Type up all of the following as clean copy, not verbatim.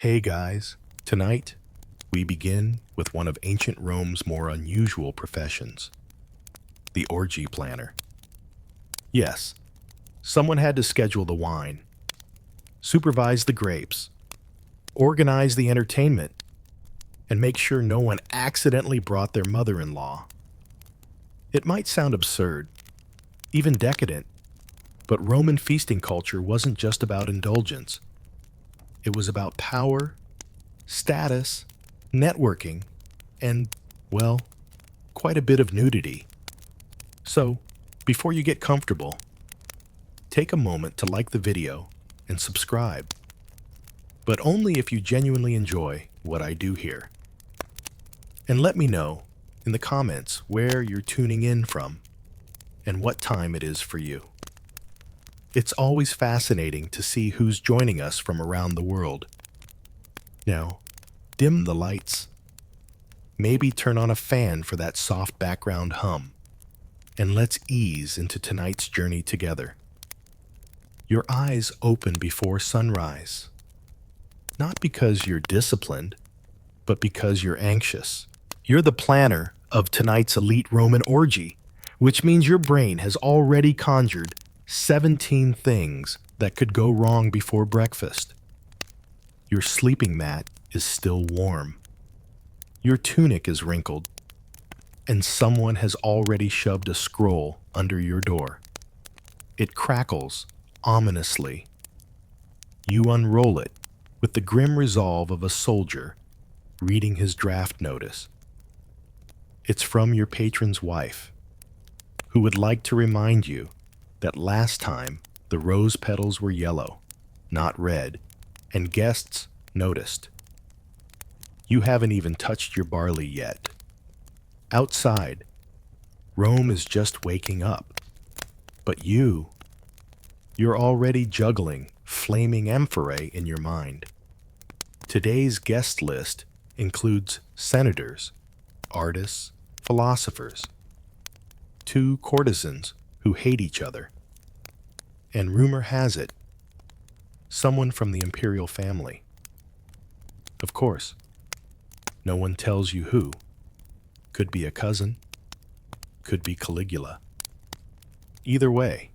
Hey guys, tonight we begin with one of ancient Rome's more unusual professions, the orgy planner. Yes, someone had to schedule the wine, supervise the grapes, organize the entertainment, and make sure no one accidentally brought their mother-in-law. It might sound absurd, even decadent, but Roman feasting culture wasn't just about indulgence. It was about power, status, networking, and, well, quite a bit of nudity. So, before you get comfortable, take a moment to like the video and subscribe. But only if you genuinely enjoy what I do here. And let me know in the comments where you're tuning in from and what time it is for you. It's always fascinating to see who's joining us from around the world. Now, dim the lights. Maybe turn on a fan for that soft background hum. And let's ease into tonight's journey together. Your eyes open before sunrise. Not because you're disciplined, but because you're anxious. You're the planner of tonight's elite Roman orgy, which means your brain has already conjured 17 things that could go wrong before breakfast. Your sleeping mat is still warm. Your tunic is wrinkled, and someone has already shoved a scroll under your door. It crackles ominously. You unroll it with the grim resolve of a soldier reading his draft notice. It's from your patron's wife, who would like to remind you that last time the rose petals were yellow, not red, and guests noticed. You haven't even touched your barley yet. Outside, Rome is just waking up. But you're already juggling flaming amphorae in your mind. Today's guest list includes senators, artists, philosophers, 2 courtesans who hate each other, and rumor has it, someone from the imperial family. Of course, no one tells you who. Could be a cousin, could be Caligula. Either way,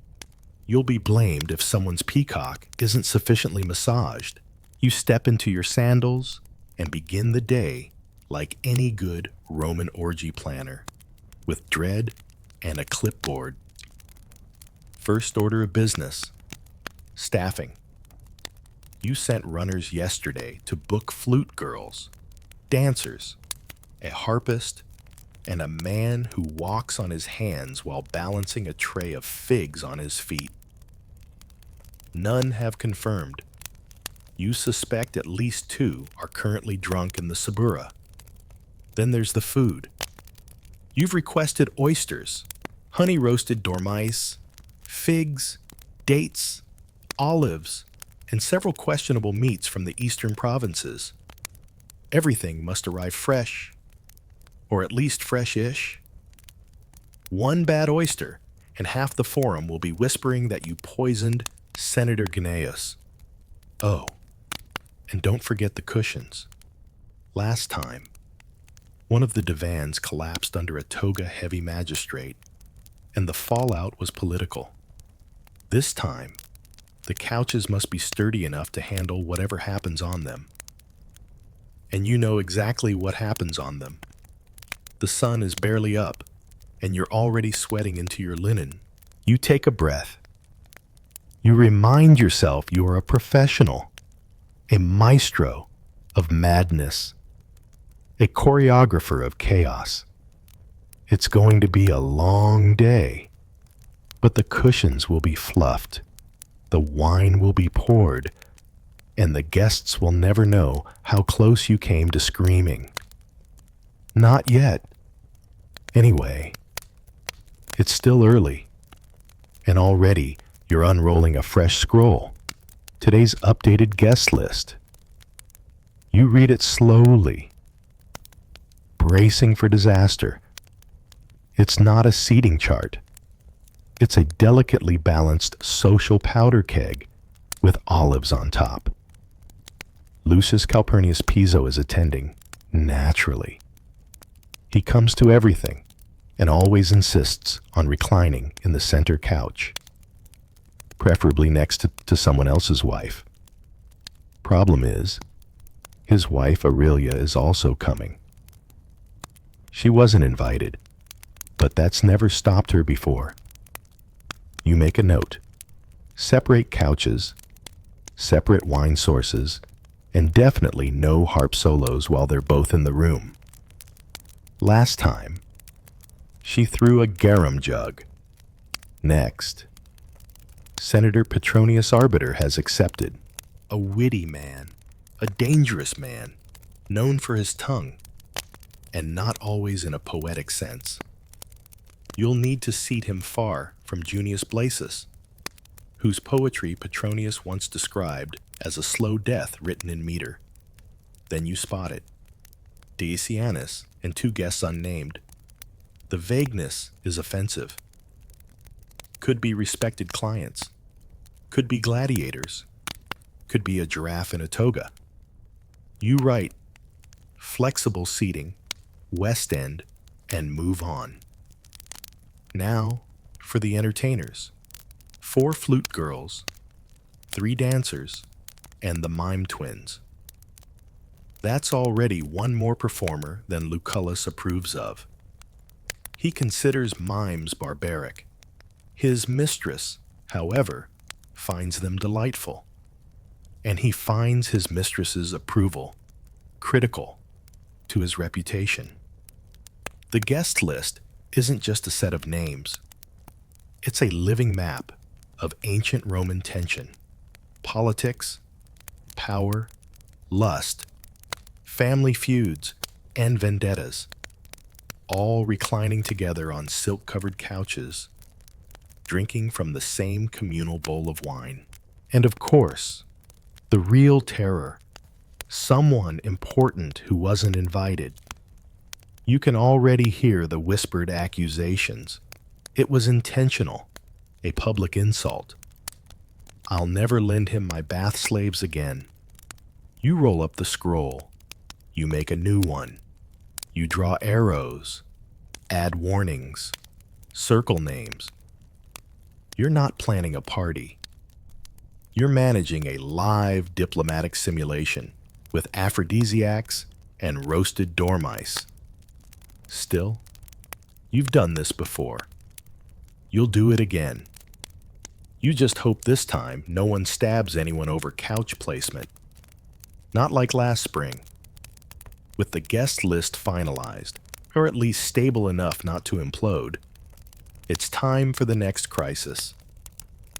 you'll be blamed if someone's peacock isn't sufficiently massaged. You step into your sandals and begin the day like any good Roman orgy planner, with dread and a clipboard. First order of business, staffing. You sent runners yesterday to book flute girls, dancers, a harpist, and a man who walks on his hands while balancing a tray of figs on his feet. None have confirmed. You suspect at least 2 are currently drunk in the Suburra. Then there's the food. You've requested oysters, honey-roasted dormice, figs, dates, olives, and several questionable meats from the eastern provinces. Everything must arrive fresh, or at least fresh-ish. One bad oyster, and half the forum will be whispering that you poisoned Senator Gnaeus. Oh, and don't forget the cushions. Last time, one of the divans collapsed under a toga-heavy magistrate, and the fallout was political. This time, the couches must be sturdy enough to handle whatever happens on them. And you know exactly what happens on them. The sun is barely up, and you're already sweating into your linen. You take a breath. You remind yourself you are a professional, a maestro of madness, a choreographer of chaos. It's going to be a long day, but the cushions will be fluffed, the wine will be poured, and the guests will never know how close you came to screaming. Not yet. Anyway, it's still early, and already you're unrolling a fresh scroll, today's updated guest list. You read it slowly, bracing for disaster. It's not a seating chart. It's a delicately balanced social powder keg with olives on top. Lucius Calpurnius Piso is attending, naturally. He comes to everything and always insists on reclining in the center couch, preferably next to someone else's wife. Problem is, his wife Aurelia is also coming. She wasn't invited, but that's never stopped her before. You make a note. Separate couches, separate wine sources, and definitely no harp solos while they're both in the room. Last time, she threw a garum jug. Next, Senator Petronius Arbiter has accepted. A witty man, a dangerous man, known for his tongue, and not always in a poetic sense. You'll need to seat him far from Junius Blasus, whose poetry Petronius once described as a slow death written in meter. Then you spot it. Decianus and two guests unnamed. The vagueness is offensive. Could be respected clients. Could be gladiators. Could be a giraffe in a toga. You write flexible seating, West End, and move on. Now for the entertainers. 4 flute girls, 3 dancers, and the mime twins. That's already one more performer than Lucullus approves of. He considers mimes barbaric. His mistress, however, finds them delightful. And he finds his mistress's approval critical to his reputation. The guest list isn't just a set of names. It's a living map of ancient Roman tension, politics, power, lust, family feuds, and vendettas, all reclining together on silk-covered couches, drinking from the same communal bowl of wine. And of course, the real terror, someone important who wasn't invited. You can already hear the whispered accusations. It was intentional, a public insult. I'll never lend him my bath slaves again. You roll up the scroll. You make a new one. You draw arrows, add warnings, circle names. You're not planning a party. You're managing a live diplomatic simulation with aphrodisiacs and roasted dormice. Still, you've done this before. You'll do it again. You just hope this time no one stabs anyone over couch placement. Not like last spring. With the guest list finalized, or at least stable enough not to implode, it's time for the next crisis.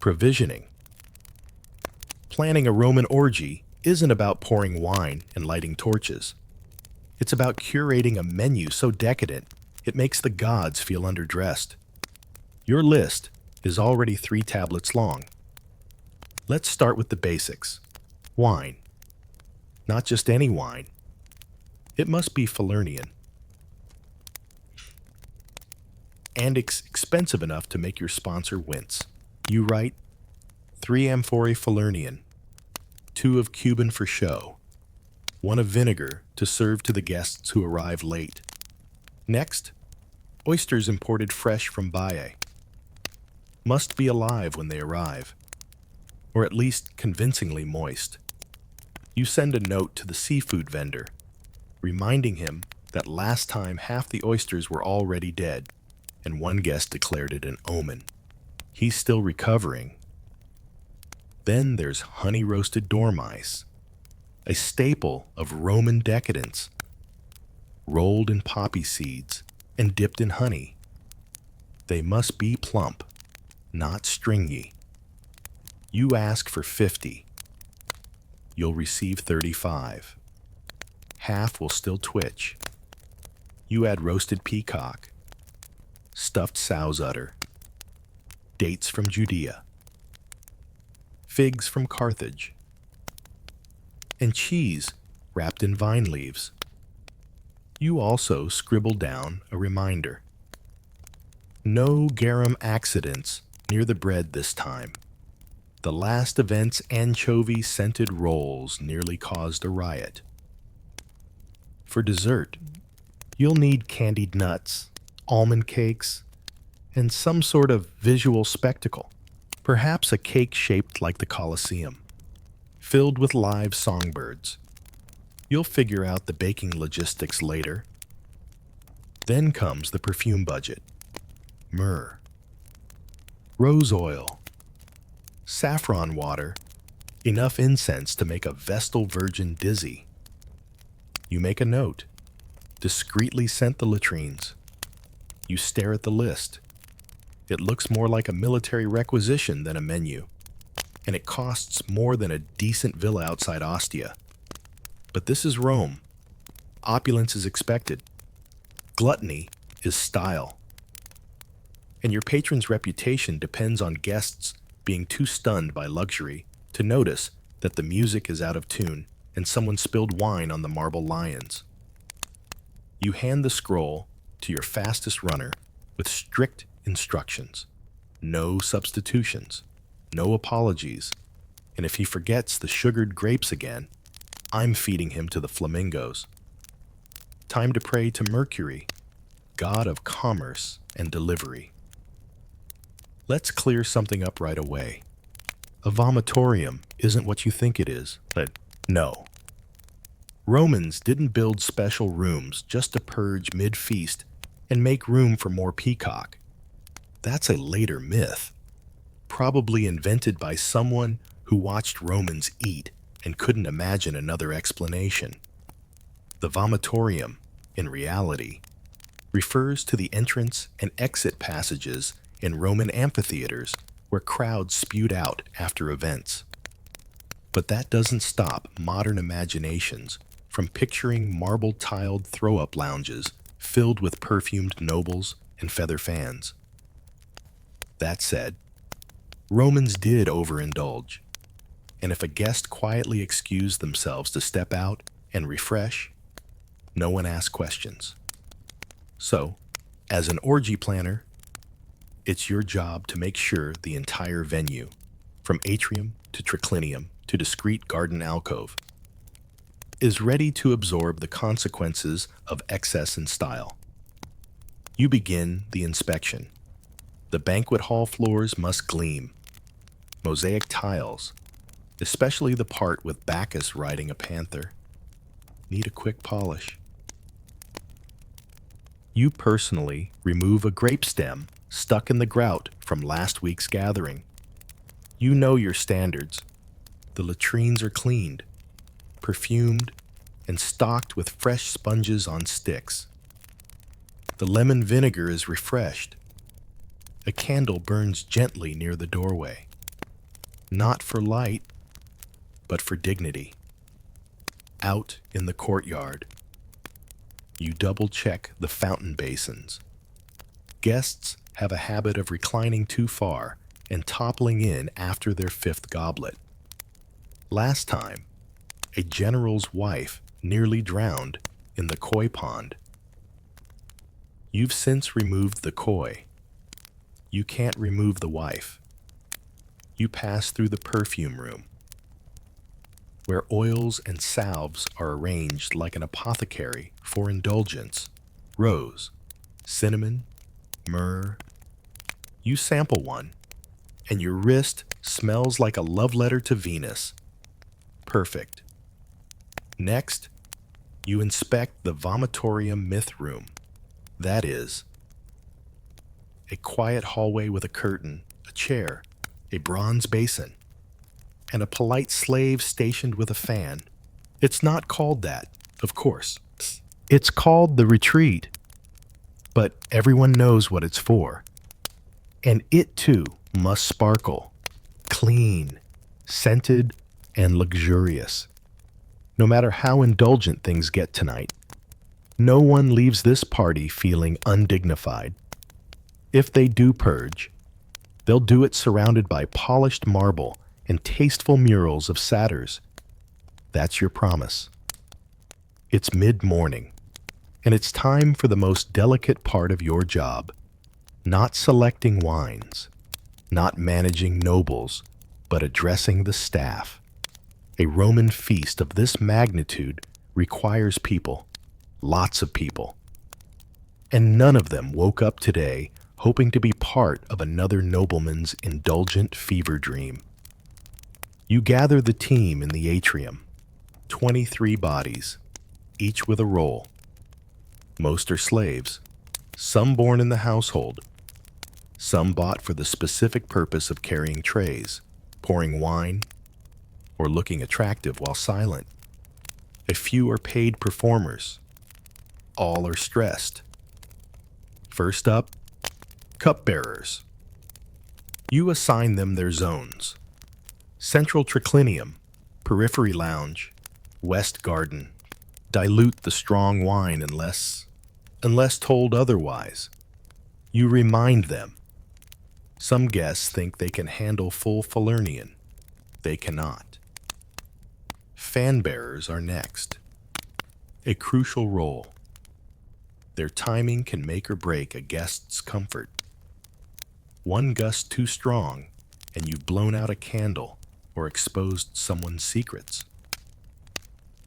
Provisioning. Planning a Roman orgy isn't about pouring wine and lighting torches. It's about curating a menu so decadent it makes the gods feel underdressed. Your list is already 3 tablets long. Let's start with the basics. Wine. Not just any wine. It must be Falernian. And expensive enough to make your sponsor wince. You write 3 amphorae Falernian, 2 of Cuban for show, 1 of vinegar to serve to the guests who arrive late. Next, oysters imported fresh from Baiae. Must be alive when they arrive, or at least convincingly moist. You send a note to the seafood vendor, reminding him that last time half the oysters were already dead, and one guest declared it an omen. He's still recovering. Then there's honey-roasted dormice, a staple of Roman decadence, rolled in poppy seeds and dipped in honey. They must be plump, not stringy. You ask for 50. You'll receive 35. Half will still twitch. You add roasted peacock, stuffed sow's udder, dates from Judea, figs from Carthage, and cheese wrapped in vine leaves. You also scribble down a reminder. No garum accidents near the bread this time. The last event's anchovy-scented rolls nearly caused a riot. For dessert, you'll need candied nuts, almond cakes, and some sort of visual spectacle. Perhaps a cake shaped like the Colosseum, filled with live songbirds. You'll figure out the baking logistics later. Then comes the perfume budget. Myrrh, rose oil, saffron water, enough incense to make a Vestal virgin dizzy. You make a note, discreetly scent the latrines. You stare at the list. It looks more like a military requisition than a menu, and it costs more than a decent villa outside Ostia. But this is Rome. Opulence is expected. Gluttony is style. And your patron's reputation depends on guests being too stunned by luxury to notice that the music is out of tune and someone spilled wine on the marble lions. You hand the scroll to your fastest runner with strict instructions. No substitutions, no apologies, and if he forgets the sugared grapes again, I'm feeding him to the flamingos. Time to pray to Mercury, god of commerce and delivery. Let's clear something up right away. A vomitorium isn't what you think it is, but no. Romans didn't build special rooms just to purge mid-feast and make room for more peacock. That's a later myth, probably invented by someone who watched Romans eat and couldn't imagine another explanation. The vomitorium, in reality, refers to the entrance and exit passages in Roman amphitheaters where crowds spewed out after events. But that doesn't stop modern imaginations from picturing marble-tiled throw-up lounges filled with perfumed nobles and feather fans. That said, Romans did overindulge, and if a guest quietly excused themselves to step out and refresh, no one asked questions. So, as an orgy planner, it's your job to make sure the entire venue, from atrium to triclinium to discreet garden alcove, is ready to absorb the consequences of excess in style. You begin the inspection. The banquet hall floors must gleam. Mosaic tiles, especially the part with Bacchus riding a panther, need a quick polish. You personally remove a grape stem stuck in the grout from last week's gathering. You know your standards. The latrines are cleaned, perfumed, and stocked with fresh sponges on sticks. The lemon vinegar is refreshed. A candle burns gently near the doorway, not for light, but for dignity. Out in the courtyard, you double-check the fountain basins. Guests have a habit of reclining too far and toppling in after their fifth goblet. Last time, a general's wife nearly drowned in the koi pond. You've since removed the koi. You can't remove the wife. You pass through the perfume room, where oils and salves are arranged like an apothecary for indulgence. Rose, cinnamon, myrrh. You sample one, and your wrist smells like a love letter to Venus. Perfect. Next, you inspect the vomitorium myth room. That is, a quiet hallway with a curtain, a chair, a bronze basin, and a polite slave stationed with a fan. It's not called that, of course. It's called the retreat, but everyone knows what it's for. And it too must sparkle, clean, scented, and luxurious. No matter how indulgent things get tonight, no one leaves this party feeling undignified. If they do purge, they'll do it surrounded by polished marble and tasteful murals of satyrs. That's your promise. It's mid-morning, and it's time for the most delicate part of your job. Not selecting wines, not managing nobles, but addressing the staff. A Roman feast of this magnitude requires people, lots of people. And none of them woke up today hoping to be part of another nobleman's indulgent fever dream. You gather the team in the atrium, 23 bodies, each with a role. Most are slaves, some born in the household, some bought for the specific purpose of carrying trays, pouring wine, or looking attractive while silent. A few are paid performers. All are stressed. First up, cupbearers. You assign them their zones. Central triclinium, periphery lounge, west garden. Dilute the strong wine unless told otherwise. You remind them. Some guests think they can handle full Falernian. They cannot. Fanbearers are next. A crucial role. Their timing can make or break a guest's comfort. One gust too strong, and you've blown out a candle or exposed someone's secrets.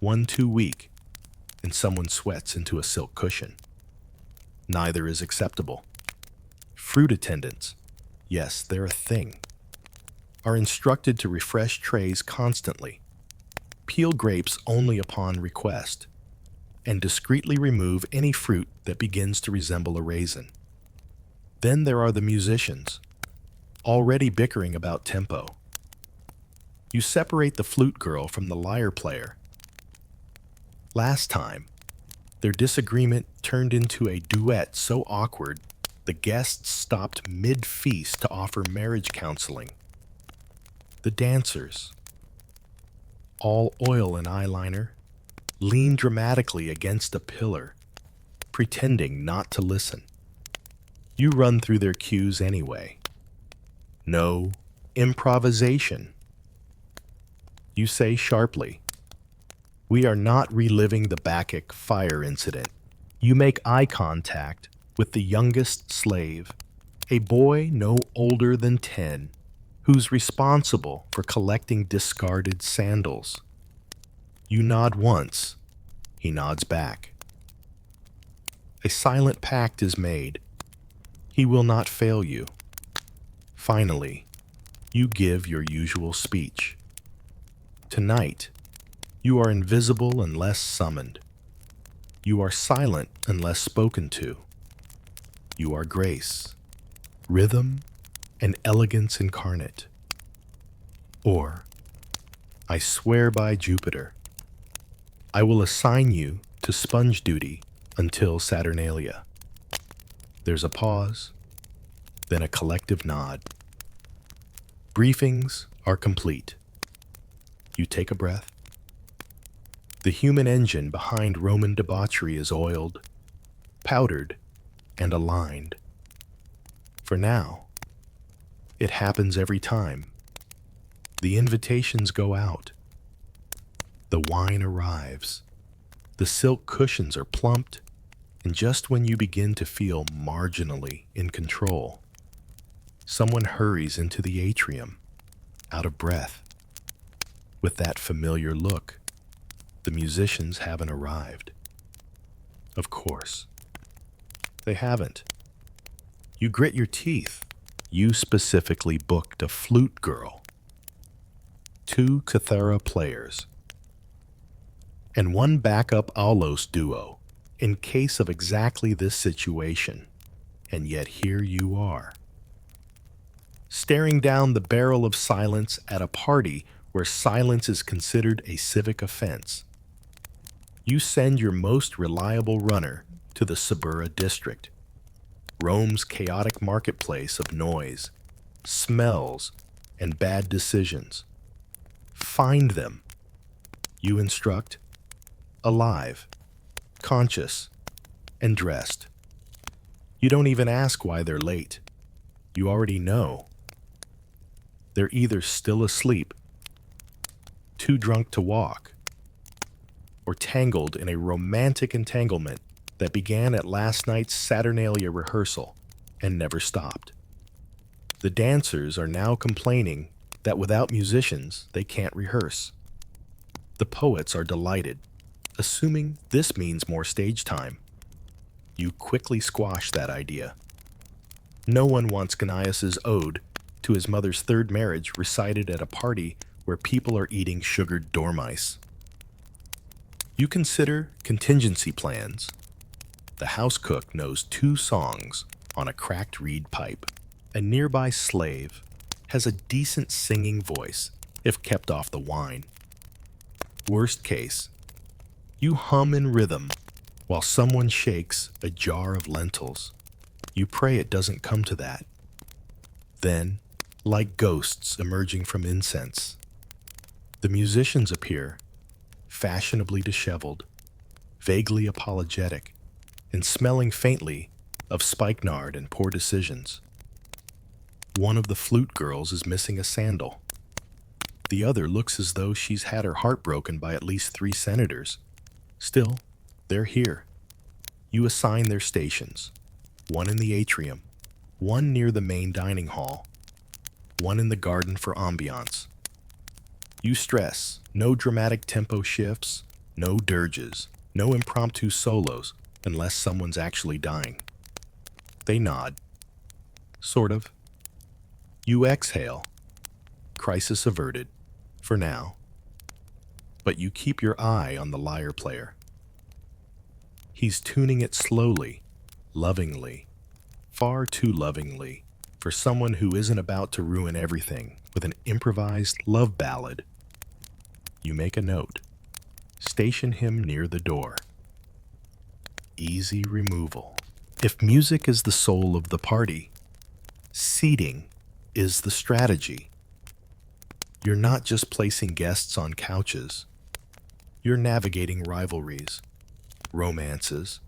One too weak, and someone sweats into a silk cushion. Neither is acceptable. Fruit attendants, yes, they're a thing, are instructed to refresh trays constantly, peel grapes only upon request, and discreetly remove any fruit that begins to resemble a raisin. Then there are the musicians, already bickering about tempo. You separate the flute girl from the lyre player. Last time, their disagreement turned into a duet so awkward the guests stopped mid-feast to offer marriage counseling. The dancers, all oil and eyeliner, lean dramatically against a pillar, pretending not to listen. You run through their cues anyway. No improvisation. You say sharply, "We are not reliving the Bacchic fire incident." You make eye contact with the youngest slave, a boy no older than 10, who's responsible for collecting discarded sandals. You nod once. He nods back. A silent pact is made. He will not fail you. Finally, you give your usual speech. Tonight, you are invisible unless summoned. You are silent unless spoken to. You are grace, rhythm, and elegance incarnate. Or, I swear by Jupiter, I will assign you to sponge duty until Saturnalia. There's a pause, then a collective nod. Briefings are complete. You take a breath. The human engine behind Roman debauchery is oiled, powdered, and aligned. For now, it happens every time. The invitations go out. The wine arrives. The silk cushions are plumped, and just when you begin to feel marginally in control, someone hurries into the atrium, out of breath. With that familiar look, the musicians haven't arrived. Of course, they haven't. You grit your teeth. You specifically booked a flute girl, 2 Cathara players, and 1 backup Aulos duo in case of exactly this situation. And yet here you are, staring down the barrel of silence at a party where silence is considered a civic offense. You send your most reliable runner to the Suburra district, Rome's chaotic marketplace of noise, smells, and bad decisions. Find them. You instruct, alive, conscious, and dressed. You don't even ask why they're late. You already know. They're either still asleep, too drunk to walk, or tangled in a romantic entanglement that began at last night's Saturnalia rehearsal and never stopped. The dancers are now complaining that without musicians, they can't rehearse. The poets are delighted, assuming this means more stage time. You quickly squash that idea. No one wants Gnaeus's ode to his mother's third marriage recited at a party where people are eating sugared dormice. You consider contingency plans. The house cook knows 2 songs on a cracked reed pipe. A nearby slave has a decent singing voice if kept off the wine. Worst case, you hum in rhythm while someone shakes a jar of lentils. You pray it doesn't come to that. Then, like ghosts emerging from incense, the musicians appear, fashionably disheveled, vaguely apologetic, and smelling faintly of spikenard and poor decisions. One of the flute girls is missing a sandal. The other looks as though she's had her heart broken by at least 3 senators. Still, they're here. You assign their stations. One in the atrium, one near the main dining hall, one in the garden for ambiance. You stress no dramatic tempo shifts, no dirges, no impromptu solos unless someone's actually dying. They nod. Sort of. You exhale. Crisis averted, for now. But you keep your eye on the lyre player. He's tuning it slowly, lovingly, far too lovingly, for someone who isn't about to ruin everything with an improvised love ballad. You make a note. Station him near the door. Easy removal. If music is the soul of the party, seating is the strategy. You're not just placing guests on couches. You're navigating rivalries, romances,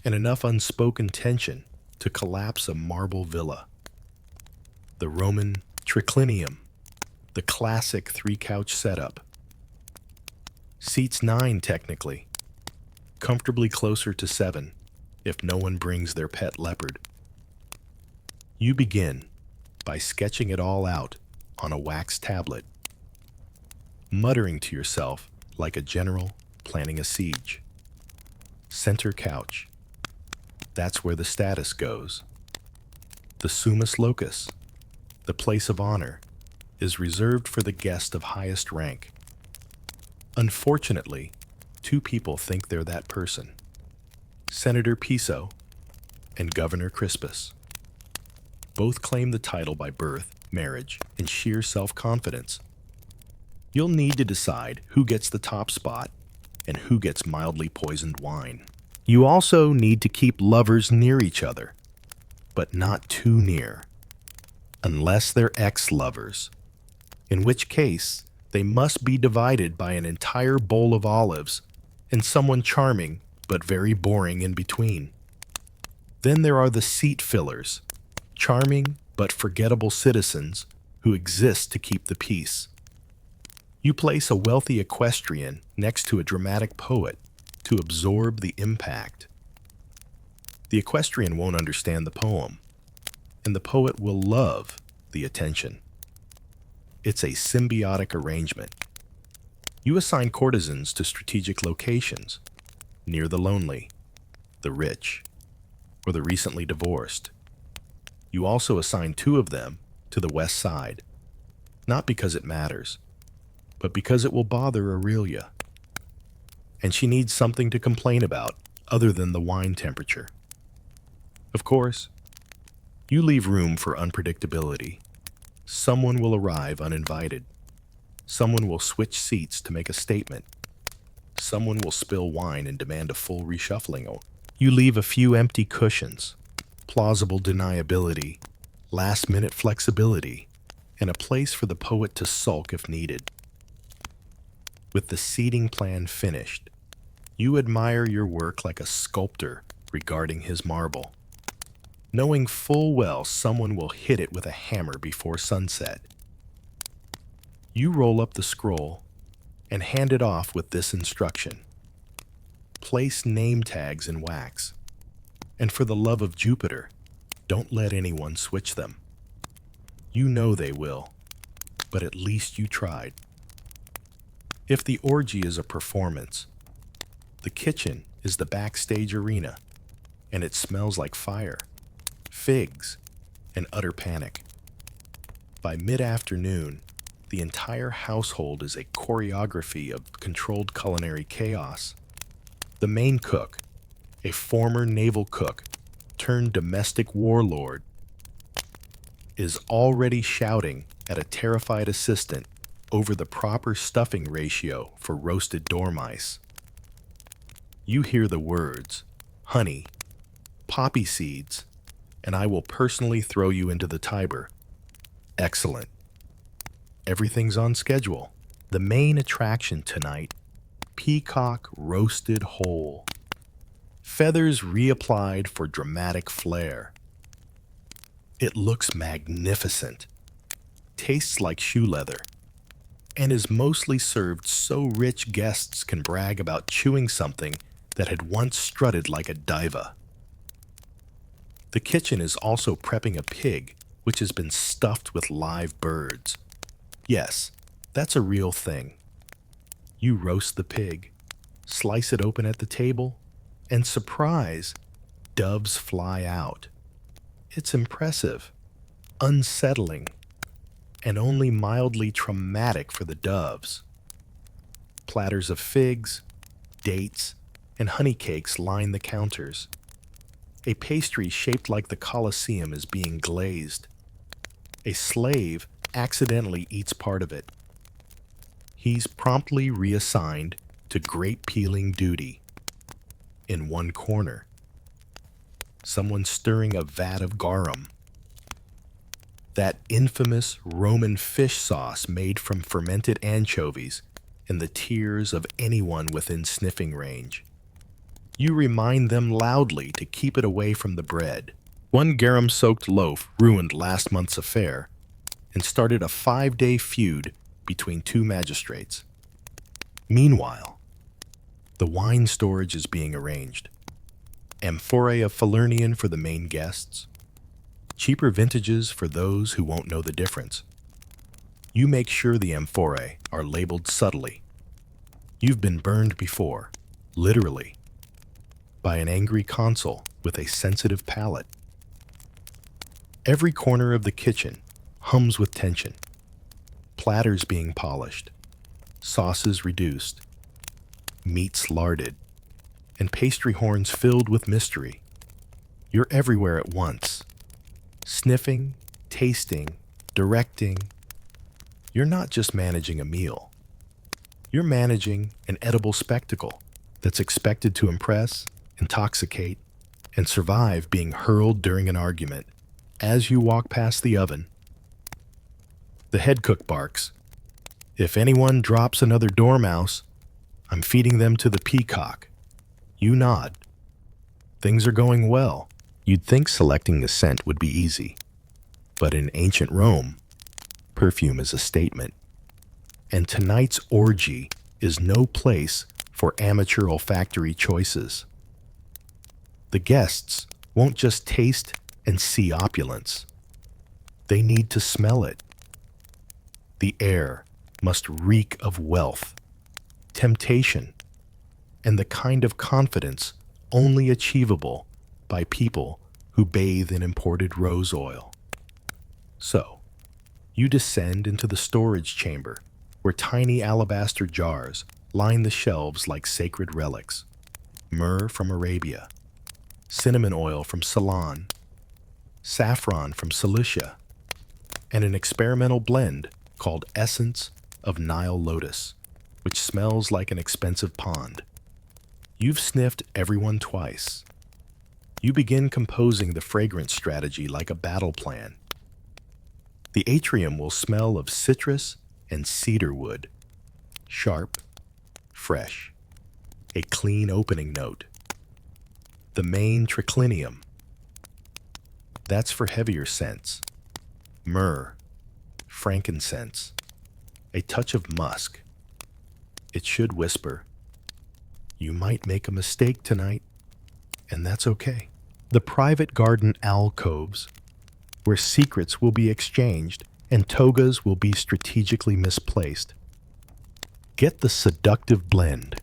and enough unspoken tension to collapse a marble villa. The Roman triclinium, the classic 3-couch setup. Seats 9 technically, comfortably closer to 7 if no one brings their pet leopard. You begin by sketching it all out on a wax tablet, muttering to yourself like a general planning a siege. Center couch. That's where the status goes. The summus locus, the place of honor, is reserved for the guest of highest rank. Unfortunately, 2 people think they're that person. Senator Piso and Governor Crispus. Both claim the title by birth, marriage, and sheer self-confidence. You'll need to decide who gets the top spot and who gets mildly poisoned wine. You also need to keep lovers near each other, but not too near, unless they're ex-lovers, in which case they must be divided by an entire bowl of olives and someone charming but very boring in between. Then there are the seat fillers, charming but forgettable citizens who exist to keep the peace. You place a wealthy equestrian next to a dramatic poet to absorb the impact. The equestrian won't understand the poem, and the poet will love the attention. It's a symbiotic arrangement. You assign courtesans to strategic locations, near the lonely, the rich, or the recently divorced. You also assign 2 of them to the west side, not because it matters, but because it will bother Aurelia. And she needs something to complain about other than the wine temperature. Of course, you leave room for unpredictability. Someone will arrive uninvited. Someone will switch seats to make a statement. Someone will spill wine and demand a full reshuffling. You leave a few empty cushions, plausible deniability, last-minute flexibility, and a place for the poet to sulk if needed. With the seating plan finished, you admire your work like a sculptor regarding his marble, knowing full well someone will hit it with a hammer before sunset. You roll up the scroll and hand it off with this instruction. Place name tags in wax, and for the love of Jupiter, don't let anyone switch them. You know they will. but at least you tried. If the orgy is a performance, the kitchen is the backstage arena, and it smells like fire, figs, and utter panic. By mid-afternoon, the entire household is a choreography of controlled culinary chaos. The main cook, a former naval cook turned domestic warlord, is already shouting at a terrified assistant over the proper stuffing ratio for roasted dormice. You hear the words, honey, poppy seeds, and I will personally throw you into the Tiber. Excellent. Everything's on schedule. The main attraction tonight, peacock roasted whole. Feathers reapplied for dramatic flair. It looks magnificent, tastes like shoe leather, and is mostly served so rich guests can brag about chewing something that had once strutted like a diva. The kitchen is also prepping a pig which has been stuffed with live birds. Yes, that's a real thing. You roast the pig, slice it open at the table, and surprise, doves fly out. It's impressive, unsettling, and only mildly traumatic for the doves. Platters of figs, dates, and honey cakes line the counters. A pastry shaped like the Colosseum is being glazed. A slave accidentally eats part of it. He's promptly reassigned to grape peeling duty. In one corner, someone's stirring a vat of garum, that infamous Roman fish sauce made from fermented anchovies in the tears of anyone within sniffing range. You remind them loudly to keep it away from the bread. One garum-soaked loaf ruined last month's affair and started a 5-day feud between two magistrates. Meanwhile, the wine storage is being arranged. Amphorae of Falernian for the main guests. Cheaper vintages for those who won't know the difference. You make sure the amphorae are labeled subtly. You've been burned before, literally, by an angry consul with a sensitive palate. Every corner of the kitchen hums with tension. Platters being polished, sauces reduced, meats larded, and pastry horns filled with mystery. You're everywhere at once. Sniffing, tasting, directing. You're not just managing a meal. You're managing an edible spectacle that's expected to impress, intoxicate, and survive being hurled during an argument. As you walk past the oven, the head cook barks, "If anyone drops another dormouse, I'm feeding them to the peacock." You nod. Things are going well. You'd think selecting the scent would be easy. But in ancient Rome, perfume is a statement. And tonight's orgy is no place for amateur olfactory choices. The guests won't just taste and see opulence. They need to smell it. The air must reek of wealth, temptation, and the kind of confidence only achievable by people who bathe in imported rose oil. So, you descend into the storage chamber where tiny alabaster jars line the shelves like sacred relics. Myrrh from Arabia, cinnamon oil from Ceylon, saffron from Cilicia, and an experimental blend called Essence of Nile Lotus, which smells like an expensive pond. You've sniffed everyone twice. You begin composing the fragrance strategy like a battle plan. The atrium will smell of citrus and cedar wood, sharp, fresh, a clean opening note. The main triclinium, that's for heavier scents. Myrrh, frankincense, a touch of musk. It should whisper, "You might make a mistake tonight," and that's okay. The private garden alcoves, where secrets will be exchanged and togas will be strategically misplaced. Get the seductive blend: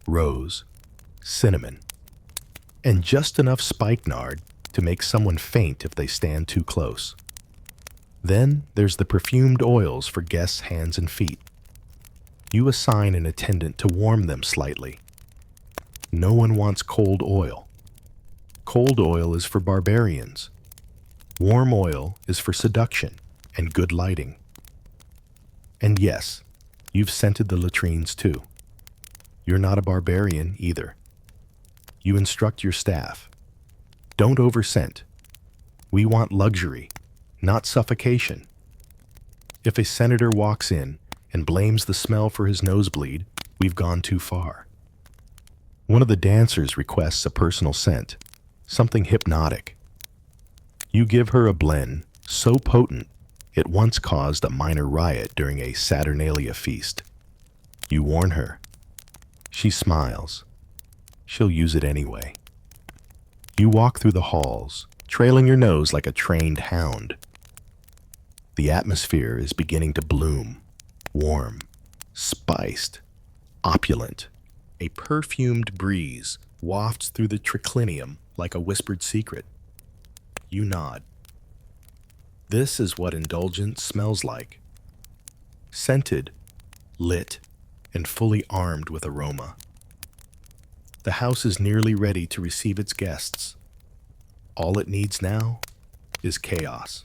rose, cinnamon, and just enough spikenard to make someone faint if they stand too close. Then there's the perfumed oils for guests' hands and feet. You assign an attendant to warm them slightly. No one wants cold oil. Cold oil is for barbarians. Warm oil is for seduction and good lighting. And yes, you've scented the latrines too. You're not a barbarian either. You instruct your staff. Don't overscent. We want luxury, not suffocation. If a senator walks in and blames the smell for his nosebleed, we've gone too far. One of the dancers requests a personal scent, something hypnotic. You give her a blend so potent it once caused a minor riot during a Saturnalia feast. You warn her. She smiles. She'll use it anyway. You walk through the halls, trailing your nose like a trained hound. The atmosphere is beginning to bloom, warm, spiced, opulent. A perfumed breeze wafts through the triclinium like a whispered secret. You nod. This is what indulgence smells like. Scented, lit, and fully armed with aroma. The house is nearly ready to receive its guests. All it needs now is chaos.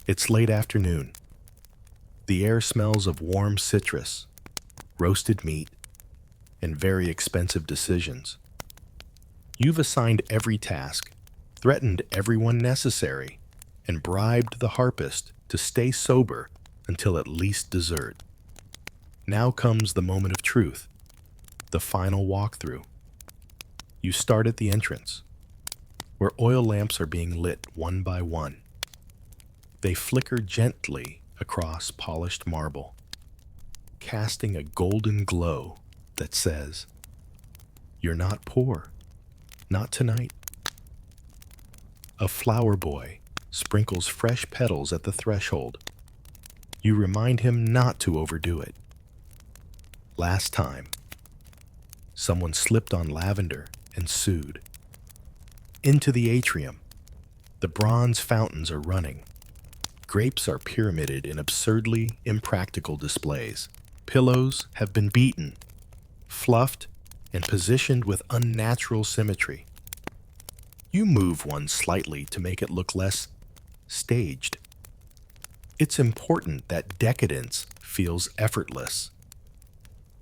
It's late afternoon. The air smells of warm citrus, roasted meat, and very expensive decisions. You've assigned every task, threatened everyone necessary, and bribed the harpist to stay sober until at least dessert. Now comes the moment of truth, the final walkthrough. You start at the entrance, where oil lamps are being lit one by one. They flicker gently across polished marble, casting a golden glow that says, "You're not poor, not tonight." A flower boy sprinkles fresh petals at the threshold. You remind him not to overdo it. Last time, someone slipped on lavender and soothe. Into the atrium, the bronze fountains are running. Grapes are pyramided in absurdly impractical displays. Pillows have been beaten, fluffed, and positioned with unnatural symmetry. You move one slightly to make it look less staged. It's important that decadence feels effortless,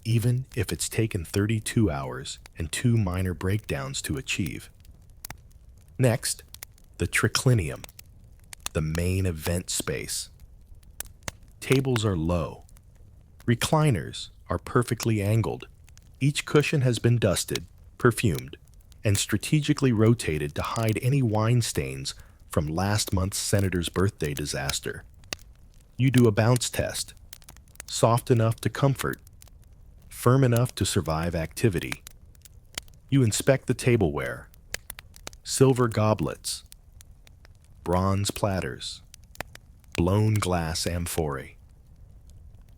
even if it's taken 32 hours and 2 minor breakdowns to achieve. Next, the triclinium, the main event space. Tables are low. Recliners are perfectly angled. Each cushion has been dusted, perfumed, and strategically rotated to hide any wine stains from last month's senator's birthday disaster. You do a bounce test, soft enough to comfort, firm enough to survive activity. You inspect the tableware, silver goblets, bronze platters, blown glass amphorae.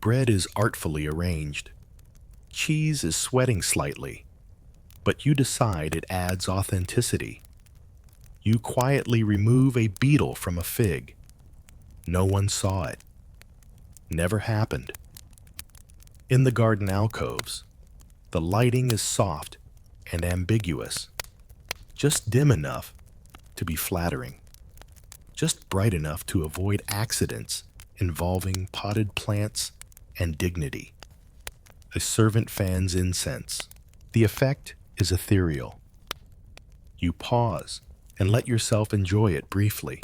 Bread is artfully arranged. Cheese is sweating slightly, but you decide it adds authenticity. You quietly remove a beetle from a fig. No one saw it. Never happened. In the garden alcoves, the lighting is soft and ambiguous, just dim enough to be flattering, just bright enough to avoid accidents involving potted plants and dignity. A servant fans incense. The effect is ethereal. You pause and let yourself enjoy it briefly.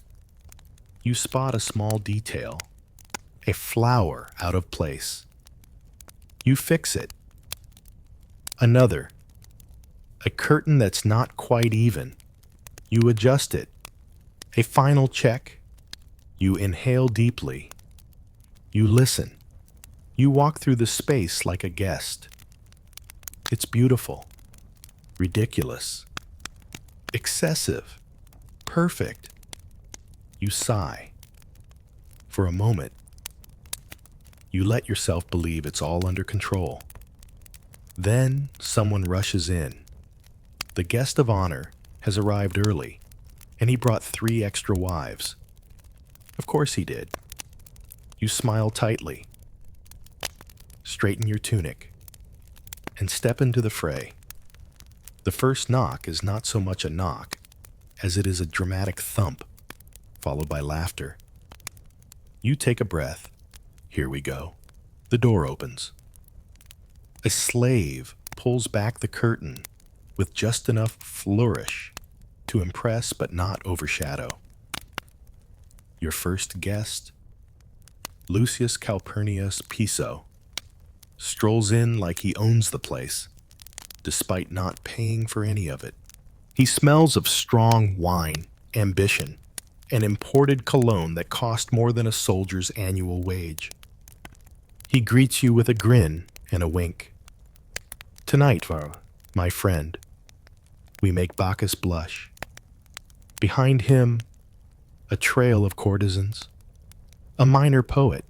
You spot a small detail, a flower out of place. You fix it. Another, a curtain that's not quite even. You adjust it. A final check. You inhale deeply. You listen. You walk through the space like a guest. It's beautiful, ridiculous, excessive, perfect. You sigh. For a moment, you let yourself believe it's all under control. Then someone rushes in. The guest of honor has arrived early, and he brought 3 extra wives. Of course he did. You smile tightly, straighten your tunic, and step into the fray. The first knock is not so much a knock as it is a dramatic thump, followed by laughter. You take a breath. Here we go. The door opens. A slave pulls back the curtain with just enough flourish to impress but not overshadow. Your first guest, Lucius Calpurnius Piso, strolls in like he owns the place, despite not paying for any of it. He smells of strong wine, ambition, and imported cologne that cost more than a soldier's annual wage. He greets you with a grin and a wink. Tonight, my friend, we make Bacchus blush. Behind him, a trail of courtesans, a minor poet,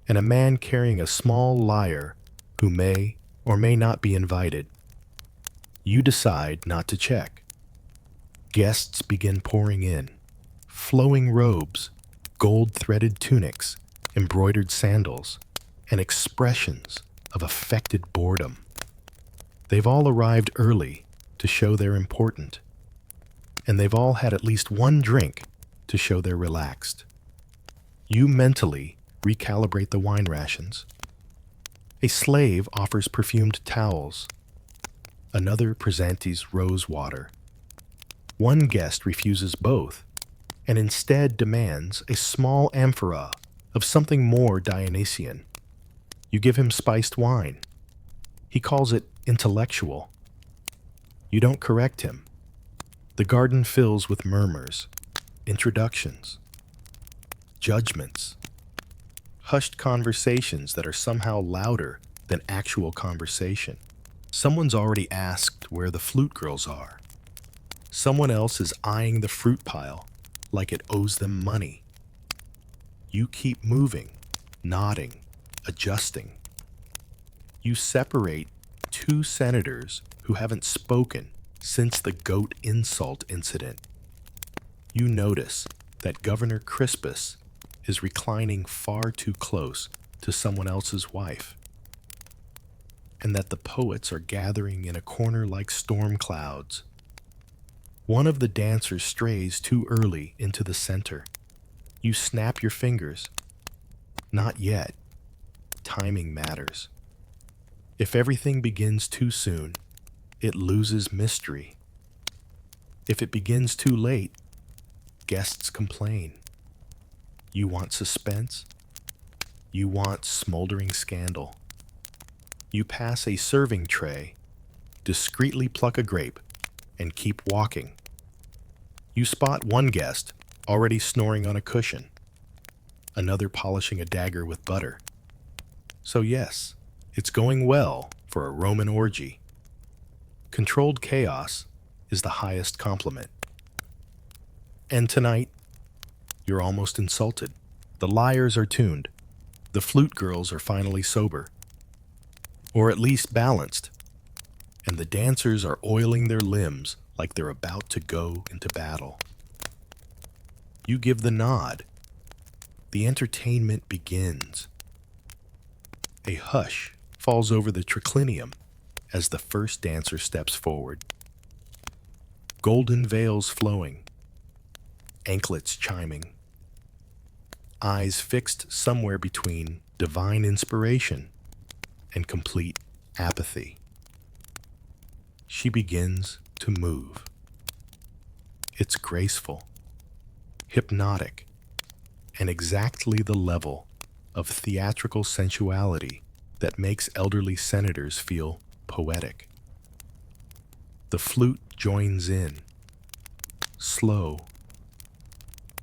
and a man carrying a small lyre who may or may not be invited. You decide not to check. Guests begin pouring in. Flowing robes, gold-threaded tunics, embroidered sandals, and expressions of affected boredom. They've all arrived early to show they're important, and they've all had at least one drink to show they're relaxed. You mentally recalibrate the wine rations. A slave offers perfumed towels. Another presents rose water. One guest refuses both and instead demands a small amphora of something more Dionysian. You give him spiced wine. He calls it intellectual. You don't correct him. The garden fills with murmurs, introductions, judgments, hushed conversations that are somehow louder than actual conversation. Someone's already asked where the flute girls are. Someone else is eyeing the fruit pile like it owes them money. You keep moving, nodding, adjusting. You separate 2 senators who haven't spoken since the goat insult incident. You notice that Governor Crispus is reclining far too close to someone else's wife, and that the poets are gathering in a corner like storm clouds. One of the dancers strays too early into the center. You snap your fingers. Not yet. Timing matters. If everything begins too soon, it loses mystery. If it begins too late, guests complain. You want suspense? You want smoldering scandal. You pass a serving tray, discreetly pluck a grape, and keep walking. You spot one guest already snoring on a cushion, another polishing a dagger with butter. So yes, it's going well for a Roman orgy. Controlled chaos is the highest compliment. And tonight, you're almost insulted. The lyres are tuned. The flute girls are finally sober, or at least balanced, and the dancers are oiling their limbs like they're about to go into battle. You give the nod. The entertainment begins. A hush falls over the triclinium as the first dancer steps forward. Golden veils flowing, anklets chiming, eyes fixed somewhere between divine inspiration and complete apathy. She begins to move. It's graceful, hypnotic, and exactly the level of theatrical sensuality that makes elderly senators feel poetic. The flute joins in, slow,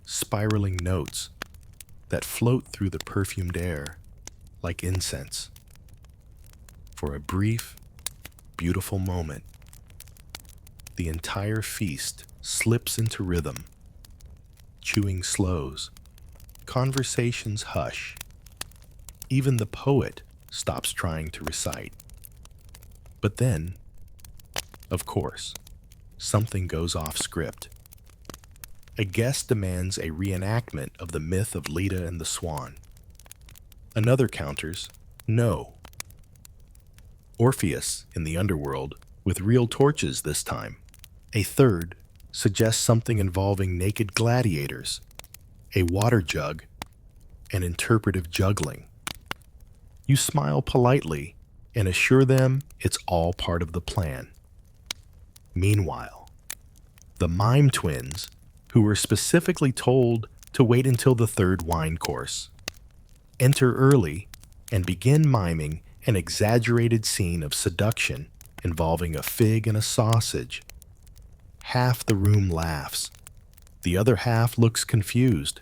spiraling notes that float through the perfumed air like incense. For a brief, beautiful moment, the entire feast slips into rhythm. Chewing slows, Conversations hush. Even the poet stops trying to recite. But then, of course, something goes off script. A guest demands a reenactment of the myth of Leda and the Swan. Another counters, no. Orpheus in the underworld, with real torches this time. A third suggests something involving naked gladiators, a water jug, and interpretive juggling. You smile politely and assure them it's all part of the plan. Meanwhile, the mime twins, who were specifically told to wait until the third wine course, enter early and begin miming an exaggerated scene of seduction involving a fig and a sausage. Half the room laughs. The other half looks confused.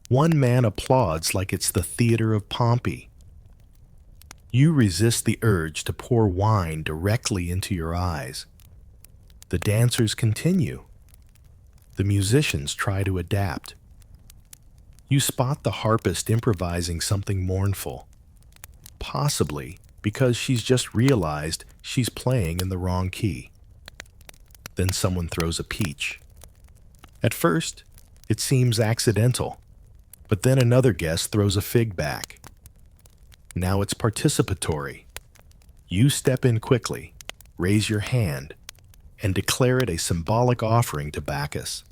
One man applauds like it's the theater of Pompey. You resist the urge to pour wine directly into your eyes. The dancers continue. The musicians try to adapt. You spot the harpist improvising something mournful, possibly because she's just realized she's playing in the wrong key. Then someone throws a peach. At first, it seems accidental, but then another guest throws a fig back. Now it's participatory. You step in quickly, raise your hand, and declare it a symbolic offering to Bacchus.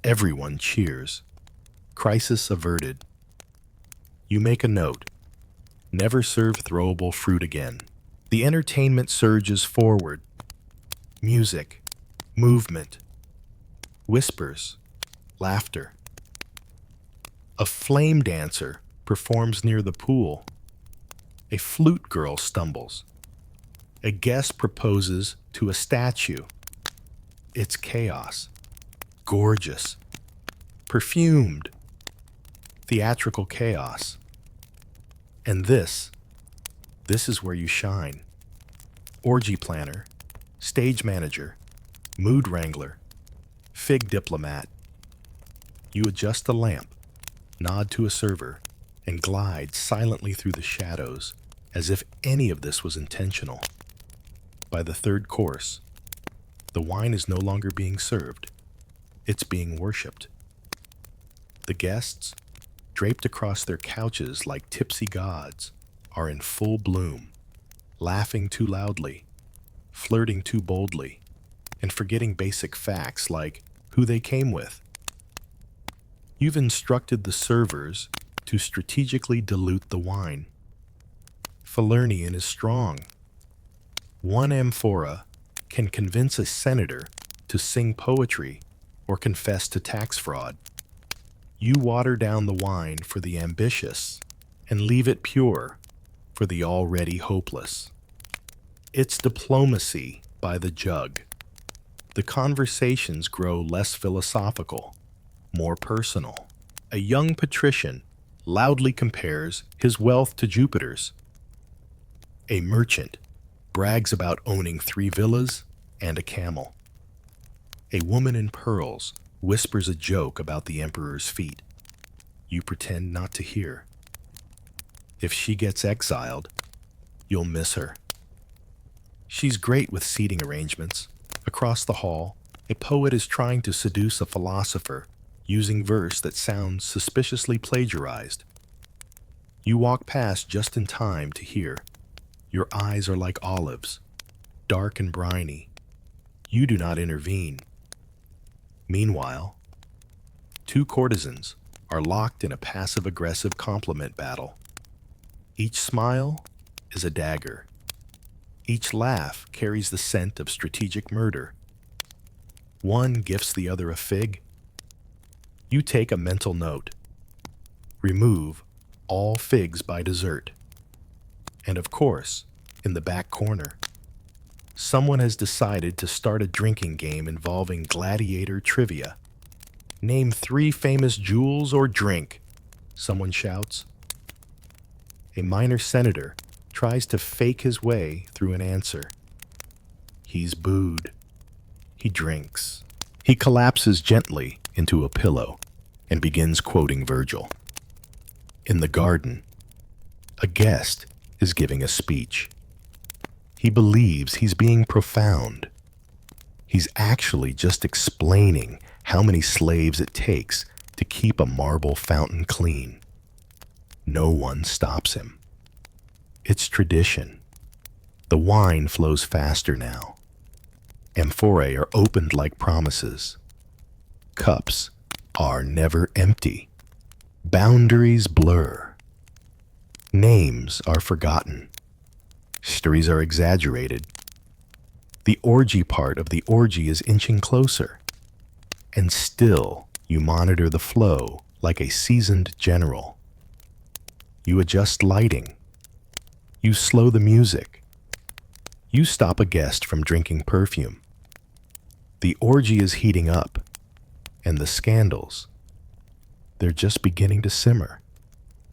Everyone cheers. Crisis averted. You make a note. Never serve throwable fruit again. The entertainment surges forward. Music, movement, whispers, laughter. A flame dancer performs near the pool. A flute girl stumbles. A guest proposes to a statue. It's chaos. Gorgeous. Perfumed. Theatrical chaos. And this is where you shine. Orgy planner, stage manager, mood wrangler, fig diplomat. You adjust the lamp, nod to a server, and glide silently through the shadows as if any of this was intentional. By the third course, the wine is no longer being served. It's being worshipped. The guests, draped across their couches like tipsy gods, are in full bloom, laughing too loudly, flirting too boldly, and forgetting basic facts like who they came with. You've instructed the servers to strategically dilute the wine. Falernian is strong. One amphora can convince a senator to sing poetry or confess to tax fraud. You water down the wine for the ambitious and leave it pure for the already hopeless. It's diplomacy by the jug. The conversations grow less philosophical, more personal. A young patrician loudly compares his wealth to Jupiter's. A merchant brags about owning 3 villas and a camel. A woman in pearls whispers a joke about the emperor's feet. You pretend not to hear. If she gets exiled, you'll miss her. She's great with seating arrangements. Across the hall, a poet is trying to seduce a philosopher using verse that sounds suspiciously plagiarized. You walk past just in time to hear. Your eyes are like olives, dark and briny. You do not intervene. Meanwhile, 2 courtesans are locked in a passive-aggressive compliment battle. Each smile is a dagger. Each laugh carries the scent of strategic murder. One gifts the other a fig. You take a mental note. Remove all figs by dessert. And of course, in the back corner, someone has decided to start a drinking game involving gladiator trivia. Name 3 famous jewels or drink, someone shouts. A minor senator tries to fake his way through an answer. He's booed. He drinks. He collapses gently into a pillow. and begins quoting Virgil. In the garden, a guest is giving a speech. He believes he's being profound. He's actually just explaining how many slaves it takes to keep a marble fountain clean. No one stops him. It's tradition. The wine flows faster now. Amphorae are opened like promises. Cups are never empty. Boundaries blur. Names are forgotten. Stories are exaggerated. The orgy part of the orgy is inching closer. And still, you monitor the flow like a seasoned general. You adjust lighting. You slow the music. You stop a guest from drinking perfume. The orgy is heating up, and the scandals, they're just beginning to simmer.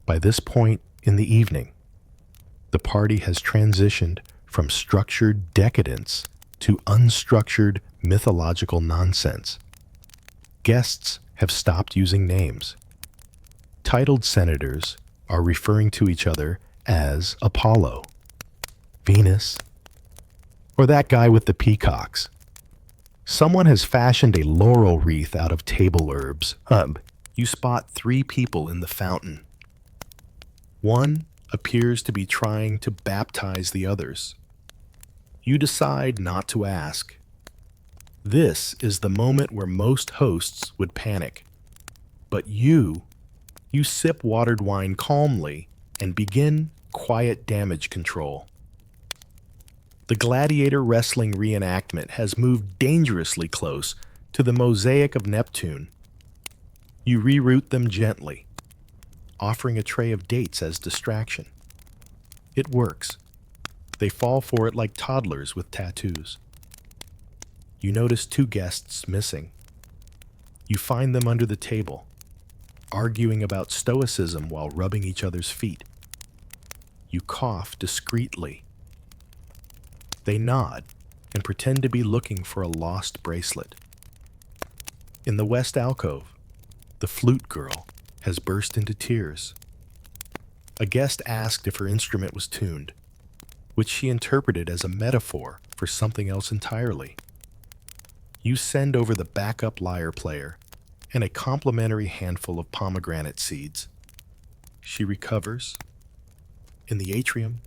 By this point in the evening, the party has transitioned from structured decadence to unstructured mythological nonsense. Guests have stopped using names. Titled senators are referring to each other as Apollo, Venus, or that guy with the peacocks. Someone has fashioned a laurel wreath out of table herbs. You spot 3 people in the fountain. One appears to be trying to baptize the others. You decide not to ask. This is the moment where most hosts would panic. But you sip watered wine calmly and begin quiet damage control. The gladiator wrestling reenactment has moved dangerously close to the mosaic of Neptune. You reroute them gently, offering a tray of dates as distraction. It works. They fall for it like toddlers with tattoos. You notice 2 guests missing. You find them under the table, arguing about stoicism while rubbing each other's feet. You cough discreetly. They nod and pretend to be looking for a lost bracelet. In the west alcove, the flute girl has burst into tears. A guest asked if her instrument was tuned, which she interpreted as a metaphor for something else entirely. You send over the backup lyre player and a complimentary handful of pomegranate seeds. She recovers. In the atrium,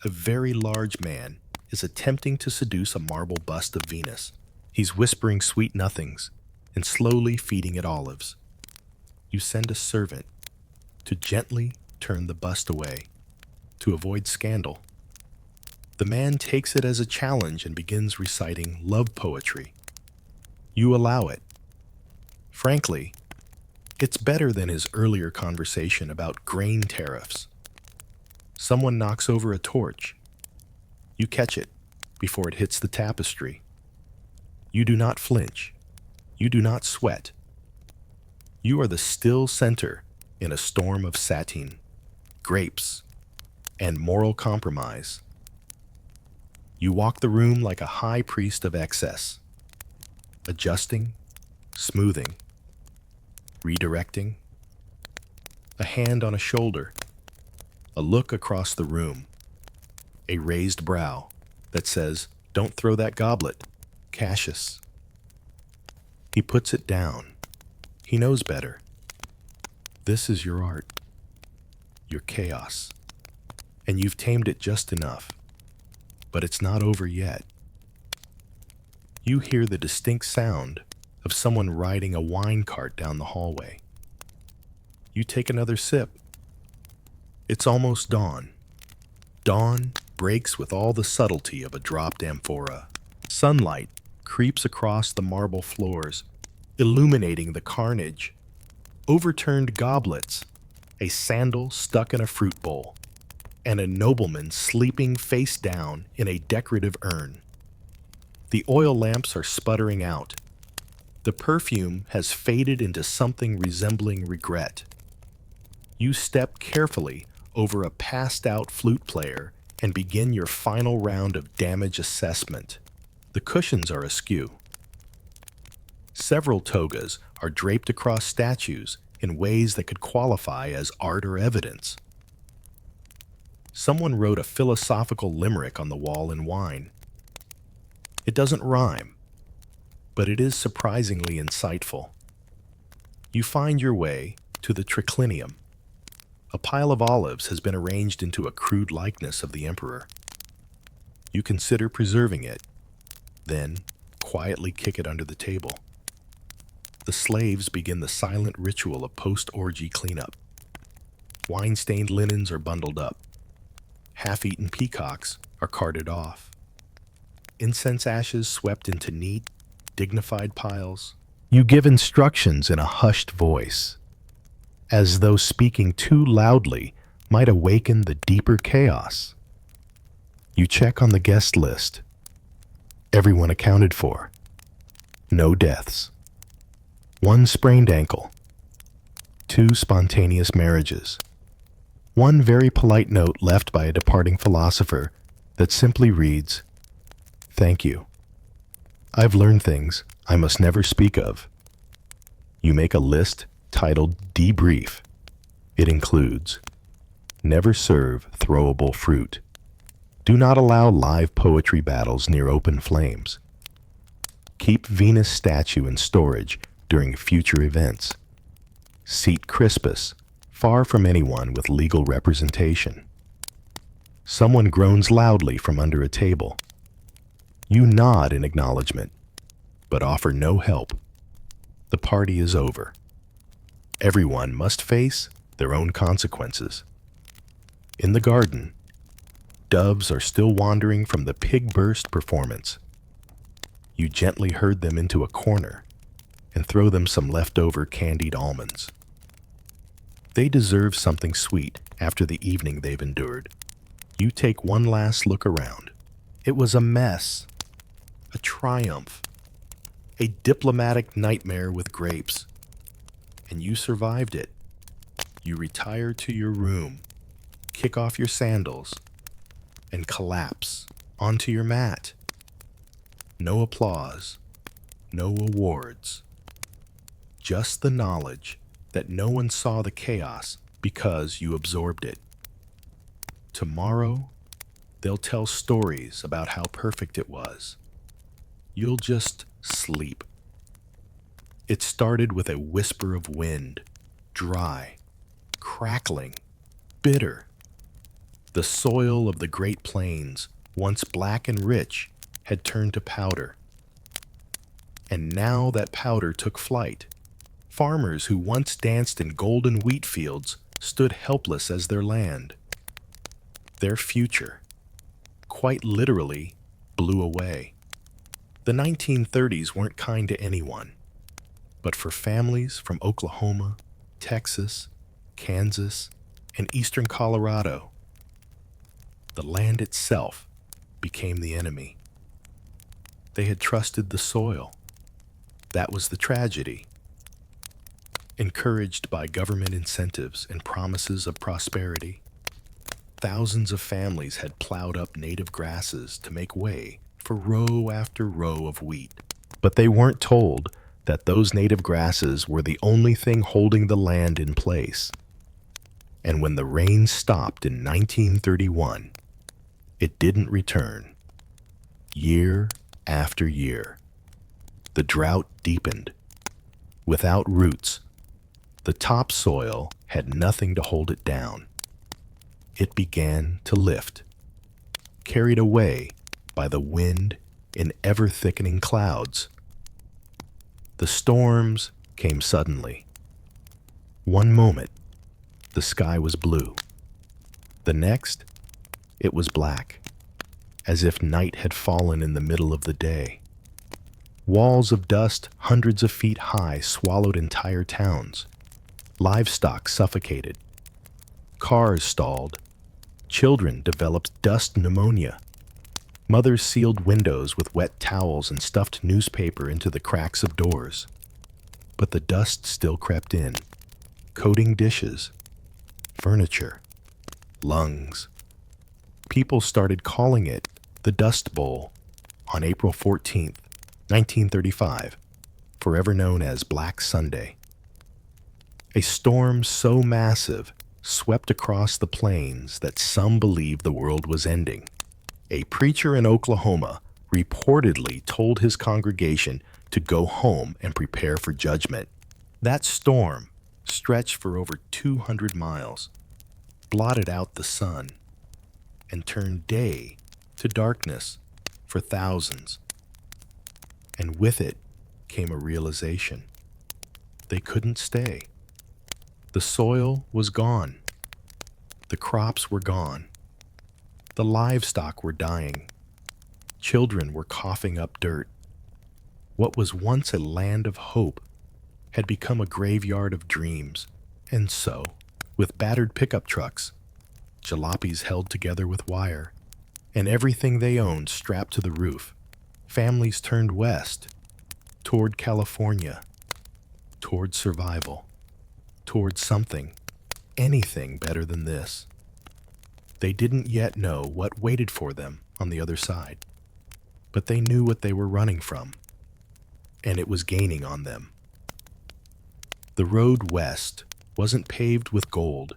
a very large man is attempting to seduce a marble bust of Venus. He's whispering sweet nothings and slowly feeding it olives. You send a servant to gently turn the bust away to avoid scandal. The man takes it as a challenge and begins reciting love poetry. You allow it. Frankly, it's better than his earlier conversation about grain tariffs. Someone knocks over a torch. You catch it before it hits the tapestry. You do not flinch. You do not sweat. You are the still center in a storm of satin, grapes, and moral compromise. You walk the room like a high priest of excess, adjusting, smoothing, redirecting, a hand on a shoulder, a look across the room, a raised brow that says, "Don't throw that goblet, Cassius." He puts it down. He knows better. This is your art, your chaos, and you've tamed it just enough. But it's not over yet. You hear the distinct sound of someone riding a wine cart down the hallway. You take another sip. It's almost dawn. Dawn breaks with all the subtlety of a dropped amphora. Sunlight creeps across the marble floors, illuminating the carnage. Overturned goblets, a sandal stuck in a fruit bowl, and a nobleman sleeping face down in a decorative urn. The oil lamps are sputtering out. The perfume has faded into something resembling regret. You step carefully over a passed-out flute player and begin your final round of damage assessment. The cushions are askew. Several togas are draped across statues in ways that could qualify as art or evidence. Someone wrote a philosophical limerick on the wall in wine. It doesn't rhyme, but it is surprisingly insightful. You find your way to the triclinium. A pile of olives has been arranged into a crude likeness of the emperor. You consider preserving it, then quietly kick it under the table. The slaves begin the silent ritual of post-orgy cleanup. Wine-stained linens are bundled up. Half-eaten peacocks are carted off. Incense ashes swept into neat, dignified piles. You give instructions in a hushed voice, as though speaking too loudly might awaken the deeper chaos. You check on the guest list. Everyone accounted for. No deaths. 1 sprained ankle. 2 spontaneous marriages. 1 very polite note left by a departing philosopher that simply reads, "Thank you. I've learned things I must never speak of." You make a list titled Debrief. It includes: never serve throwable fruit. Do not allow live poetry battles near open flames. Keep Venus statue in storage during future events. Seat Crispus far from anyone with legal representation. Someone groans loudly from under a table. You nod in acknowledgement, but offer no help. The party is over. Everyone must face their own consequences. In the garden, doves are still wandering from the pig burst performance. You gently herd them into a corner and throw them some leftover candied almonds. They deserve something sweet after the evening they've endured. You take one last look around. It was a mess, a triumph, a diplomatic nightmare with grapes. And you survived it. You retire to your room, kick off your sandals, and collapse onto your mat. No applause, no awards. Just the knowledge that no one saw the chaos because you absorbed it. Tomorrow, they'll tell stories about how perfect it was. You'll just sleep. It started with a whisper of wind, dry, crackling, bitter. The soil of the Great Plains, once black and rich, had turned to powder. And now that powder took flight. Farmers who once danced in golden wheat fields stood helpless as their land. Their future, quite literally, blew away. The 1930s weren't kind to anyone, but for families from Oklahoma, Texas, Kansas, and eastern Colorado, the land itself became the enemy. They had trusted the soil. That was the tragedy. Encouraged by government incentives and promises of prosperity, thousands of families had plowed up native grasses to make way for row after row of wheat. But they weren't told that those native grasses were the only thing holding the land in place. And when the rain stopped in 1931, it didn't return. Year after year, the drought deepened. Without roots, the topsoil had nothing to hold it down. It began to lift, carried away by the wind in ever-thickening clouds. The storms came suddenly. One moment, the sky was blue. The next, it was black, as if night had fallen in the middle of the day. Walls of dust hundreds of feet high swallowed entire towns. Livestock suffocated. Cars stalled. Children developed dust pneumonia. Mothers sealed windows with wet towels and stuffed newspaper into the cracks of doors. But the dust still crept in, coating dishes, furniture, lungs. People started calling it the Dust Bowl on April 14th, 1935. forever known as Black Sunday. A storm so massive swept across the plains that some believed the world was ending. A preacher in Oklahoma reportedly told his congregation to go home and prepare for judgment. That storm stretched for over 200 miles, blotted out the sun, and turned day to darkness for thousands. And with it came a realization. They couldn't stay. The soil was gone. The crops were gone. The livestock were dying. Children were coughing up dirt. What was once a land of hope had become a graveyard of dreams. And so, with battered pickup trucks, jalopies held together with wire, and everything they owned strapped to the roof, families turned west, toward California, toward survival, toward something, anything better than this. They didn't yet know what waited for them on the other side, but they knew what they were running from, and it was gaining on them. The road west wasn't paved with gold.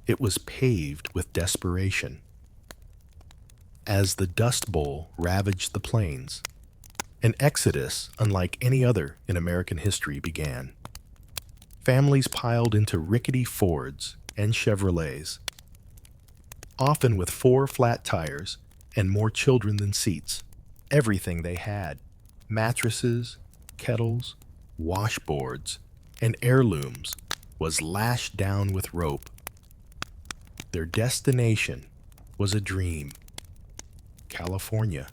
It was paved with desperation. As the Dust Bowl ravaged the plains, an exodus unlike any other in American history began. Families piled into rickety Fords and Chevrolets, often with 4 flat tires and more children than seats. Everything they had, mattresses, kettles, washboards, and heirlooms, was lashed down with rope. Their destination was a dream. California.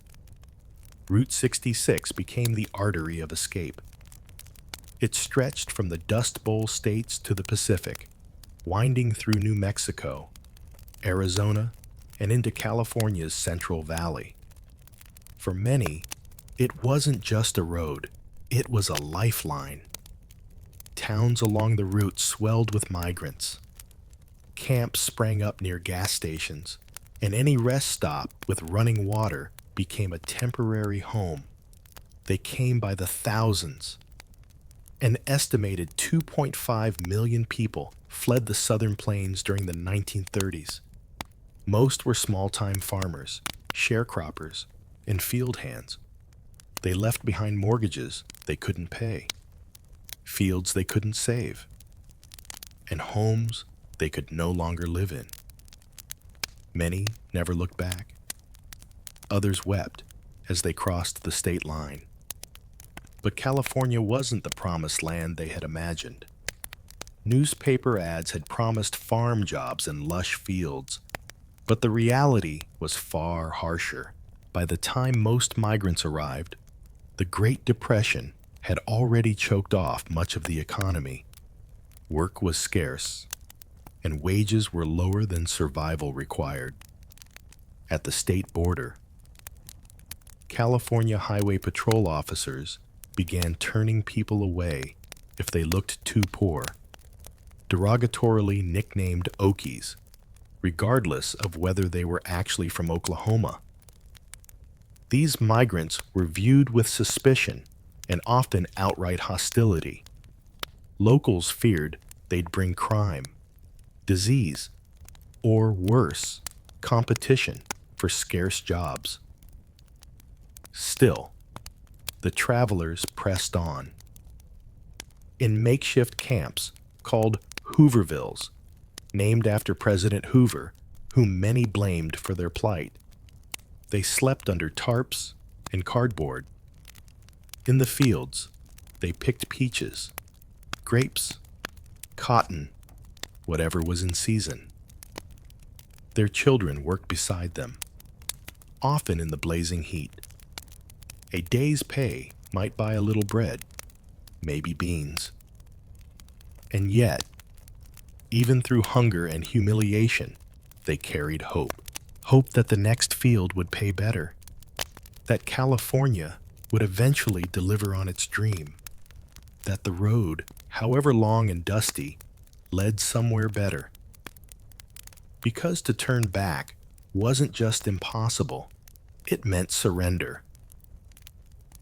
Route 66 became the artery of escape. It stretched from the Dust Bowl states to the Pacific, winding through New Mexico, Arizona, and into California's Central Valley. For many, it wasn't just a road, it was a lifeline. Towns along the route swelled with migrants. Camps sprang up near gas stations, and any rest stop with running water became a temporary home. They came by the thousands. An estimated 2.5 million people fled the southern plains during the 1930s. Most were small-time farmers, sharecroppers, and field hands. They left behind mortgages they couldn't pay, fields they couldn't save, and homes they could no longer live in. Many never looked back. Others wept as they crossed the state line. But California wasn't the promised land they had imagined. Newspaper ads had promised farm jobs and lush fields, but the reality was far harsher. By the time most migrants arrived, the Great Depression had already choked off much of the economy. Work was scarce, and wages were lower than survival required. At the state border, California Highway Patrol officers began turning people away if they looked too poor, derogatorily nicknamed Okies, regardless of whether they were actually from Oklahoma. These migrants were viewed with suspicion and often outright hostility. Locals feared they'd bring crime, disease, or worse, competition for scarce jobs. Still, the travelers pressed on. In makeshift camps called Hoovervilles, named after President Hoover, whom many blamed for their plight, they slept under tarps and cardboard. In the fields, they picked peaches, grapes, cotton, whatever was in season. Their children worked beside them, often in the blazing heat. A day's pay might buy a little bread, maybe beans. And yet, even through hunger and humiliation, they carried hope. Hope that the next field would pay better, that California would eventually deliver on its dream, that the road, however long and dusty, led somewhere better. Because to turn back wasn't just impossible, it meant surrender.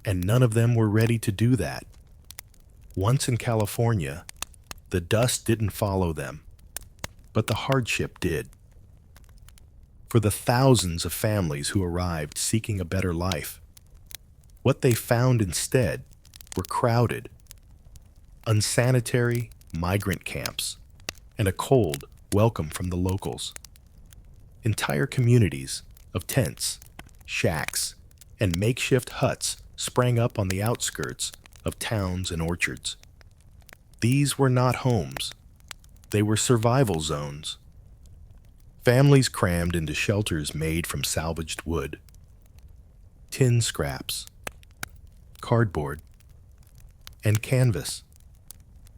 And none of them were ready to do that, Once in California, the dust didn't follow them, but the hardship did. For the thousands of families who arrived seeking a better life, what they found instead were crowded, unsanitary migrant camps and a cold welcome from the locals. Entire communities of tents, shacks, and makeshift huts sprang up on the outskirts of towns and orchards. These were not homes. They were survival zones. Families crammed into shelters made from salvaged wood, tin scraps, cardboard, and canvas.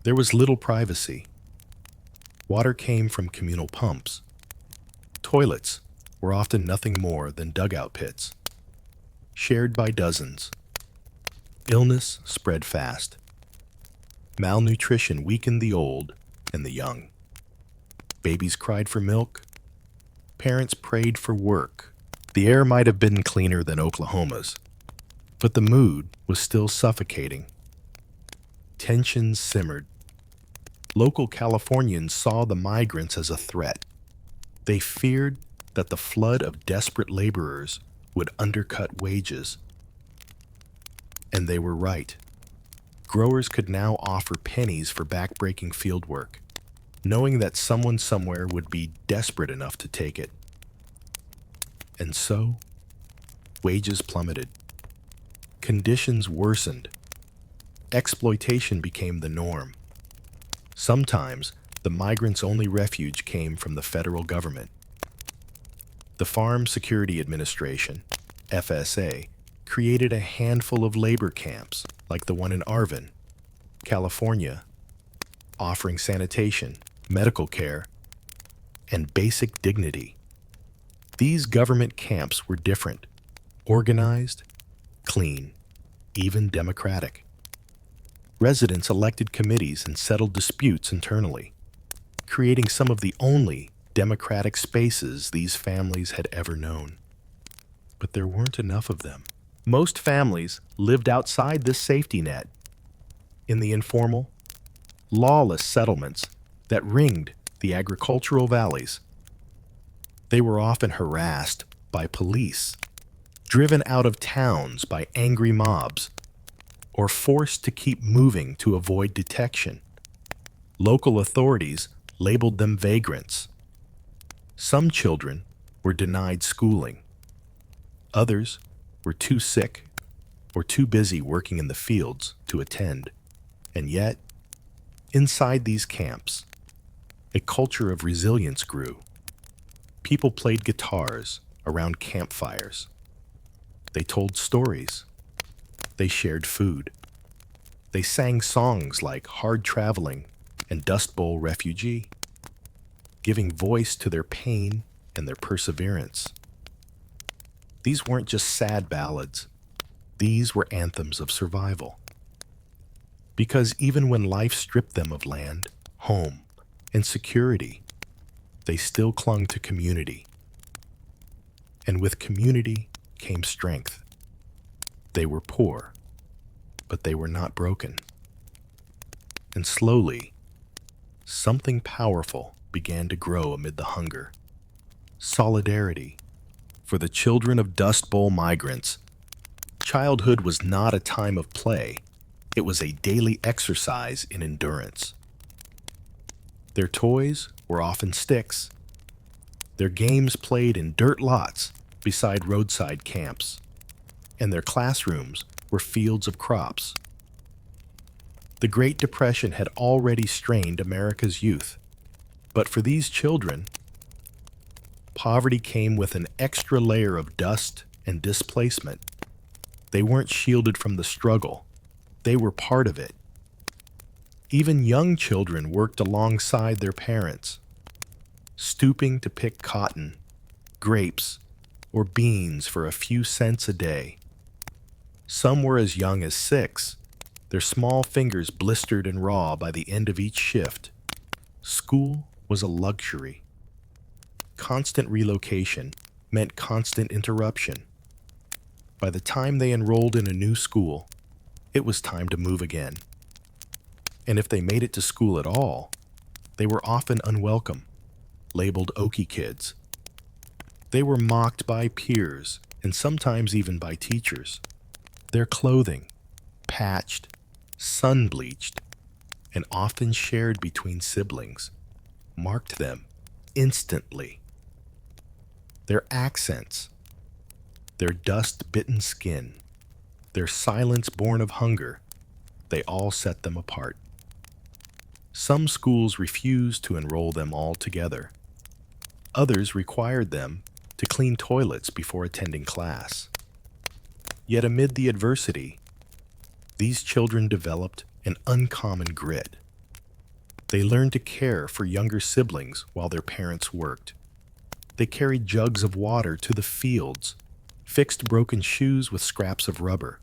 There was little privacy. Water came from communal pumps. Toilets were often nothing more than dugout pits, shared by dozens. Illness spread fast. Malnutrition weakened the old and the young. Babies cried for milk. Parents prayed for work. The air might have been cleaner than Oklahoma's, but the mood was still suffocating. Tensions simmered. Local Californians saw the migrants as a threat. They feared that the flood of desperate laborers would undercut wages. And they were right. Growers could now offer pennies for back-breaking fieldwork, knowing that someone somewhere would be desperate enough to take it. And so, wages plummeted. Conditions worsened. Exploitation became the norm. Sometimes, the migrants' only refuge came from the federal government. The Farm Security Administration, FSA, created a handful of labor camps like the one in Arvin, California, offering sanitation, medical care, and basic dignity. These government camps were different, organized, clean, even democratic. Residents elected committees and settled disputes internally, creating some of the only democratic spaces these families had ever known. But there weren't enough of them. Most families lived outside this safety net, in the informal, lawless settlements that ringed the agricultural valleys. They were often harassed by police, driven out of towns by angry mobs, or forced to keep moving to avoid detection. Local authorities labeled them vagrants. Some children were denied schooling. Others were too sick or too busy working in the fields to attend. And yet, inside these camps, a culture of resilience grew. People played guitars around campfires. They told stories. They shared food. They sang songs like Hard Traveling and Dust Bowl Refugee, giving voice to their pain and their perseverance. These weren't just sad ballads. These were anthems of survival. Because even when life stripped them of land, home, and security, they still clung to community. And with community came strength. They were poor, but they were not broken. And slowly, something powerful began to grow amid the hunger. Solidarity. For the children of Dust Bowl migrants, childhood was not a time of play. It was a daily exercise in endurance. Their toys were often sticks. Their games played in dirt lots beside roadside camps. And their classrooms were fields of crops. The Great Depression had already strained America's youth. But for these children, poverty came with an extra layer of dust and displacement. They weren't shielded from the struggle. They were part of it. Even young children worked alongside their parents, stooping to pick cotton, grapes, or beans for a few cents a day. Some were as young as 6, their small fingers blistered and raw by the end of each shift. School was a luxury. Constant relocation meant constant interruption. By the time they enrolled in a new school, it was time to move again. And if they made it to school at all, they were often unwelcome, labeled okie kids. They were mocked by peers and sometimes even by teachers. Their clothing, patched, sun-bleached, and often shared between siblings, marked them instantly. Their accents, their dust-bitten skin, their silence born of hunger, they all set them apart. Some schools refused to enroll them all together. Others required them to clean toilets before attending class. Yet amid the adversity, these children developed an uncommon grit. They learned to care for younger siblings while their parents worked. They carried jugs of water to the fields, fixed broken shoes with scraps of rubber,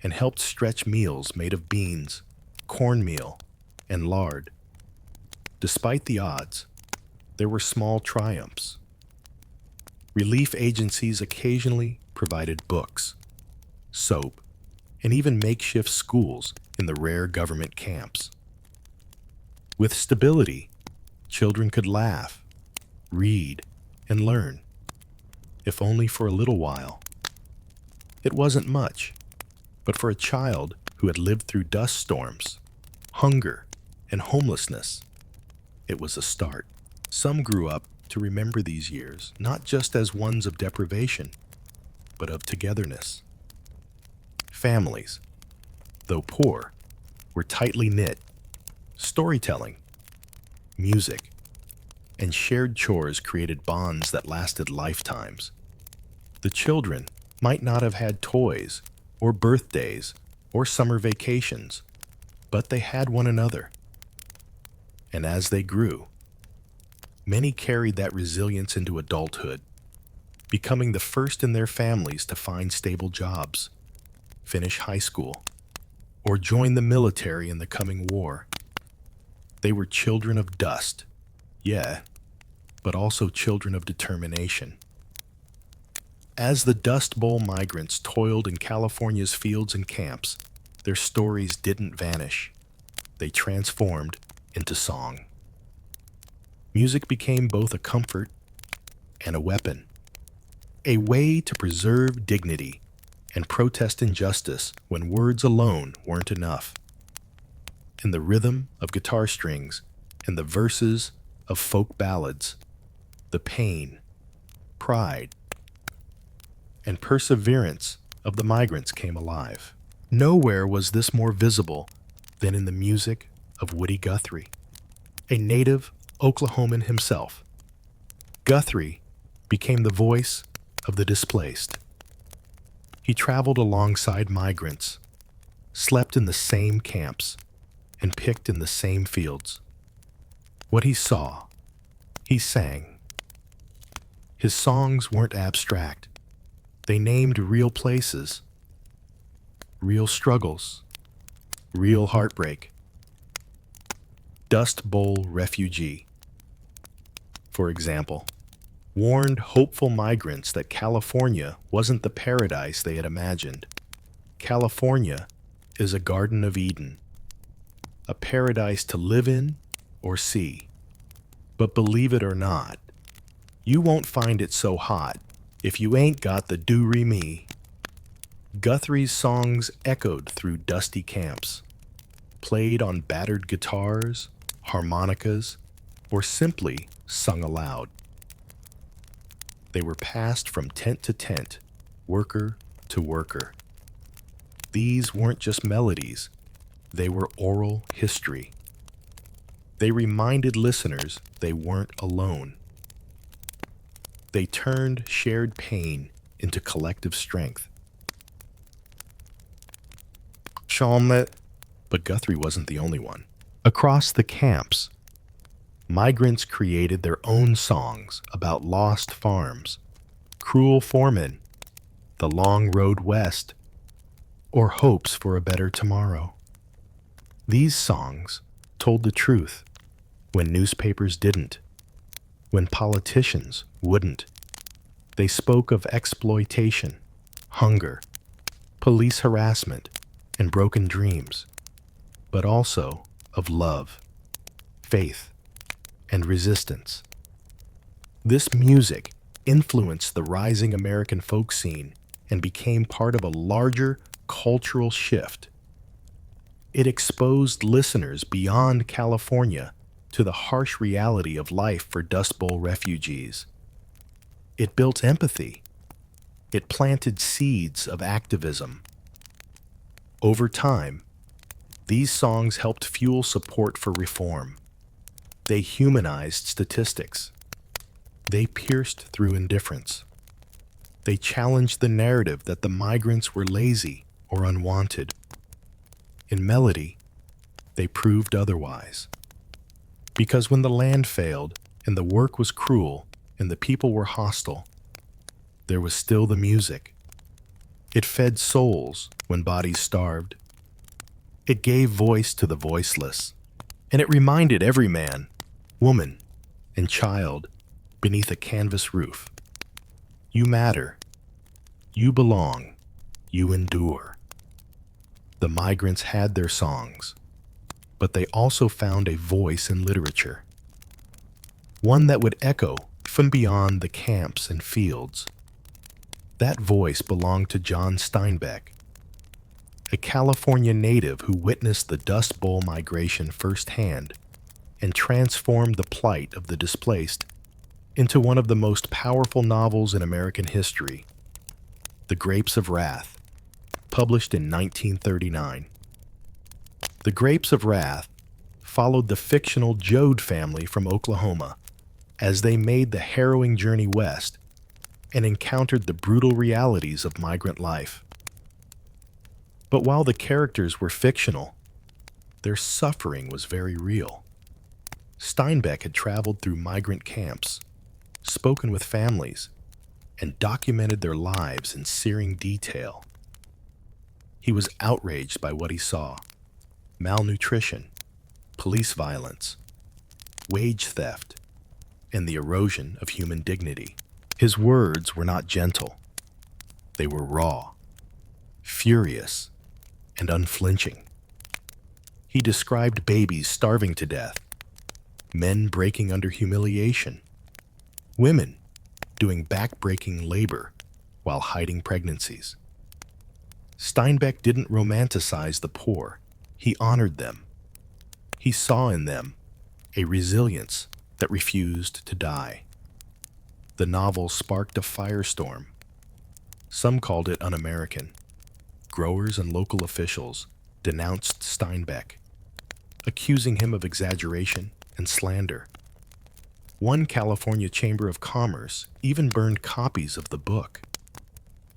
and helped stretch meals made of beans, cornmeal, and lard. Despite the odds, there were small triumphs. Relief agencies occasionally provided books, soap, and even makeshift schools in the rare government camps. With stability, children could laugh, read, and learn, if only for a little while. It wasn't much, but for a child who had lived through dust storms, hunger, and homelessness, it was a start. Some grew up to remember these years not just as ones of deprivation, but of togetherness. Families, though poor, were tightly knit. Storytelling, music, and shared chores created bonds that lasted lifetimes. The children might not have had toys, or birthdays, or summer vacations, but they had one another. And as they grew, many carried that resilience into adulthood, becoming the first in their families to find stable jobs, finish high school, or join the military in the coming war. They were children of dust, yeah, but also children of determination. As the Dust Bowl migrants toiled in California's fields and camps, their stories didn't vanish. They transformed into song. Music became both a comfort and a weapon, a way to preserve dignity and protest injustice when words alone weren't enough. In the rhythm of guitar strings and the verses of folk ballads, the pain, pride, and perseverance of the migrants came alive. Nowhere was this more visible than in the music of Woody Guthrie, a native Oklahoman himself. Guthrie became the voice of the displaced. He traveled alongside migrants, slept in the same camps, and picked in the same fields. What he saw, he sang. His songs weren't abstract. They named real places, real struggles, real heartbreak. Dust Bowl refugee, for example, warned hopeful migrants that California wasn't the paradise they had imagined. California is a Garden of Eden, a paradise to live in or see. But believe it or not, you won't find it so hot if you ain't got the do-re-mi. Guthrie's songs echoed through dusty camps, played on battered guitars, harmonicas, or simply sung aloud. They were passed from tent to tent, worker to worker. These weren't just melodies, they were oral history. They reminded listeners they weren't alone. They turned shared pain into collective strength. But Guthrie wasn't the only one. Across the camps, migrants created their own songs about lost farms, cruel foremen, the long road west, or hopes for a better tomorrow. These songs told the truth when newspapers didn't, when politicians wouldn't. They spoke of exploitation, hunger, police harassment, and broken dreams, but also of love, faith, and resistance. This music influenced the rising American folk scene and became part of a larger cultural shift. It exposed listeners beyond California to the harsh reality of life for Dust Bowl refugees. It built empathy. It planted seeds of activism. Over time, these songs helped fuel support for reform. They humanized statistics. They pierced through indifference. They challenged the narrative that the migrants were lazy or unwanted. In melody, they proved otherwise. Because when the land failed, and the work was cruel, and the people were hostile, there was still the music. It fed souls when bodies starved. It gave voice to the voiceless, and it reminded every man, woman, and child beneath a canvas roof, you matter, you belong, you endure. The migrants had their songs, but they also found a voice in literature, one that would echo from beyond the camps and fields. That voice belonged to John Steinbeck, a California native who witnessed the Dust Bowl migration firsthand and transformed the plight of the displaced into one of the most powerful novels in American history, The Grapes of Wrath, published in 1939. The Grapes of Wrath followed the fictional Joad family from Oklahoma as they made the harrowing journey west and encountered the brutal realities of migrant life. But while the characters were fictional, their suffering was very real. Steinbeck had traveled through migrant camps, spoken with families, and documented their lives in searing detail. He was outraged by what he saw: malnutrition, police violence, wage theft, and the erosion of human dignity. His words were not gentle. They were raw, furious, and unflinching. He described babies starving to death, men breaking under humiliation, women doing back-breaking labor while hiding pregnancies. Steinbeck didn't romanticize the poor. He honored them. He saw in them a resilience that refused to die. The novel sparked a firestorm. Some called it un-American. Growers and local officials denounced Steinbeck, accusing him of exaggeration and slander. One California Chamber of Commerce even burned copies of the book.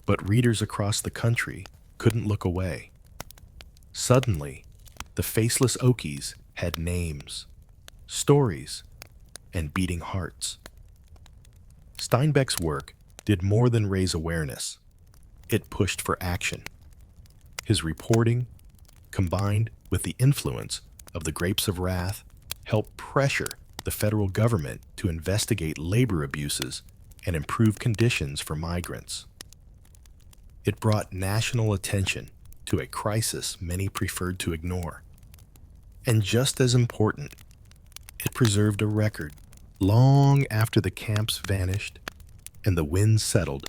But readers across the country couldn't look away. Suddenly, the faceless Okies had names, stories, and beating hearts. Steinbeck's work did more than raise awareness. It pushed for action. His reporting, combined with the influence of the Grapes of Wrath, helped pressure the federal government to investigate labor abuses and improve conditions for migrants. It brought national attention to a crisis many preferred to ignore. And just as important, it preserved a record. Long after the camps vanished and the winds settled,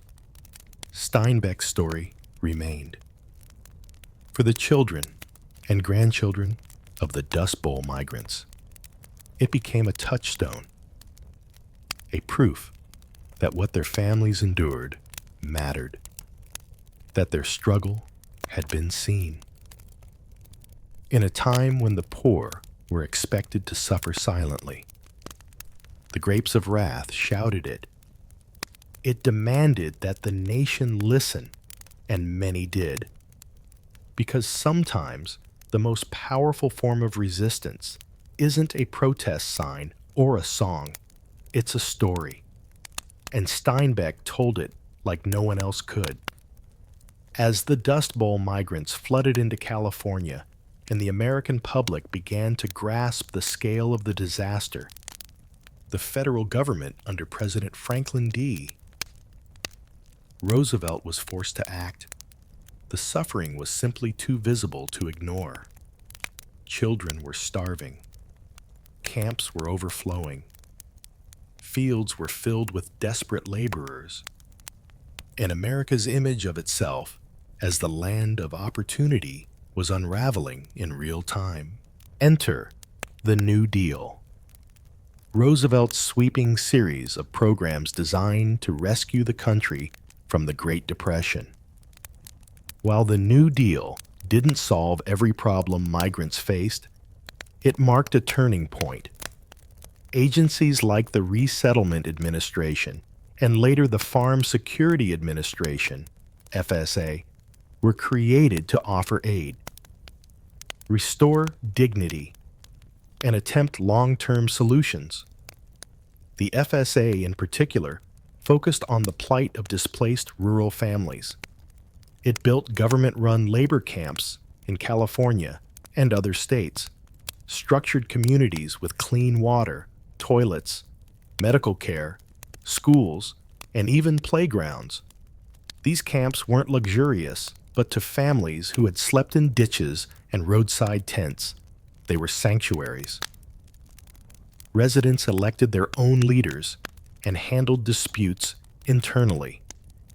Steinbeck's story remained. For the children and grandchildren of the Dust Bowl migrants, it became a touchstone, a proof that what their families endured mattered, that their struggle had been seen. In a time when the poor were expected to suffer silently, the Grapes of Wrath shouted it. It demanded that the nation listen, and many did. Because sometimes the most powerful form of resistance isn't a protest sign or a song, it's a story. And Steinbeck told it like no one else could. As the Dust Bowl migrants flooded into California and the American public began to grasp the scale of the disaster, the federal government under President Franklin D. Roosevelt was forced to act. The suffering was simply too visible to ignore. Children were starving. Camps were overflowing. Fields were filled with desperate laborers. And America's image of itself as the land of opportunity was unraveling in real time. Enter the New Deal. Roosevelt's sweeping series of programs designed to rescue the country from the Great Depression. While the New Deal didn't solve every problem migrants faced, it marked a turning point. Agencies like the Resettlement Administration and later the Farm Security Administration, FSA, were created to offer aid, restore dignity, and attempt long-term solutions. The FSA, in particular, focused on the plight of displaced rural families. It built government-run labor camps in California and other states, structured communities with clean water, toilets, medical care, schools, and even playgrounds. These camps weren't luxurious, but to families who had slept in ditches and roadside tents, they were sanctuaries. Residents elected their own leaders and handled disputes internally,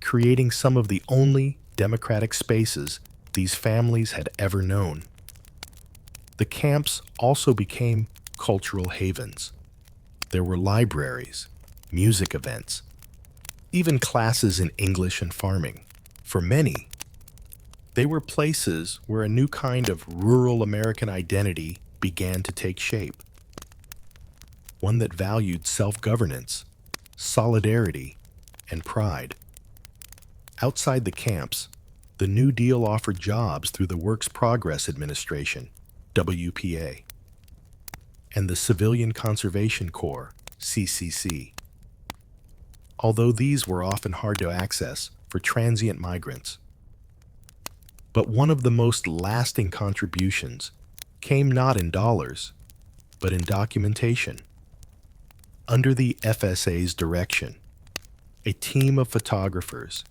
creating some of the only democratic spaces these families had ever known. The camps also became cultural havens. There were libraries, music events, even classes in English and farming. For many, they were places where a new kind of rural American identity began to take shape. One that valued self-governance, solidarity, and pride. Outside the camps, the New Deal offered jobs through the Works Progress Administration, WPA, and the Civilian Conservation Corps, CCC. Although these were often hard to access for transient migrants. But one of the most lasting contributions came not in dollars, but in documentation. Under the FSA's direction, a team of photographers,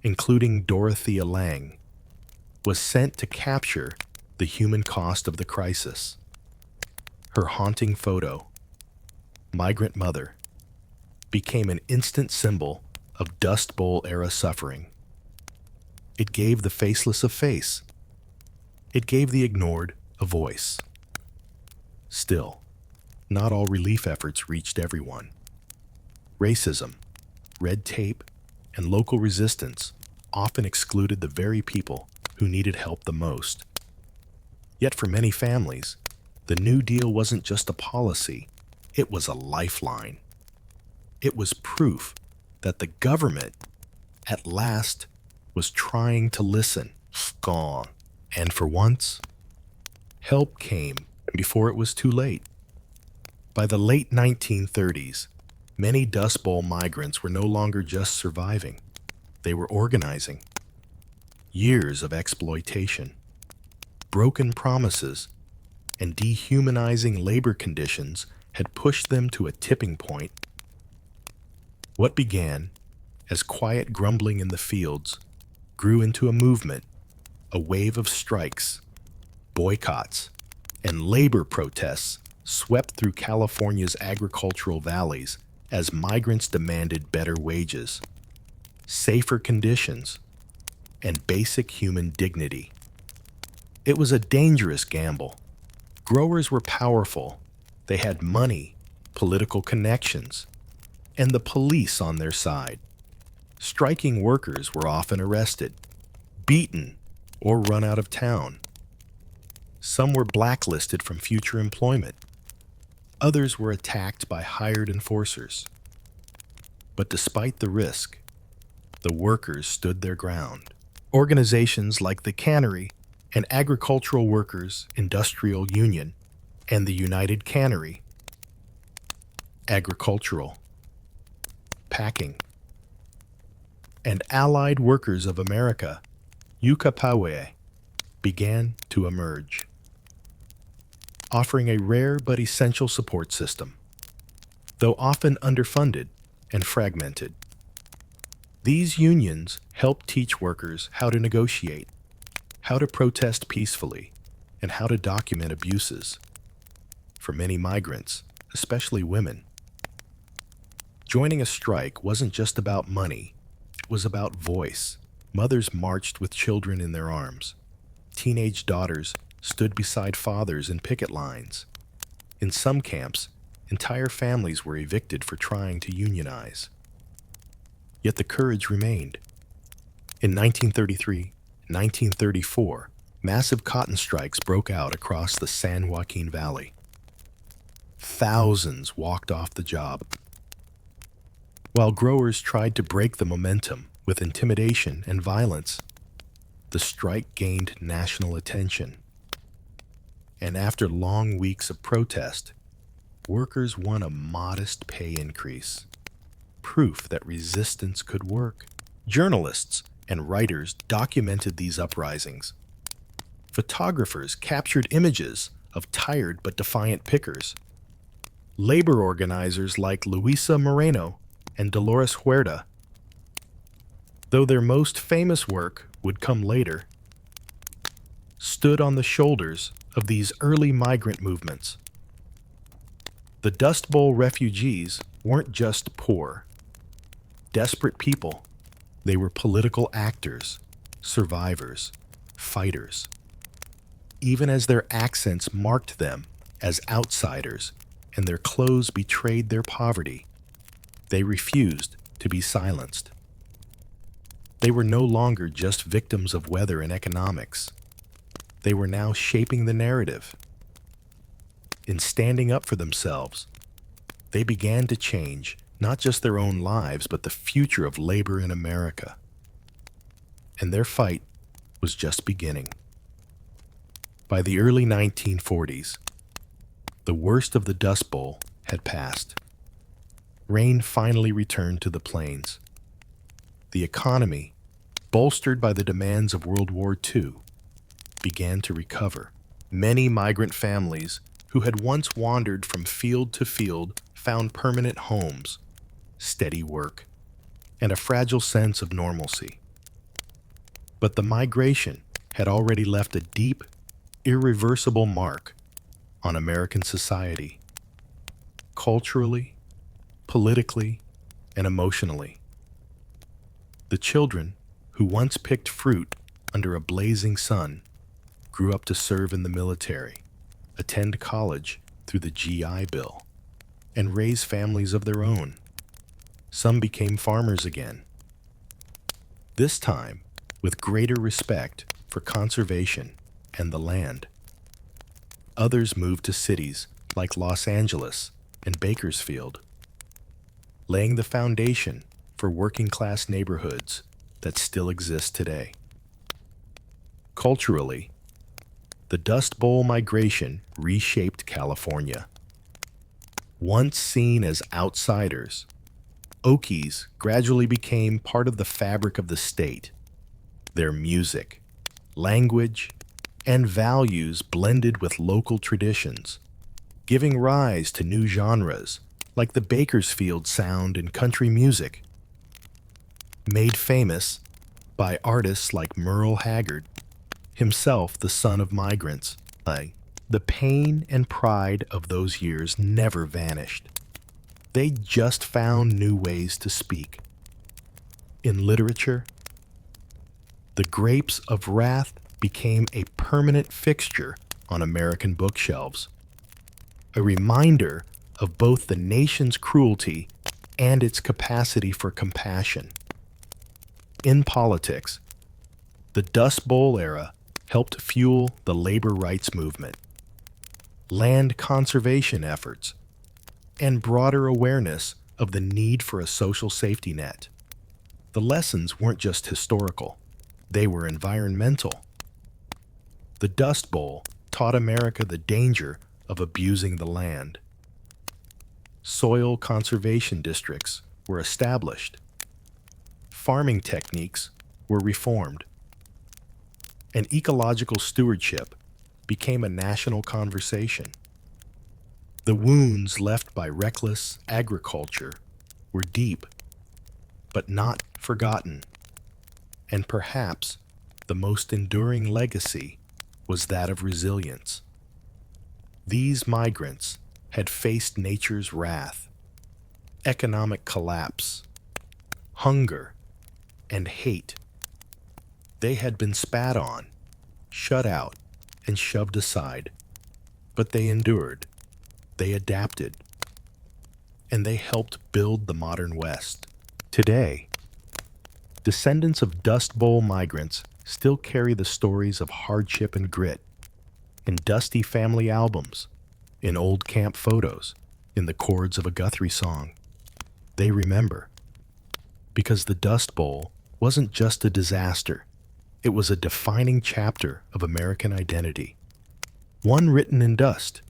including Dorothea Lange, was sent to capture the human cost of the crisis. Her haunting photo, Migrant Mother, became an instant symbol of Dust Bowl-era suffering. It gave the faceless a face. It gave the ignored a voice. Still, not all relief efforts reached everyone. Racism, red tape, and local resistance often excluded the very people who needed help the most. Yet for many families, the New Deal wasn't just a policy, it was a lifeline. It was proof that the government, at last, was trying to listen. Gone. And for once, help came before it was too late. By the late 1930s, many Dust Bowl migrants were no longer just surviving. They were organizing. Years of exploitation, broken promises, and dehumanizing labor conditions had pushed them to a tipping point. What began as quiet grumbling in the fields grew into a movement, a wave of strikes, boycotts, and labor protests swept through California's agricultural valleys as migrants demanded better wages, safer conditions, and basic human dignity. It was a dangerous gamble. Growers were powerful. They had money, political connections, and the police on their side. Striking workers were often arrested, beaten, or run out of town. Some were blacklisted from future employment. Others were attacked by hired enforcers. But despite the risk, the workers stood their ground. Organizations like the Cannery and Agricultural Workers Industrial Union and the United Cannery, Agricultural, Packing, and Allied Workers of America, UCAPAWE, began to emerge, offering a rare but essential support system, though often underfunded and fragmented. These unions helped teach workers how to negotiate, how to protest peacefully, and how to document abuses. For many migrants, especially women, joining a strike wasn't just about money, it was about voice. Mothers marched with children in their arms. Teenage daughters stood beside fathers in picket lines. In some camps, entire families were evicted for trying to unionize. Yet the courage remained. In 1933, 1934, massive cotton strikes broke out across the San Joaquin Valley. Thousands walked off the job. While growers tried to break the momentum with intimidation and violence, the strike gained national attention. And after long weeks of protest, workers won a modest pay increase, proof that resistance could work. Journalists and writers documented these uprisings. Photographers captured images of tired but defiant pickers. Labor organizers like Luisa Moreno and Dolores Huerta, though their most famous work would come later, stood on the shoulders of these early migrant movements. The Dust Bowl refugees weren't just poor, desperate people. They were political actors, survivors, fighters. Even as their accents marked them as outsiders and their clothes betrayed their poverty, they refused to be silenced. They were no longer just victims of weather and economics. They were now shaping the narrative. In standing up for themselves, they began to change not just their own lives, but the future of labor in America. And their fight was just beginning. By the early 1940s, the worst of the Dust Bowl had passed. Rain finally returned to the plains. The economy, bolstered by the demands of World War II, began to recover. Many migrant families who had once wandered from field to field found permanent homes, steady work, and a fragile sense of normalcy. But the migration had already left a deep, irreversible mark on American society, culturally, politically, and emotionally. The children who once picked fruit under a blazing sun grew up to serve in the military, attend college through the GI Bill, and raise families of their own. Some became farmers again, this time with greater respect for conservation and the land. Others moved to cities like Los Angeles and Bakersfield, laying the foundation for working-class neighborhoods that still exist today. Culturally, the Dust Bowl migration reshaped California. Once seen as outsiders, Okies gradually became part of the fabric of the state. Their music, language, and values blended with local traditions, giving rise to new genres like the Bakersfield sound in country music. Made famous by artists like Merle Haggard, himself the son of migrants, the pain and pride of those years never vanished. They just found new ways to speak. In literature, The Grapes of Wrath became a permanent fixture on American bookshelves, a reminder of both the nation's cruelty and its capacity for compassion. In politics, the Dust Bowl era helped fuel the labor rights movement, land conservation efforts, and broader awareness of the need for a social safety net. The lessons weren't just historical, they were environmental. The Dust Bowl taught America the danger of abusing the land. Soil conservation districts were established. Farming techniques were reformed. And ecological stewardship became a national conversation. The wounds left by reckless agriculture were deep, but not forgotten. And perhaps the most enduring legacy was that of resilience. These migrants had faced nature's wrath, economic collapse, hunger, and hate. They had been spat on, shut out, and shoved aside, but they endured, they adapted, and they helped build the modern West. Today, descendants of Dust Bowl migrants still carry the stories of hardship and grit in dusty family albums, in old camp photos, in the chords of a Guthrie song. They remember, because the Dust Bowl wasn't just a disaster, it was a defining chapter of American identity. One written in dust,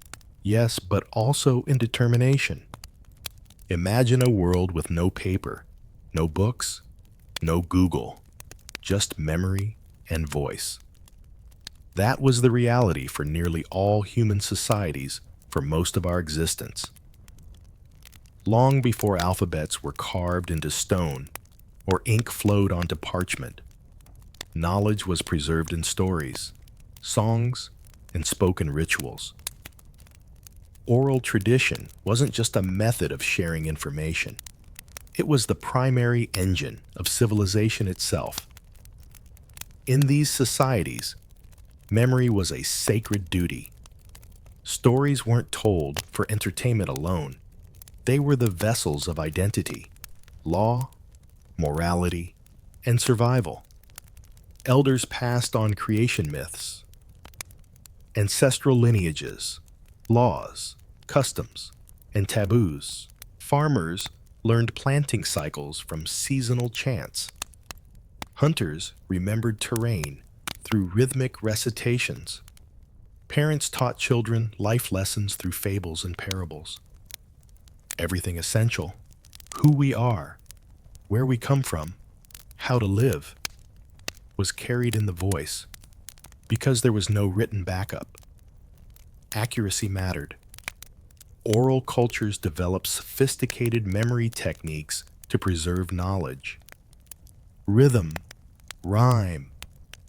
yes, but also in determination. Imagine a world with no paper, no books, no Google, just memory and voice. That was the reality for nearly all human societies for most of our existence. Long before alphabets were carved into stone or ink flowed onto parchment, knowledge was preserved in stories, songs, and spoken rituals. Oral tradition wasn't just a method of sharing information. It was the primary engine of civilization itself. In these societies, memory was a sacred duty. Stories weren't told for entertainment alone. They were the vessels of identity, law, morality, and survival. Elders passed on creation myths, ancestral lineages, laws, customs, and taboos. Farmers learned planting cycles from seasonal chants. Hunters remembered terrain through rhythmic recitations. Parents taught children life lessons through fables and parables. Everything essential, who we are, where we come from, how to live, was carried in the voice because there was no written backup. Accuracy mattered. Oral cultures developed sophisticated memory techniques to preserve knowledge. Rhythm, rhyme,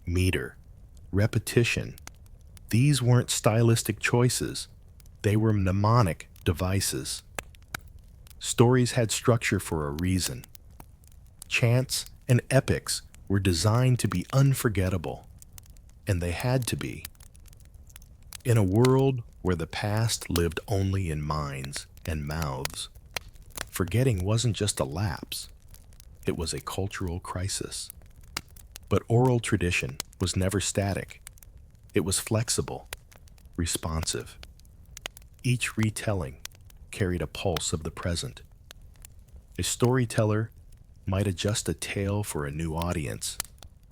meter, repetition. These weren't stylistic choices. They were mnemonic devices. Stories had structure for a reason. Chants and epics were designed to be unforgettable, and they had to be. In a world where the past lived only in minds and mouths, forgetting wasn't just a lapse, it was a cultural crisis. But oral tradition was never static. It was flexible, responsive. Each retelling carried a pulse of the present. A storyteller might adjust a tale for a new audience,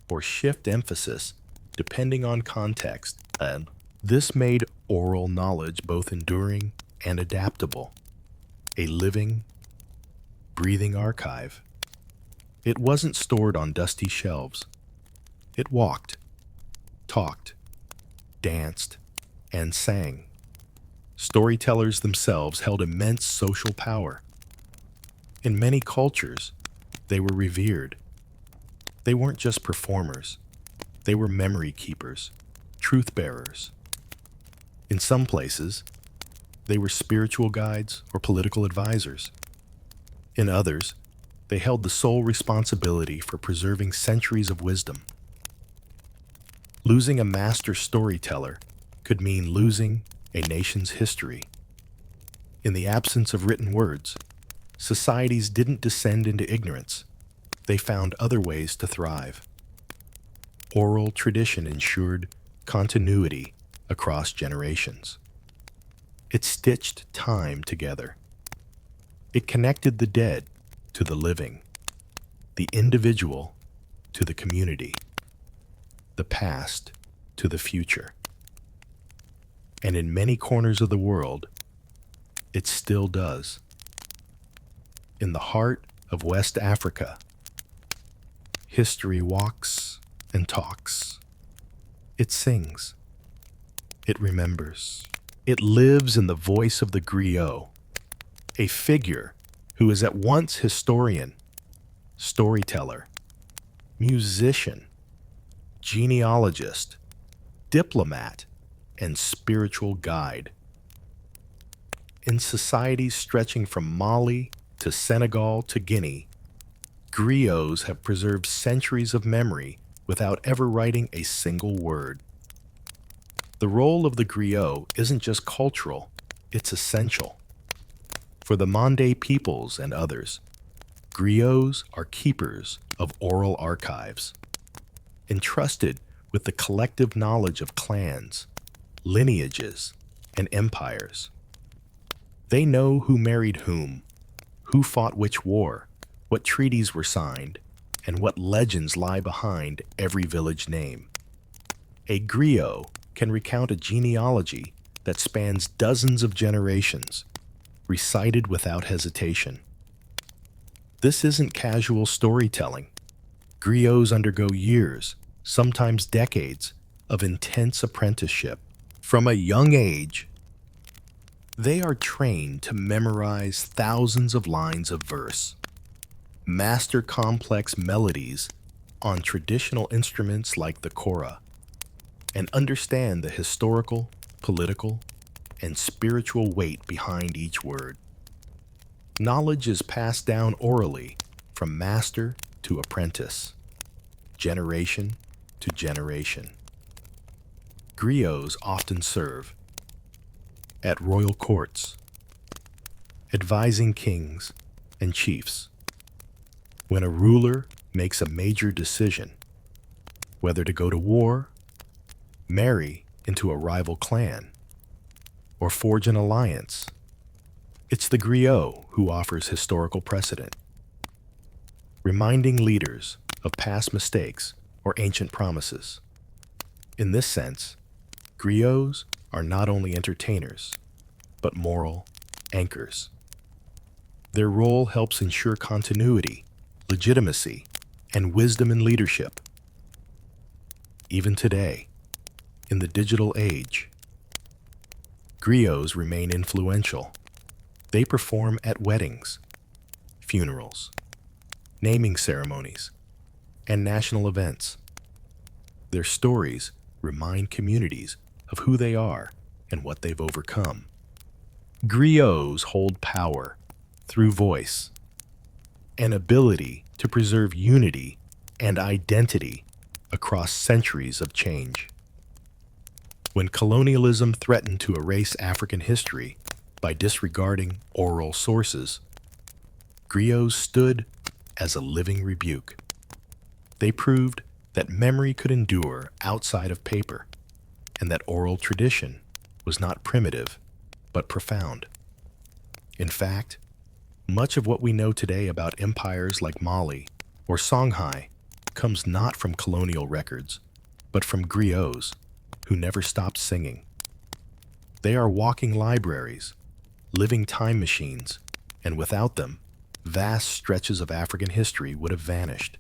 or shift emphasis depending on context, and this made oral knowledge both enduring and adaptable, a living, breathing archive. It wasn't stored on dusty shelves. It walked, talked, danced, and sang. Storytellers themselves held immense social power. In many cultures, they were revered. They weren't just performers. They were memory keepers, truth bearers. In some places, they were spiritual guides or political advisors. In others, they held the sole responsibility for preserving centuries of wisdom. Losing a master storyteller could mean losing a nation's history. In the absence of written words, societies didn't descend into ignorance. They found other ways to thrive. Oral tradition ensured continuity across generations. It stitched time together. It connected the dead to the living, the individual to the community, the past to the future. And in many corners of the world, it still does. In the heart of West Africa, history walks and talks. It sings. It remembers. It lives in the voice of the griot, a figure who is at once historian, storyteller, musician, genealogist, diplomat, and spiritual guide. In societies stretching from Mali to Senegal to Guinea, griots have preserved centuries of memory without ever writing a single word. The role of the griot isn't just cultural, it's essential. For the Mande peoples and others, griots are keepers of oral archives, entrusted with the collective knowledge of clans, lineages, and empires. They know who married whom, who fought which war, what treaties were signed, and what legends lie behind every village name. A griot can recount a genealogy that spans dozens of generations, recited without hesitation. This isn't casual storytelling. Griots undergo years, sometimes decades, of intense apprenticeship. From a young age, they are trained to memorize thousands of lines of verse, master complex melodies on traditional instruments like the kora, and understand the historical, political, and spiritual weight behind each word. Knowledge is passed down orally from master to apprentice, generation to generation. Griots often serve at royal courts, advising kings and chiefs. When a ruler makes a major decision, whether to go to war, marry into a rival clan, or forge an alliance, it's the griot who offers historical precedent, reminding leaders of past mistakes or ancient promises. In this sense, griots are not only entertainers, but moral anchors. Their role helps ensure continuity, legitimacy, and wisdom in leadership. Even today, in the digital age, griots remain influential. They perform at weddings, funerals, naming ceremonies, and national events. Their stories remind communities of who they are and what they've overcome. Griots hold power through voice, an ability to preserve unity and identity across centuries of change. When colonialism threatened to erase African history by disregarding oral sources, griots stood as a living rebuke. They proved that memory could endure outside of paper, and that oral tradition was not primitive, but profound. In fact, much of what we know today about empires like Mali or Songhai comes not from colonial records, but from griots who never stopped singing. They are walking libraries, living time machines, and without them, vast stretches of African history would have vanished.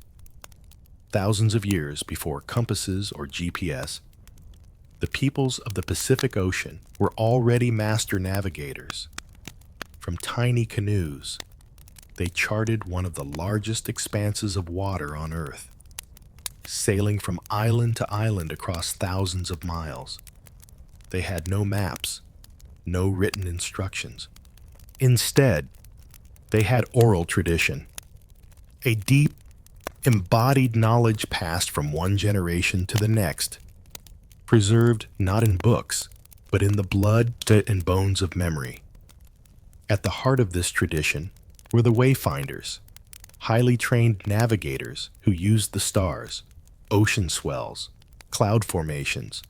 Thousands of years before compasses or GPS, the peoples of the Pacific Ocean were already master navigators. From tiny canoes, they charted one of the largest expanses of water on Earth, sailing from island to island across thousands of miles. They had no maps, no written instructions. Instead, they had oral tradition, a deep, embodied knowledge passed from one generation to the next, preserved not in books, but in the blood, sweat, and bones of memory. At the heart of this tradition were the wayfinders, highly trained navigators who used the stars, ocean swells, cloud formations,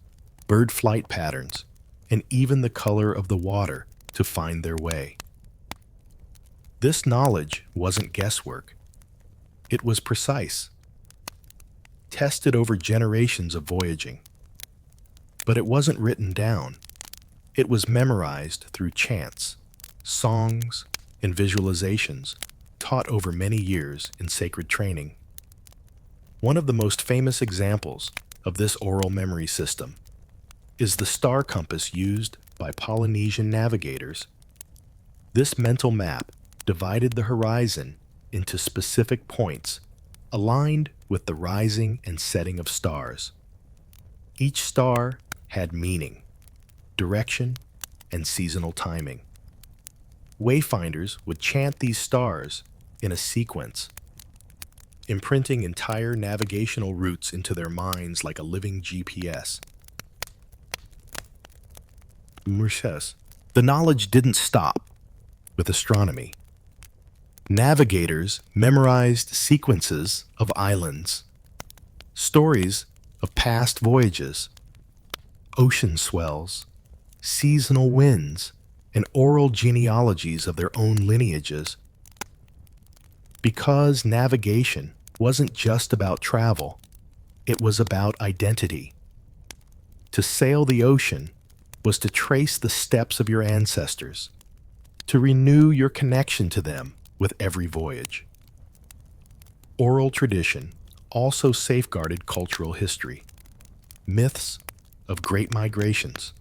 bird flight patterns, and even the color of the water to find their way. This knowledge wasn't guesswork. It was precise, tested over generations of voyaging. But it wasn't written down. It was memorized through chants, songs, and visualizations taught over many years in sacred training. One of the most famous examples of this oral memory system is the star compass used by Polynesian navigators. This mental map divided the horizon into specific points aligned with the rising and setting of stars. Each star had meaning, direction, and seasonal timing. Wayfinders would chant these stars in a sequence, imprinting entire navigational routes into their minds like a living GPS. The knowledge didn't stop with astronomy. Navigators memorized sequences of islands, stories of past voyages, ocean swells, seasonal winds, and oral genealogies of their own lineages. Because navigation wasn't just about travel, it was about identity. To sail the ocean was to trace the steps of your ancestors, to renew your connection to them with every voyage. Oral tradition also safeguarded cultural history. Myths of great migrations,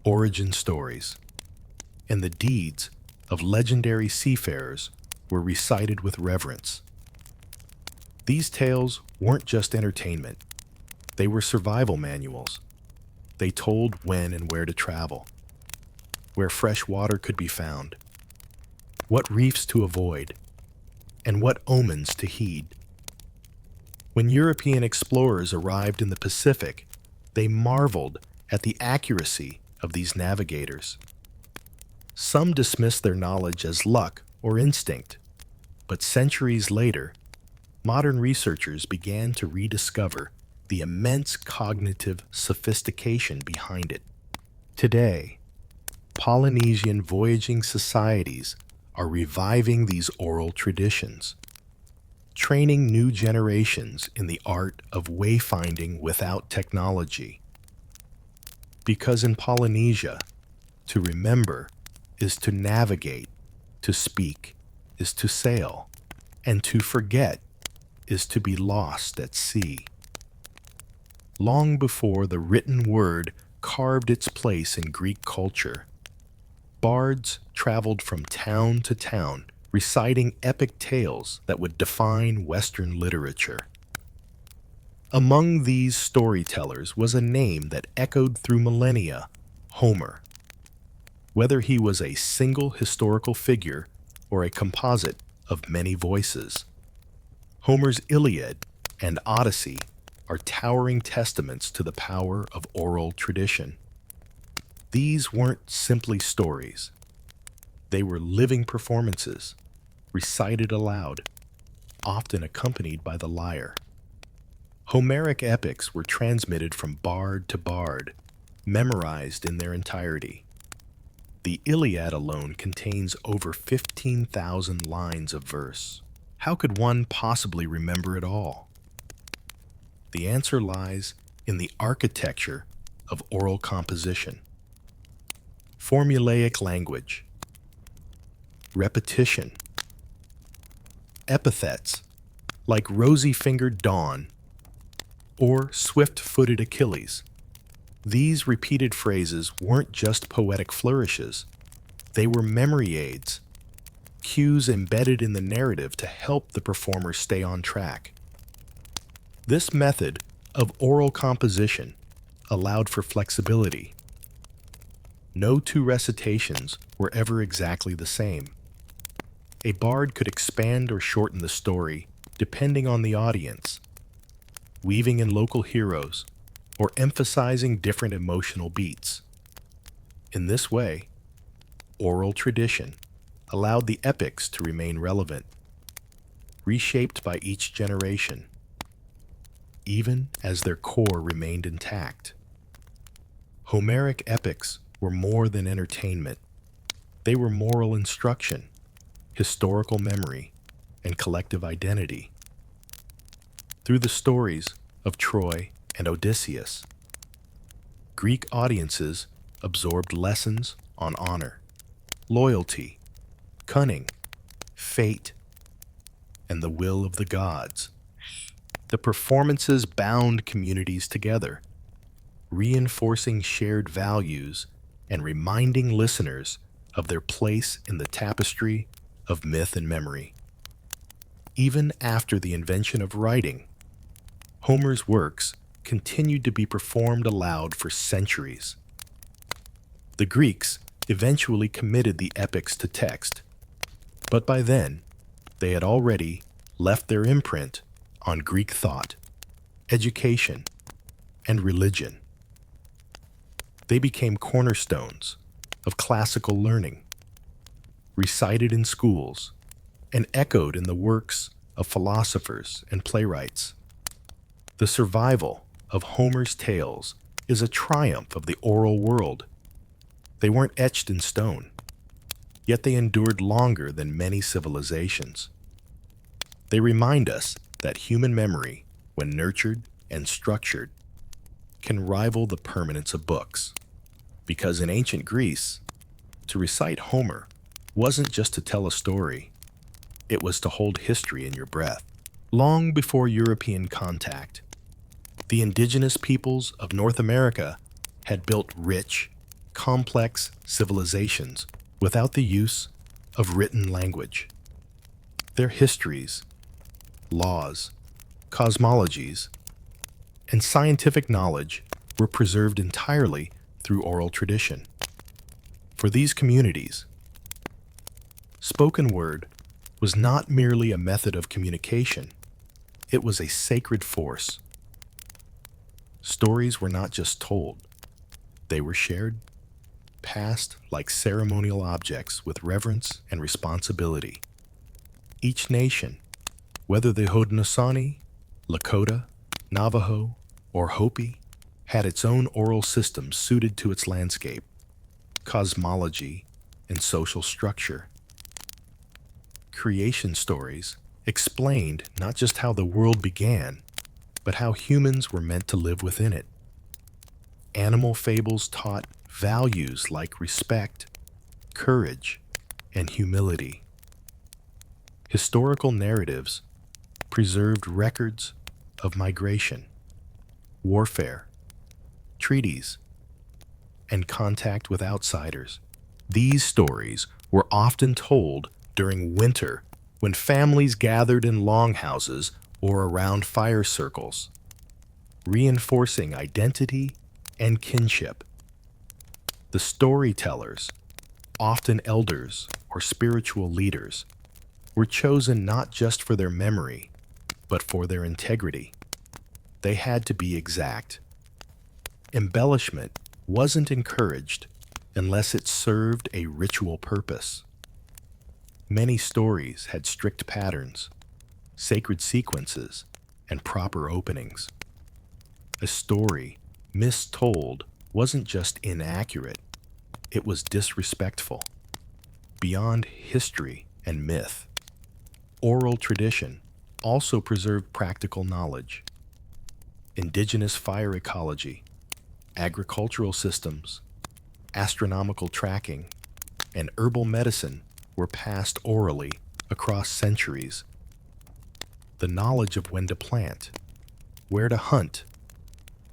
origin stories, and the deeds of legendary seafarers were recited with reverence. These tales weren't just entertainment. They were survival manuals. They told when and where to travel, where fresh water could be found, what reefs to avoid, and what omens to heed. When European explorers arrived in the Pacific, they marveled at the accuracy of these navigators. Some dismissed their knowledge as luck or instinct, but centuries later, modern researchers began to rediscover the immense cognitive sophistication behind it. Today, Polynesian voyaging societies are reviving these oral traditions, training new generations in the art of wayfinding without technology. Because in Polynesia, to remember is to navigate, to speak is to sail, and to forget is to be lost at sea. Long before the written word carved its place in Greek culture, bards traveled from town to town, reciting epic tales that would define Western literature. Among these storytellers was a name that echoed through millennia: Homer. Whether he was a single historical figure or a composite of many voices, Homer's Iliad and Odyssey are towering testaments to the power of oral tradition. These weren't simply stories. They were living performances, recited aloud, often accompanied by the lyre. Homeric epics were transmitted from bard to bard, memorized in their entirety. The Iliad alone contains over 15,000 lines of verse. How could one possibly remember it all? The answer lies in the architecture of oral composition. Formulaic language, repetition, epithets like rosy-fingered Dawn or swift-footed Achilles. These repeated phrases weren't just poetic flourishes. They were memory aids, cues embedded in the narrative to help the performer stay on track. This method of oral composition allowed for flexibility. No two recitations were ever exactly the same. A bard could expand or shorten the story depending on the audience, weaving in local heroes or emphasizing different emotional beats. In this way, oral tradition allowed the epics to remain relevant, reshaped by each generation, even as their core remained intact. Homeric epics were more than entertainment. They were moral instruction, historical memory, and collective identity. Through the stories of Troy and Odysseus, Greek audiences absorbed lessons on honor, loyalty, cunning, fate, and the will of the gods. The performances bound communities together, reinforcing shared values and reminding listeners of their place in the tapestry of myth and memory. Even after the invention of writing, Homer's works continued to be performed aloud for centuries. The Greeks eventually committed the epics to text, but by then, they had already left their imprint on Greek thought, education, and religion. They became cornerstones of classical learning, recited in schools, and echoed in the works of philosophers and playwrights. The survival of Homer's tales is a triumph of the oral world. They weren't etched in stone, yet they endured longer than many civilizations. They remind us that human memory, when nurtured and structured, can rival the permanence of books. Because in ancient Greece, to recite Homer wasn't just to tell a story, it was to hold history in your breath. Long before European contact, the indigenous peoples of North America had built rich, complex civilizations without the use of written language. Their histories, laws, cosmologies, and scientific knowledge were preserved entirely through oral tradition. For these communities, spoken word was not merely a method of communication, it was a sacred force. Stories were not just told, they were shared, passed like ceremonial objects with reverence and responsibility. Each nation, whether the Haudenosaunee, Lakota, Navajo, or Hopi, had its own oral system suited to its landscape, cosmology, and social structure. Creation stories explained not just how the world began, but how humans were meant to live within it. Animal fables taught values like respect, courage, and humility. Historical narratives preserved records of migration, warfare, treaties, and contact with outsiders. These stories were often told during winter when families gathered in longhouses or around fire circles, reinforcing identity and kinship. The storytellers, often elders or spiritual leaders, were chosen not just for their memory, but for their integrity. They had to be exact. Embellishment wasn't encouraged unless it served a ritual purpose. Many stories had strict patterns, sacred sequences, and proper openings. A story mistold wasn't just inaccurate, it was disrespectful, beyond history and myth. Oral tradition also preserved practical knowledge. Indigenous fire ecology, agricultural systems, astronomical tracking, and herbal medicine were passed orally across centuries. The knowledge of when to plant, where to hunt,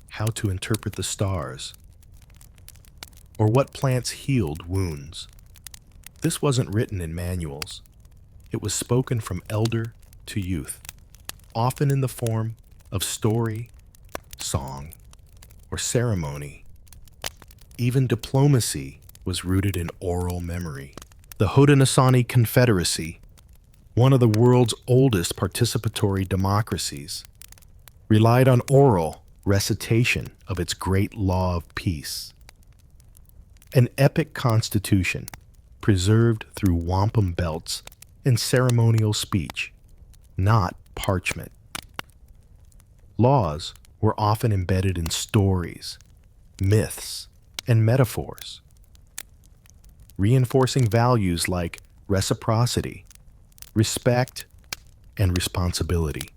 how to interpret the stars, or what plants healed wounds. This wasn't written in manuals. It was spoken from elder to youth, often in the form of story, song, or ceremony. Even diplomacy was rooted in oral memory. The Haudenosaunee Confederacy, one of the world's oldest participatory democracies, relied on oral recitation of its great law of peace. An epic constitution preserved through wampum belts and ceremonial speech, not parchment. Laws were often embedded in stories, myths, and metaphors, reinforcing values like reciprocity, respect, and responsibility.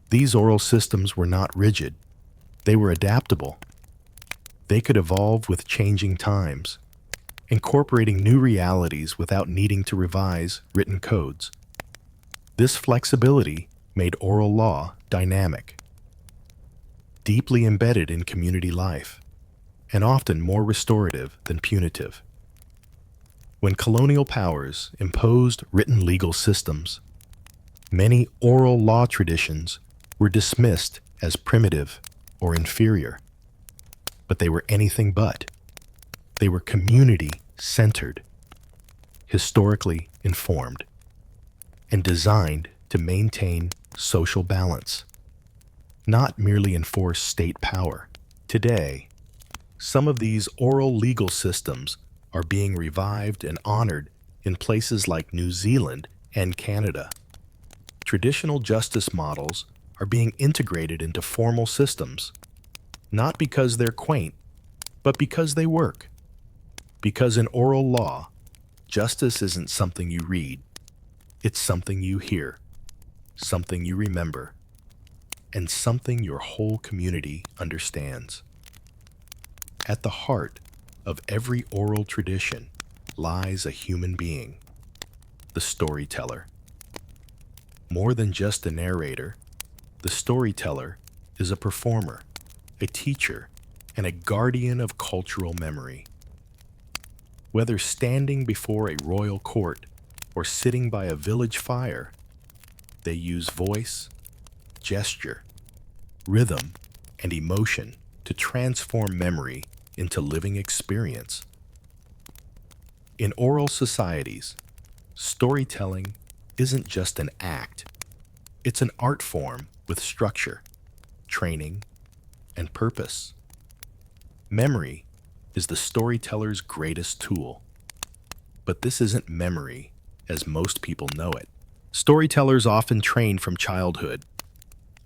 These oral systems were not rigid. They were adaptable. They could evolve with changing times, incorporating new realities without needing to revise written codes. This flexibility made oral law dynamic, deeply embedded in community life, and often more restorative than punitive. When colonial powers imposed written legal systems, many oral law traditions were dismissed as primitive or inferior, but they were anything but. They were community-centered, historically informed, and designed to maintain social balance, not merely enforce state power. Today, some of these oral legal systems are being revived and honored in places like New Zealand and Canada. Traditional justice models are being integrated into formal systems, not because they're quaint, but because they work. Because in oral law, justice isn't something you read, it's something you hear, something you remember, and something your whole community understands. At the heart of every oral tradition lies a human being, the storyteller. More than just a narrator, the storyteller is a performer, a teacher, and a guardian of cultural memory. Whether standing before a royal court or sitting by a village fire, they use voice, gesture, rhythm, and emotion to transform memory into living experience. In oral societies, storytelling isn't just an act, it's an art form with structure, training, and purpose. Memory is the storyteller's greatest tool. But this isn't memory as most people know it. Storytellers often train from childhood,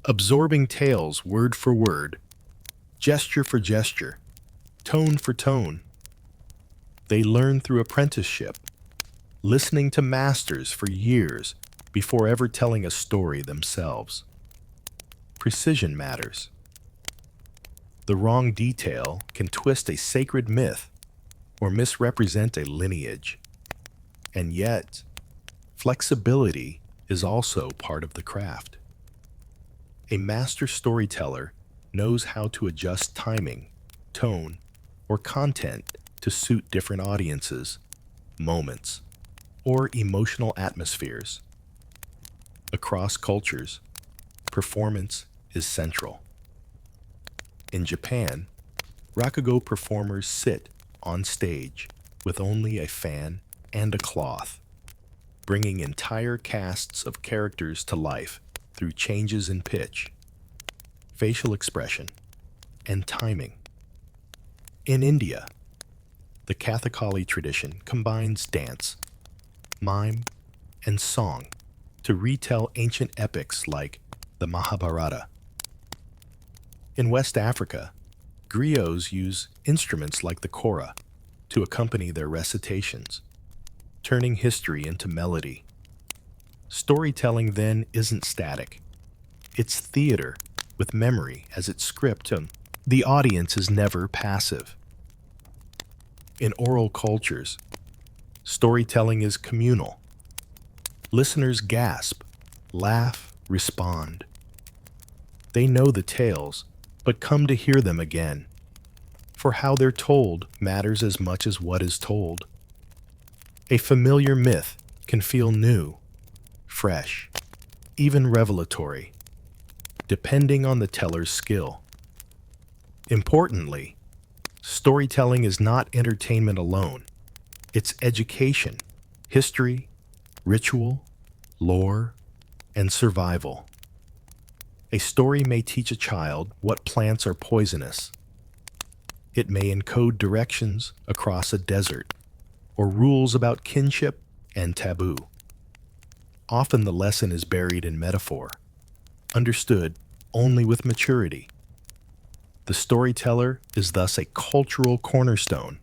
absorbing tales word for word, gesture for gesture, tone for tone. They learn through apprenticeship, listening to masters for years before ever telling a story themselves. Precision matters. The wrong detail can twist a sacred myth or misrepresent a lineage. And yet, flexibility is also part of the craft. A master storyteller knows how to adjust timing, tone, or content to suit different audiences, moments, or emotional atmospheres. Across cultures, performance is central. In Japan, rakugo performers sit on stage with only a fan and a cloth, bringing entire casts of characters to life through changes in pitch, facial expression, and timing. In India, the Kathakali tradition combines dance, mime, and song to retell ancient epics like the Mahabharata. In West Africa, griots use instruments like the kora to accompany their recitations, turning history into melody. Storytelling then isn't static. It's theater with memory as its script, and the audience is never passive. In oral cultures, storytelling is communal. Listeners gasp, laugh, respond. They know the tales, but come to hear them again. For how they're told matters as much as what is told. A familiar myth can feel new, fresh, even revelatory, depending on the teller's skill. Importantly, storytelling is not entertainment alone. It's education, history, ritual, lore, and survival. A story may teach a child what plants are poisonous. It may encode directions across a desert or rules about kinship and taboo. Often the lesson is buried in metaphor, understood only with maturity. The storyteller is thus a cultural cornerstone.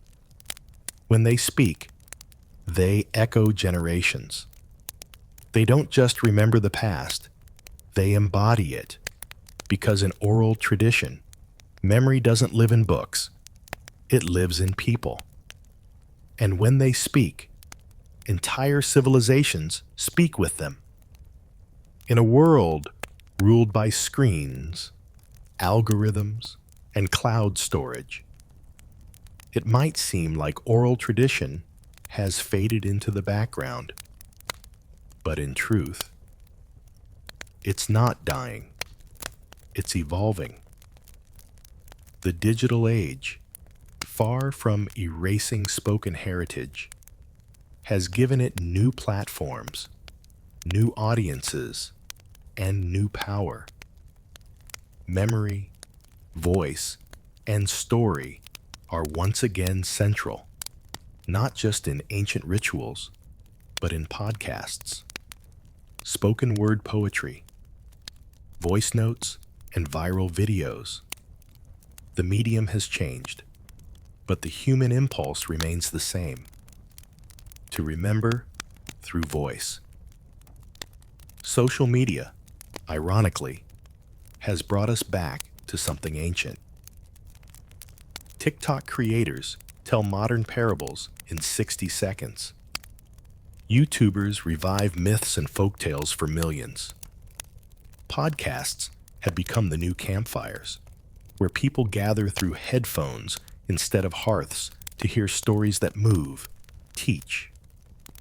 When they speak, they echo generations. They don't just remember the past, they embody it. Because in oral tradition, memory doesn't live in books, it lives in people. And when they speak, entire civilizations speak with them. In a world ruled by screens, algorithms, and cloud storage, it might seem like oral tradition has faded into the background. But in truth, it's not dying. it's evolving. The digital age, far from erasing spoken heritage, has given it new platforms, new audiences, and new power. Memory, voice, and story are once again central, not just in ancient rituals, but in podcasts, spoken word poetry, voice notes, and viral videos. The medium has changed, but the human impulse remains the same: to remember through voice. Social media, ironically, has brought us back to something ancient. TikTok creators tell modern parables in 60 seconds. YouTubers revive myths and folktales for millions. Podcasts have become the new campfires, where people gather through headphones instead of hearths to hear stories that move, teach,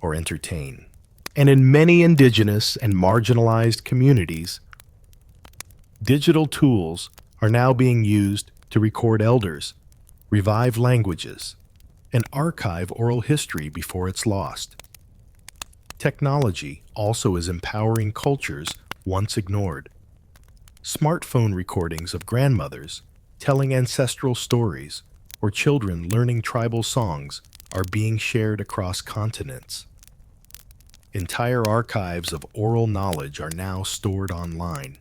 or entertain. And in many indigenous and marginalized communities, digital tools are now being used to record elders, revive languages, and archive oral history before it's lost. Technology also is empowering cultures once ignored. Smartphone recordings of grandmothers telling ancestral stories or children learning tribal songs are being shared across continents. Entire archives of oral knowledge are now stored online,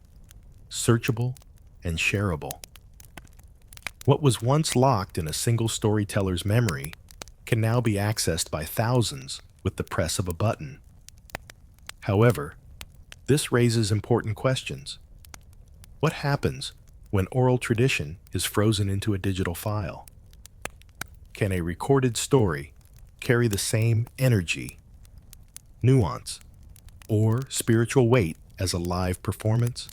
searchable and shareable. What was once locked in a single storyteller's memory can now be accessed by thousands with the press of a button. However, this raises important questions. What happens when oral tradition is frozen into a digital file? Can a recorded story carry the same energy, nuance, or spiritual weight as a live performance?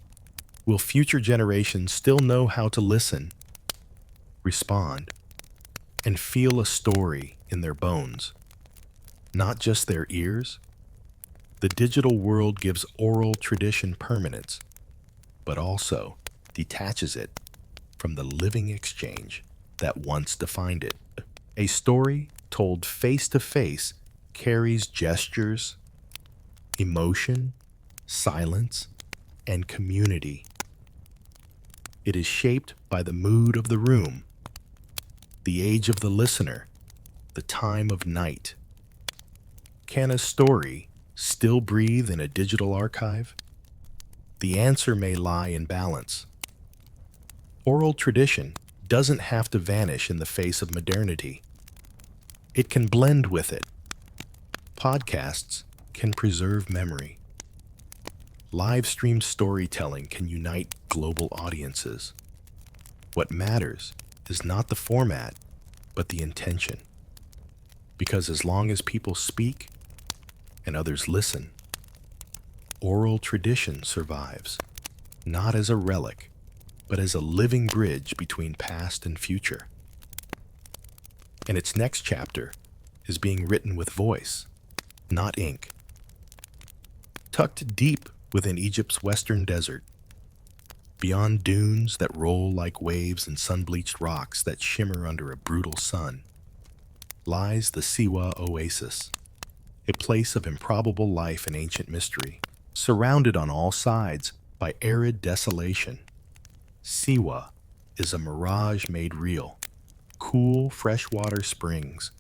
Will future generations still know how to listen, respond, and feel a story in their bones, not just their ears? The digital world gives oral tradition permanence, but also detaches it from the living exchange that once defined it. A story told face to face carries gestures, emotion, silence, and community. It is shaped by the mood of the room, the age of the listener, the time of night. Can a story still breathe in a digital archive? The answer may lie in balance. Oral tradition doesn't have to vanish in the face of modernity. It can blend with it. Podcasts can preserve memory. Live-streamed storytelling can unite global audiences. What matters is not the format, but the intention. Because as long as people speak and others listen, oral tradition survives, not as a relic, but as a living bridge between past and future. And its next chapter is being written with voice, not ink. Tucked deep within Egypt's western desert, beyond dunes that roll like waves and sun-bleached rocks that shimmer under a brutal sun, lies the Siwa Oasis, a place of improbable life and ancient mystery, surrounded on all sides by arid desolation. Siwa is a mirage made real. Cool freshwater springs,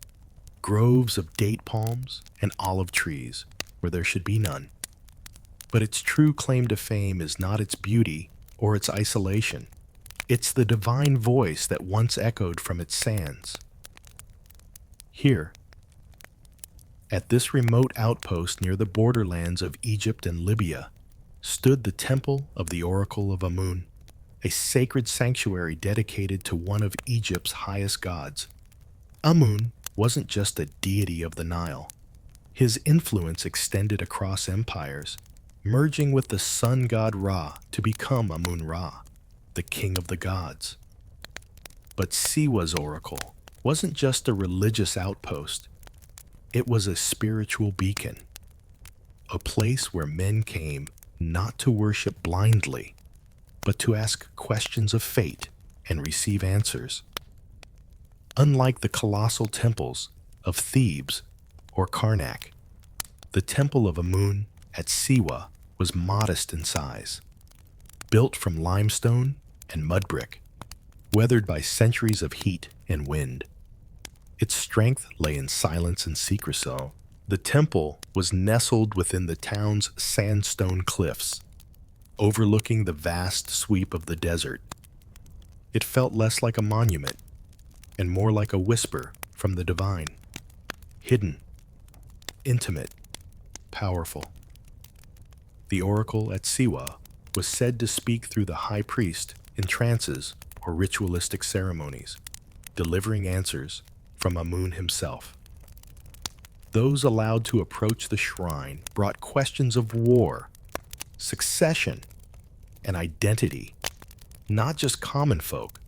groves of date palms and olive trees where there should be none. But its true claim to fame is not its beauty or its isolation. It's the divine voice that once echoed from its sands. Here, at this remote outpost near the borderlands of Egypt and Libya, stood the temple of the Oracle of Amun, a sacred sanctuary dedicated to one of Egypt's highest gods. Amun wasn't just a deity of the Nile. His influence extended across empires, merging with the sun god Ra to become Amun-Ra, the king of the gods. But Siwa's oracle wasn't just a religious outpost. It was a spiritual beacon, a place where men came not to worship blindly, but to ask questions of fate and receive answers. Unlike the colossal temples of Thebes or Karnak, the Temple of Amun at Siwa was modest in size, built from limestone and mud brick, weathered by centuries of heat and wind. Its strength lay in silence and secrecy. The temple was nestled within the town's sandstone cliffs, overlooking the vast sweep of the desert. It felt less like a monument and more like a whisper from the divine, hidden, intimate, powerful. The oracle at Siwa was said to speak through the high priest in trances or ritualistic ceremonies, delivering answers from Amun himself. Those allowed to approach the shrine brought questions of war, succession, and identity, not just common folk,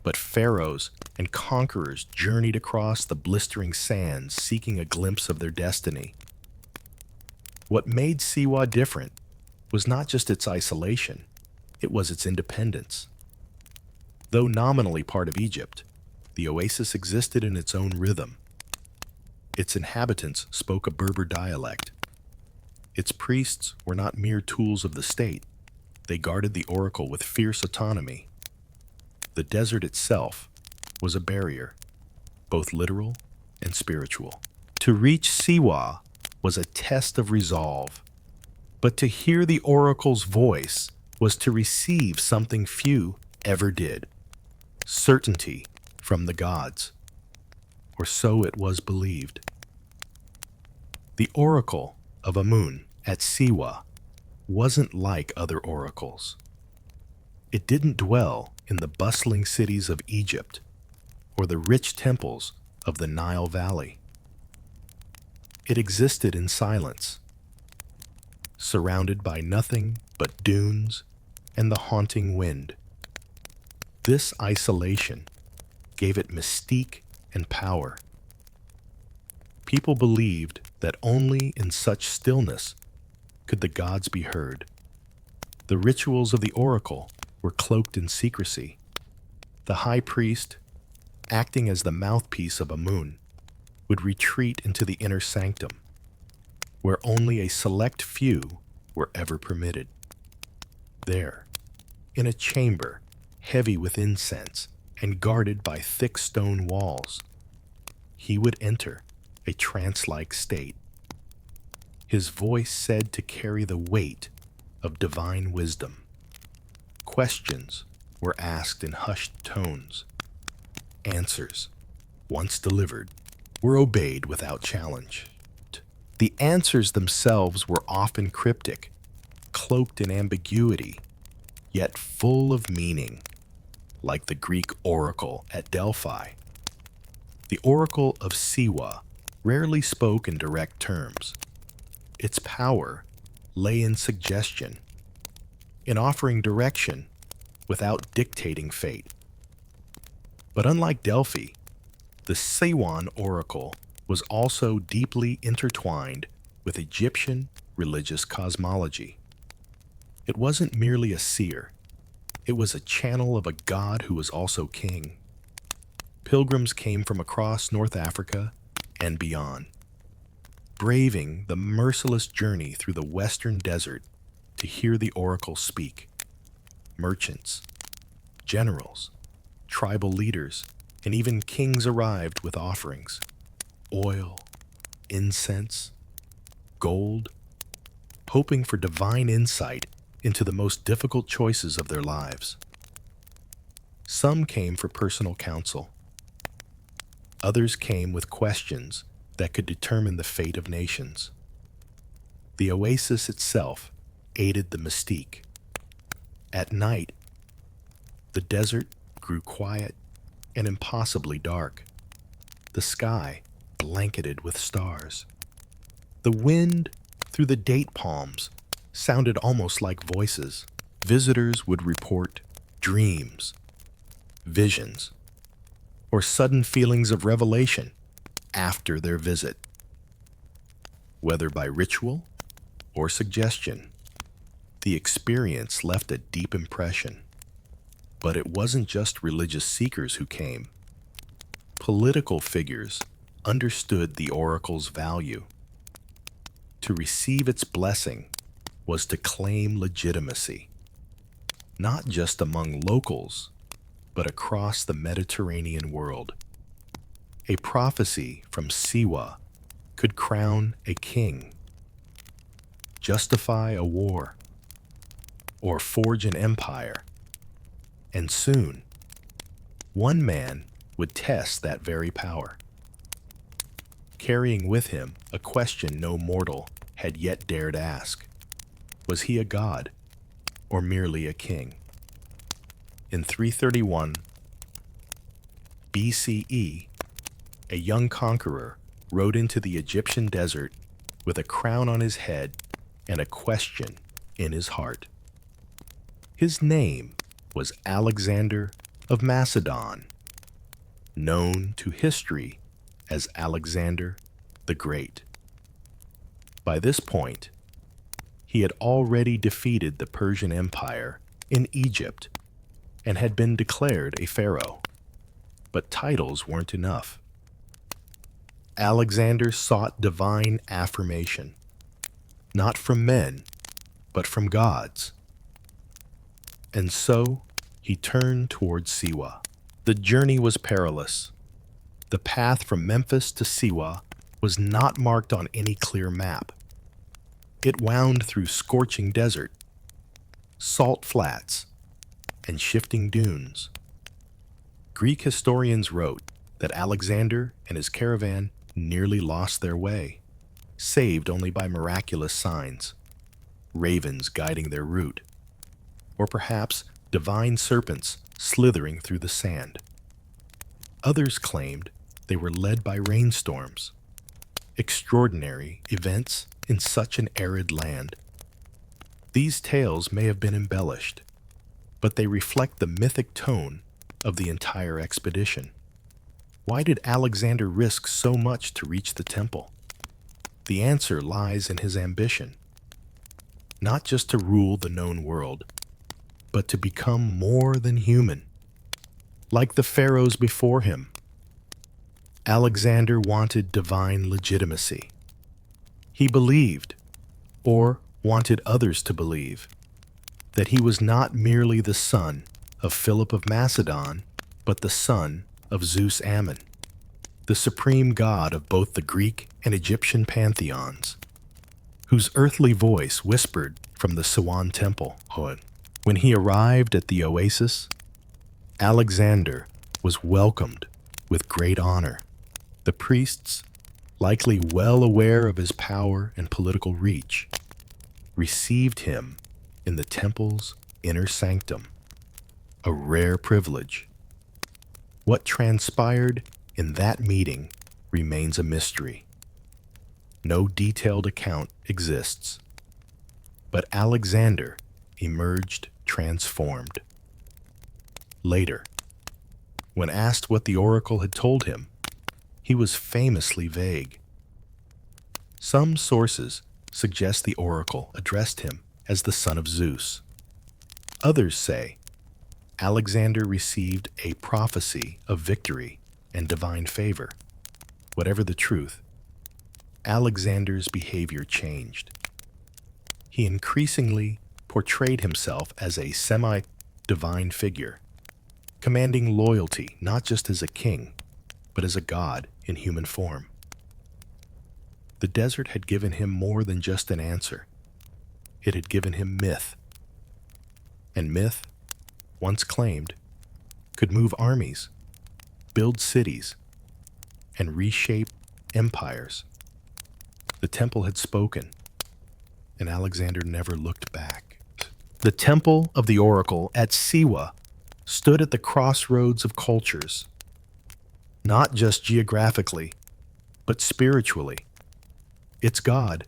but pharaohs and conquerors journeyed across the blistering sands seeking a glimpse of their destiny. What made Siwa different was not just its isolation, it was its independence. Though nominally part of Egypt, the oasis existed in its own rhythm. Its inhabitants spoke a Berber dialect. Its priests were not mere tools of the state. They guarded the oracle with fierce autonomy. The desert itself was a barrier, both literal and spiritual. To reach Siwa was a test of resolve, but to hear the oracle's voice was to receive something few ever did: certainty from the gods, or so it was believed. The oracle of Amun at Siwa wasn't like other oracles. It didn't dwell in the bustling cities of Egypt or the rich temples of the Nile Valley. It existed in silence, surrounded by nothing but dunes and the haunting wind. This isolation gave it mystique and power. People believed that only in such stillness could the gods be heard. The rituals of the oracle were cloaked in secrecy. The high priest, acting as the mouthpiece of Amun, would retreat into the inner sanctum, where only a select few were ever permitted. There, in a chamber heavy with incense and guarded by thick stone walls, he would enter a trance-like state, his voice said to carry the weight of divine wisdom. Questions were asked in hushed tones. Answers, once delivered, were obeyed without challenge. The answers themselves were often cryptic, cloaked in ambiguity, yet full of meaning, like the Greek oracle at Delphi. The oracle of Siwa rarely spoke in direct terms. Its power lay in suggestion, in offering direction without dictating fate. But unlike Delphi, the Siwan oracle was also deeply intertwined with Egyptian religious cosmology. It wasn't merely a seer, it was a channel of a god who was also king. Pilgrims came from across North Africa and beyond, braving the merciless journey through the western desert to hear the oracle speak. Merchants, generals, tribal leaders, and even kings arrived with offerings: oil, incense, gold, hoping for divine insight into the most difficult choices of their lives. Some came for personal counsel. Others came with questions that could determine the fate of nations. The oasis itself aided the mystique. At night, the desert grew quiet and impossibly dark, the sky blanketed with stars. The wind through the date palms sounded almost like voices. Visitors would report dreams, visions, or sudden feelings of revelation after their visit. Whether by ritual or suggestion, The experience left a deep impression, but it wasn't just religious seekers who came. Political figures understood the oracle's value. To receive its blessing was to claim legitimacy, not just among locals, but across the Mediterranean world. A prophecy from Siwa could crown a king, justify a war, or forge an empire. And soon, one man would test that very power, carrying with him a question no mortal had yet dared ask. Was he a god, or merely a king? In 331 BCE, a young conqueror rode into the Egyptian desert with a crown on his head and a question in his heart. His name was Alexander of Macedon, known to history as Alexander the Great. By this point, he had already defeated the Persian Empire in Egypt and had been declared a pharaoh. But titles weren't enough. Alexander sought divine affirmation, not from men, but from gods. And so he turned towards Siwa. The journey was perilous. The path from Memphis to Siwa was not marked on any clear map. It wound through scorching desert, salt flats, and shifting dunes. Greek historians wrote that Alexander and his caravan nearly lost their way, saved only by miraculous signs, ravens guiding their route, or perhaps divine serpents slithering through the sand. Others claimed they were led by rainstorms, extraordinary events in such an arid land. These tales may have been embellished, but they reflect the mythic tone of the entire expedition. Why did Alexander risk so much to reach the temple? The answer lies in his ambition, not just to rule the known world, but to become more than human. Like the pharaohs before him, Alexander wanted divine legitimacy. He believed, or wanted others to believe, that he was not merely the son of Philip of Macedon, but the son of Zeus Ammon, the supreme god of both the Greek and Egyptian pantheons, whose earthly voice whispered from the Siwan temple. When he arrived at the oasis, Alexander was welcomed with great honor. The priests, likely well aware of his power and political reach, received him in the temple's inner sanctum, a rare privilege. What transpired in that meeting remains a mystery. No detailed account exists, but Alexander emerged transformed. Later, when asked what the oracle had told him, he was famously vague. Some sources suggest the oracle addressed him as the son of Zeus. Others say Alexander received a prophecy of victory and divine favor. Whatever the truth, Alexander's behavior changed. He increasingly portrayed himself as a semi-divine figure, commanding loyalty not just as a king, but as a god in human form. The desert had given him more than just an answer. It had given him myth. And myth, once claimed, could move armies, build cities, and reshape empires. The temple had spoken, and Alexander never looked back. The temple of the oracle at Siwa stood at the crossroads of cultures, not just geographically, but spiritually. Its god,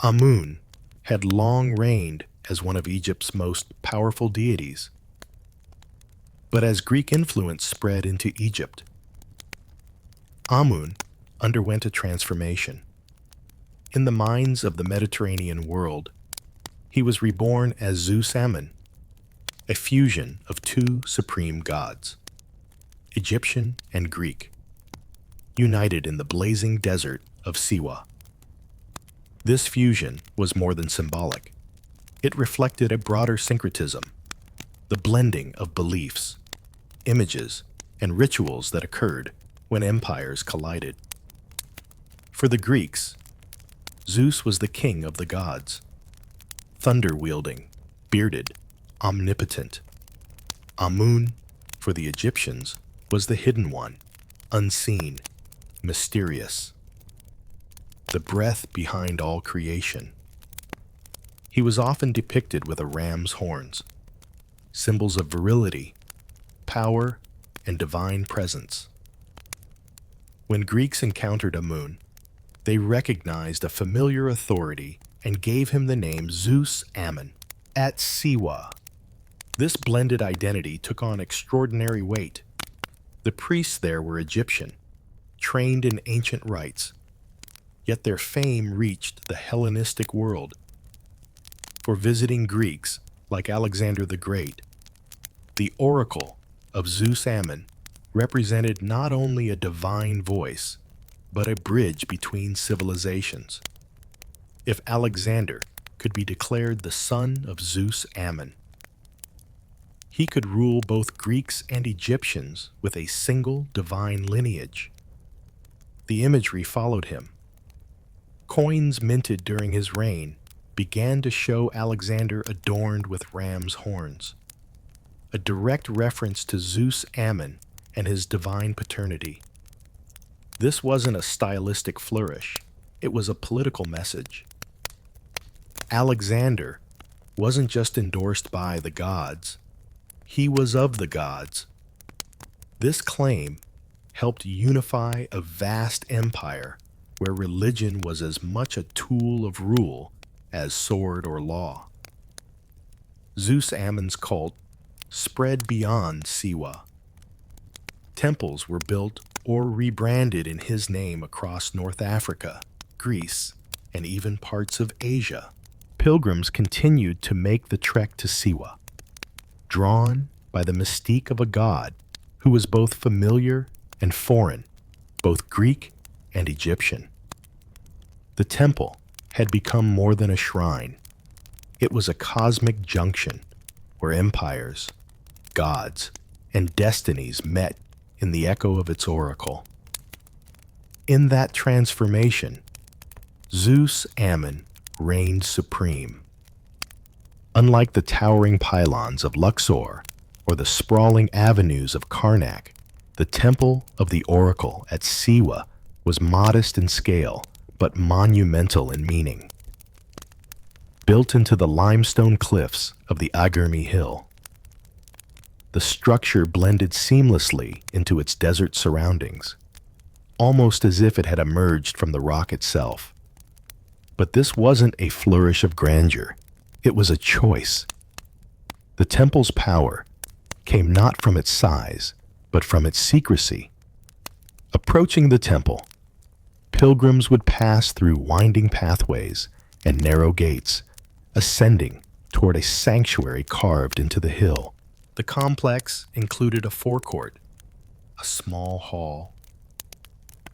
Amun, had long reigned as one of Egypt's most powerful deities. But as Greek influence spread into Egypt, Amun underwent a transformation. In the minds of the Mediterranean world, He was reborn as Zeus Ammon, a fusion of two supreme gods, Egyptian and Greek, united in the blazing desert of Siwa. This fusion was more than symbolic. It reflected a broader syncretism, the blending of beliefs, images, and rituals that occurred when empires collided. For the Greeks, Zeus was the king of the gods, thunder-wielding, bearded, omnipotent. Amun, for the Egyptians, was the hidden one, unseen, mysterious, the breath behind all creation. He was often depicted with a ram's horns, symbols of virility, power, and divine presence. When Greeks encountered Amun, they recognized a familiar authority and gave him the name Zeus Ammon at Siwa. This blended identity took on extraordinary weight. The priests there were Egyptian, trained in ancient rites, yet their fame reached the Hellenistic world. For visiting Greeks like Alexander the Great, the oracle of Zeus Ammon represented not only a divine voice, but a bridge between civilizations. If Alexander could be declared the son of Zeus Ammon, he could rule both Greeks and Egyptians with a single divine lineage. The imagery followed him. Coins minted during his reign began to show Alexander adorned with ram's horns, a direct reference to Zeus Ammon and his divine paternity. This wasn't a stylistic flourish, it was a political message. Alexander wasn't just endorsed by the gods, he was of the gods. This claim helped unify a vast empire where religion was as much a tool of rule as sword or law. Zeus Ammon's cult spread beyond Siwa. Temples were built or rebranded in his name across North Africa, Greece, and even parts of Asia. Pilgrims continued to make the trek to Siwa, drawn by the mystique of a god who was both familiar and foreign, both Greek and Egyptian. The temple had become more than a shrine. It was a cosmic junction where empires, gods, and destinies met in the echo of its oracle. In that transformation, Zeus Ammon reigned supreme. Unlike the towering pylons of Luxor or the sprawling avenues of Karnak, the temple of the oracle at Siwa was modest in scale but monumental in meaning. Built into the limestone cliffs of the Agurmi Hill, the structure blended seamlessly into its desert surroundings, almost as if it had emerged from the rock itself. But this wasn't a flourish of grandeur, it was a choice. The temple's power came not from its size, but from its secrecy. Approaching the temple, pilgrims would pass through winding pathways and narrow gates, ascending toward a sanctuary carved into the hill. The complex included a forecourt, a small hall,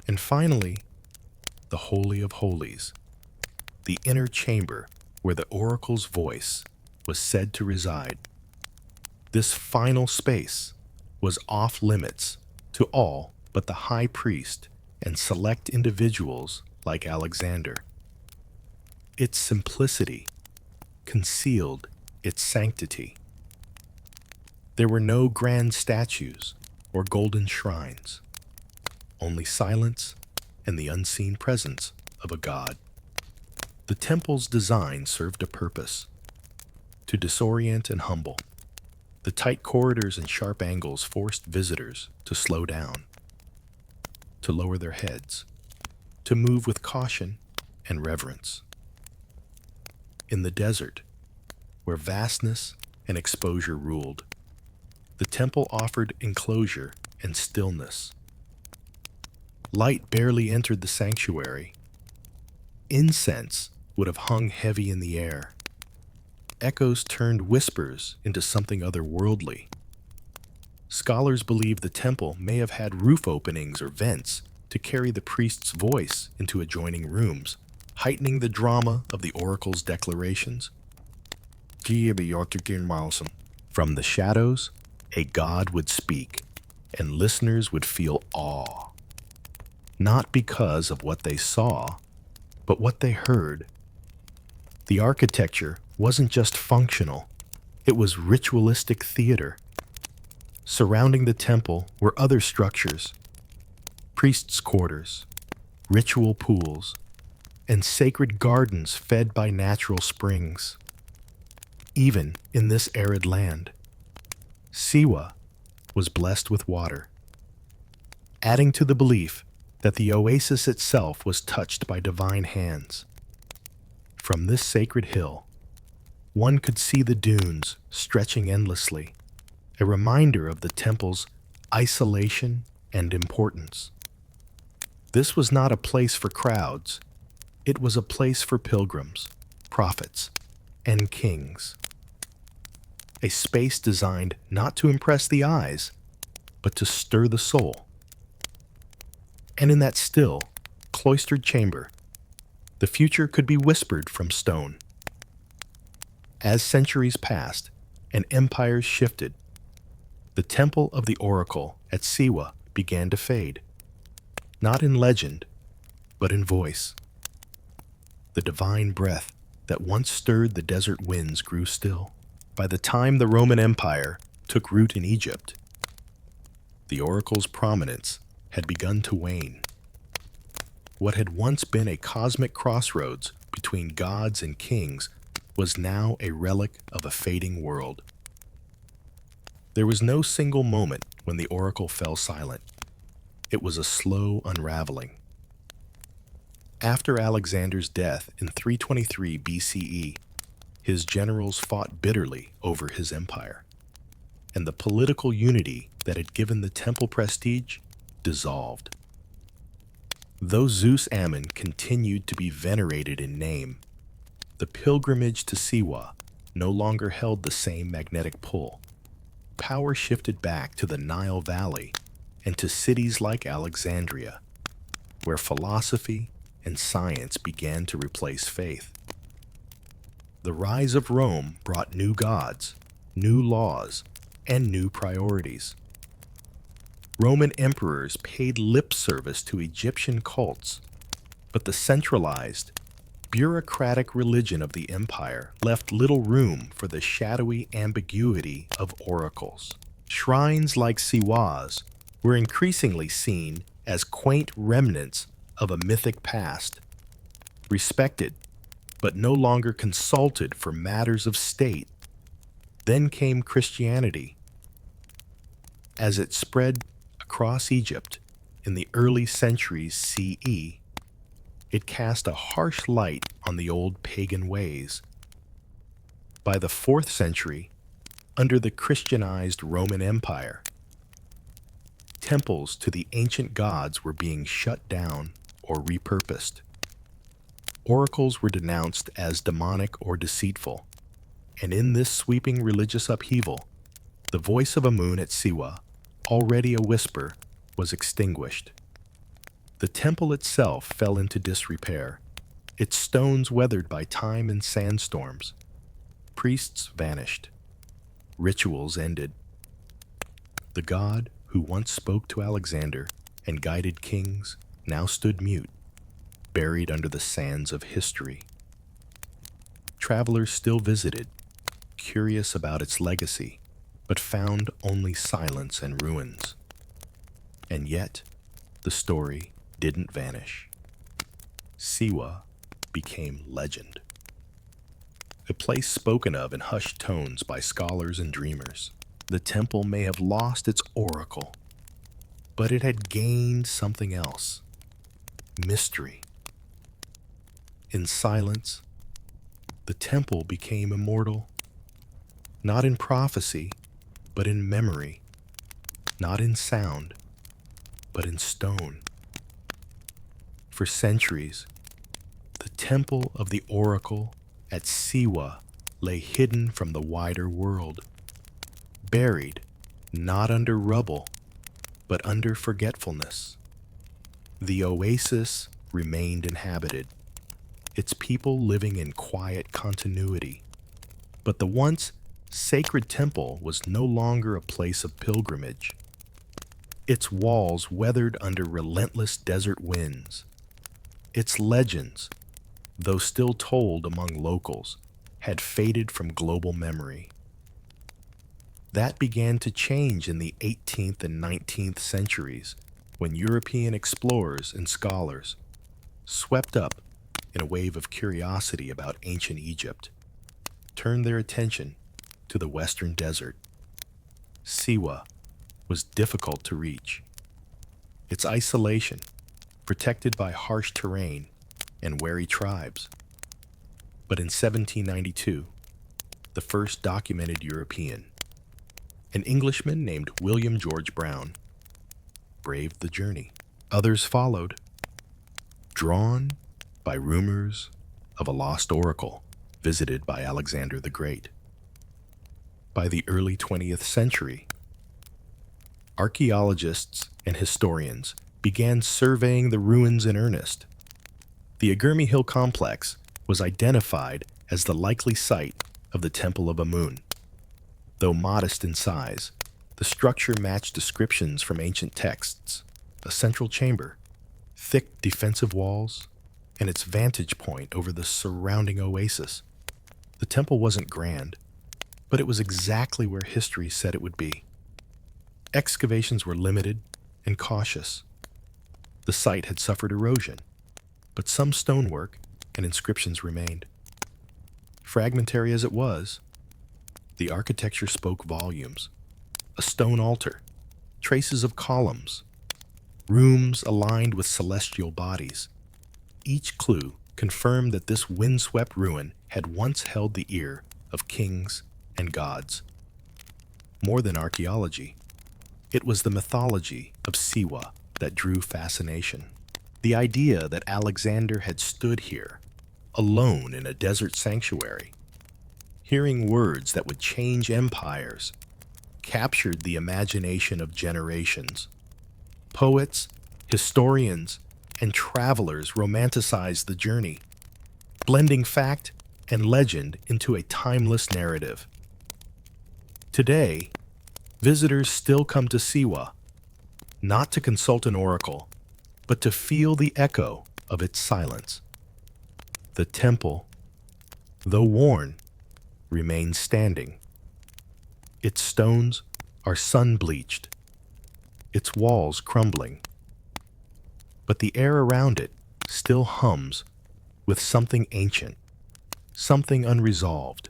and finally, the Holy of Holies, the inner chamber where the oracle's voice was said to reside. This final space was off limits to all but the high priest and select individuals like Alexander. Its simplicity concealed its sanctity. There were no grand statues or golden shrines, only silence and the unseen presence of a god. The temple's design served a purpose: to disorient and humble. The tight corridors and sharp angles forced visitors to slow down, to lower their heads, to move with caution and reverence. In the desert, where vastness and exposure ruled, the temple offered enclosure and stillness. Light barely entered the sanctuary. Incense would have hung heavy in the air. echoes turned whispers into something otherworldly. Scholars believe the temple may have had roof openings or vents to carry the priest's voice into adjoining rooms, heightening the drama of the oracle's declarations. From the shadows, a god would speak, and listeners would feel awe. Not because of what they saw, but what they heard. The architecture wasn't just functional, it was ritualistic theater. Surrounding the temple were other structures, priests' quarters, ritual pools, and sacred gardens fed by natural springs. Even in this arid land, Siwa was blessed with water, adding to the belief that the oasis itself was touched by divine hands. From this sacred hill, one could see the dunes stretching endlessly, a reminder of the temple's isolation and importance. This was not a place for crowds, it was a place for pilgrims, prophets, and kings. A space designed not to impress the eyes, but to stir the soul. And in that still, cloistered chamber, the future could be whispered from stone. As centuries passed and empires shifted, the temple of the oracle at Siwa began to fade, not in legend, but in voice. The divine breath that once stirred the desert winds grew still. By the time the Roman Empire took root in Egypt, the oracle's prominence had begun to wane. What had once been a cosmic crossroads between gods and kings was now a relic of a fading world. There was no single moment when the oracle fell silent. It was a slow unraveling. After Alexander's death in 323 BCE, his generals fought bitterly over his empire, and the political unity that had given the temple prestige dissolved. Though Zeus Ammon continued to be venerated in name, the pilgrimage to Siwa no longer held the same magnetic pull. Power shifted back to the Nile Valley and to cities like Alexandria, where philosophy and science began to replace faith. The rise of Rome brought new gods, new laws, and new priorities. Roman emperors paid lip service to Egyptian cults, but the centralized, bureaucratic religion of the empire left little room for the shadowy ambiguity of oracles. Shrines like Siwa's were increasingly seen as quaint remnants of a mythic past, respected but no longer consulted for matters of state. Then came Christianity. As it spread across Egypt in the early centuries CE, it cast a harsh light on the old pagan ways. By the 4th century, under the Christianized Roman Empire, temples to the ancient gods were being shut down or repurposed. Oracles were denounced as demonic or deceitful, and in this sweeping religious upheaval, the voice of Amun at Siwa, already a whisper, was extinguished. The temple itself fell into disrepair, its stones weathered by time and sandstorms. Priests vanished. Rituals ended. The god who once spoke to Alexander and guided kings now stood mute, buried under the sands of history. Travelers still visited, curious about its legacy, but found only silence and ruins. And yet, the story didn't vanish. Siwa became legend, a place spoken of in hushed tones by scholars and dreamers. The temple may have lost its oracle, but it had gained something else: mystery. In silence, the temple became immortal, not in prophecy, but in memory, not in sound, but in stone. For centuries, the temple of the oracle at Siwa lay hidden from the wider world, buried not under rubble, but under forgetfulness. The oasis remained inhabited, its people living in quiet continuity. But the once sacred temple was no longer a place of pilgrimage. Its walls weathered under relentless desert winds. Its legends, though still told among locals, had faded from global memory. That began to change in the 18th and 19th centuries when European explorers and scholars, swept up in a wave of curiosity about ancient Egypt, turned their attention to the western desert. Siwa was difficult to reach. Its isolation, protected by harsh terrain and wary tribes. But in 1792, the first documented European, an Englishman named William George Brown, braved the journey. Others followed, drawn by rumors of a lost oracle visited by Alexander the Great. By the early 20th century, archaeologists and historians began surveying the ruins in earnest. The Agurmi Hill complex was identified as the likely site of the Temple of Amun. Though modest in size, the structure matched descriptions from ancient texts: a central chamber, thick defensive walls, and its vantage point over the surrounding oasis. The temple wasn't grand, but it was exactly where history said it would be. Excavations were limited and cautious. The site had suffered erosion, but some stonework and inscriptions remained. Fragmentary as it was, the architecture spoke volumes. A stone altar, traces of columns, rooms aligned with celestial bodies. Each clue confirmed that this windswept ruin had once held the ear of kings and gods. More than archaeology, it was the mythology of Siwa that drew fascination. The idea that Alexander had stood here, alone in a desert sanctuary, hearing words that would change empires, captured the imagination of generations. Poets, historians, and travelers romanticized the journey, blending fact and legend into a timeless narrative. Today, visitors still come to Siwa, not to consult an oracle, but to feel the echo of its silence. The temple, though worn, remains standing. Its stones are sun-bleached, its walls crumbling. But the air around it still hums with something ancient, something unresolved.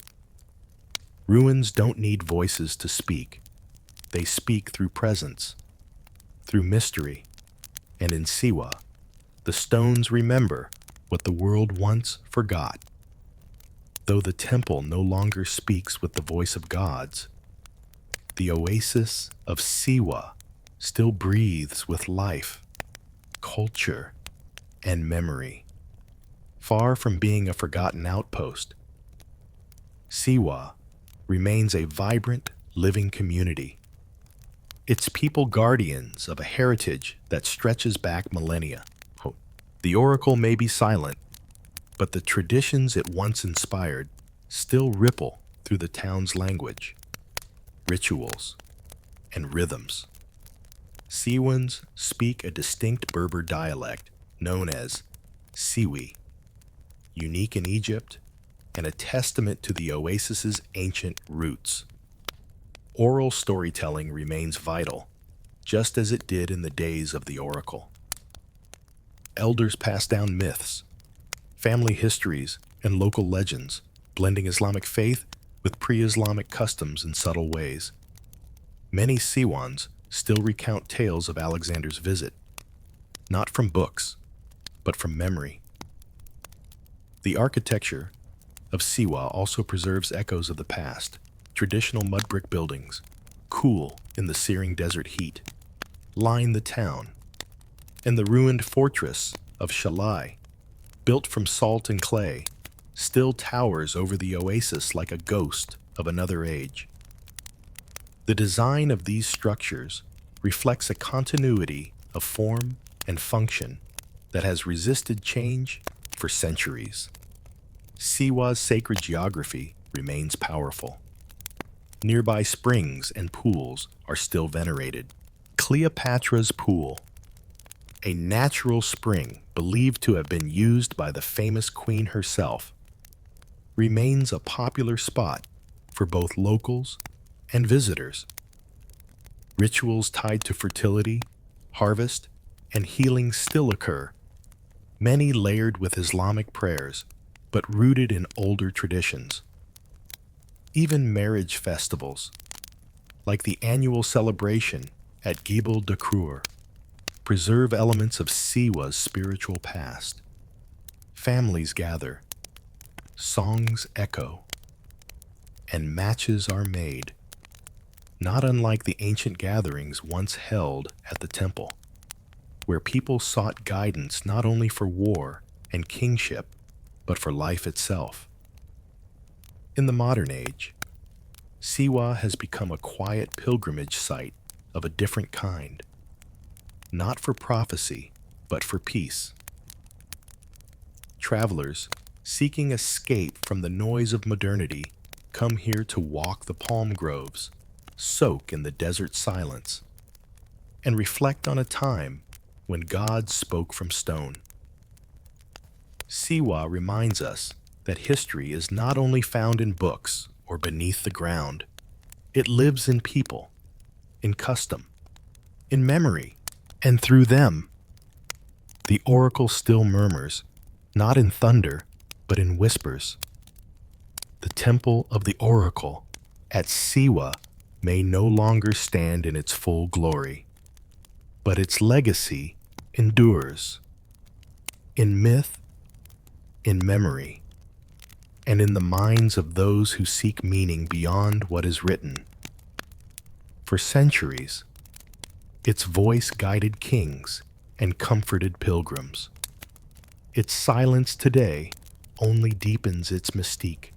Ruins don't need voices to speak. They speak through presence, through mystery, and in Siwa, the stones remember what the world once forgot. Though the temple no longer speaks with the voice of gods, the oasis of Siwa still breathes with life, culture, and memory. Far from being a forgotten outpost, Siwa remains a vibrant, living community. Its people guardians of a heritage that stretches back millennia. The oracle may be silent, but the traditions it once inspired still ripple through the town's language, rituals, and rhythms. Siwans speak a distinct Berber dialect known as Siwi, unique in Egypt and a testament to the oasis's ancient roots. Oral storytelling remains vital, just as it did in the days of the oracle. Elders pass down myths, family histories, and local legends, blending Islamic faith with pre-Islamic customs in subtle ways. Many Siwans still recount tales of Alexander's visit, not from books, but from memory. The architecture of Siwa also preserves echoes of the past. Traditional mud brick buildings, cool in the searing desert heat, line the town, and the ruined fortress of Shalai, built from salt and clay, still towers over the oasis like a ghost of another age. The design of these structures reflects a continuity of form and function that has resisted change for centuries. Siwa's sacred geography remains powerful. Nearby springs and pools are still venerated. Cleopatra's Pool, a natural spring believed to have been used by the famous queen herself, remains a popular spot for both locals and visitors. Rituals tied to fertility, harvest, and healing still occur, many layered with Islamic prayers, but rooted in older traditions. Even marriage festivals, like the annual celebration at Gibel Dakrur, preserve elements of Siwa's spiritual past. Families gather, songs echo, and matches are made, not unlike the ancient gatherings once held at the temple, where people sought guidance not only for war and kingship, but for life itself. In the modern age, Siwa has become a quiet pilgrimage site of a different kind, not for prophecy, but for peace. Travelers seeking escape from the noise of modernity come here to walk the palm groves, soak in the desert silence, and reflect on a time when God spoke from stone. Siwa reminds us that history is not only found in books or beneath the ground. It lives in people, in custom, in memory, and through them. The oracle still murmurs, not in thunder, but in whispers. The temple of the oracle at Siwa may no longer stand in its full glory, but its legacy endures. In myth, in memory, and in the minds of those who seek meaning beyond what is written. For centuries, its voice guided kings and comforted pilgrims. Its silence today only deepens its mystique.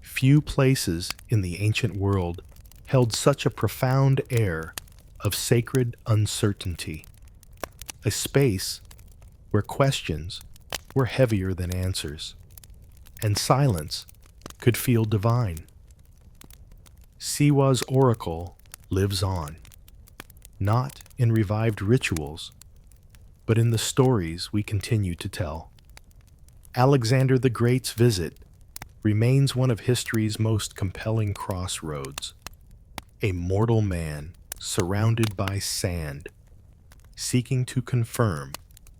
Few places in the ancient world held such a profound air of sacred uncertainty, a space where questions were heavier than answers, and silence could feel divine. Siwa's oracle lives on, not in revived rituals, but in the stories we continue to tell. Alexander the Great's visit remains one of history's most compelling crossroads. A mortal man surrounded by sand, seeking to confirm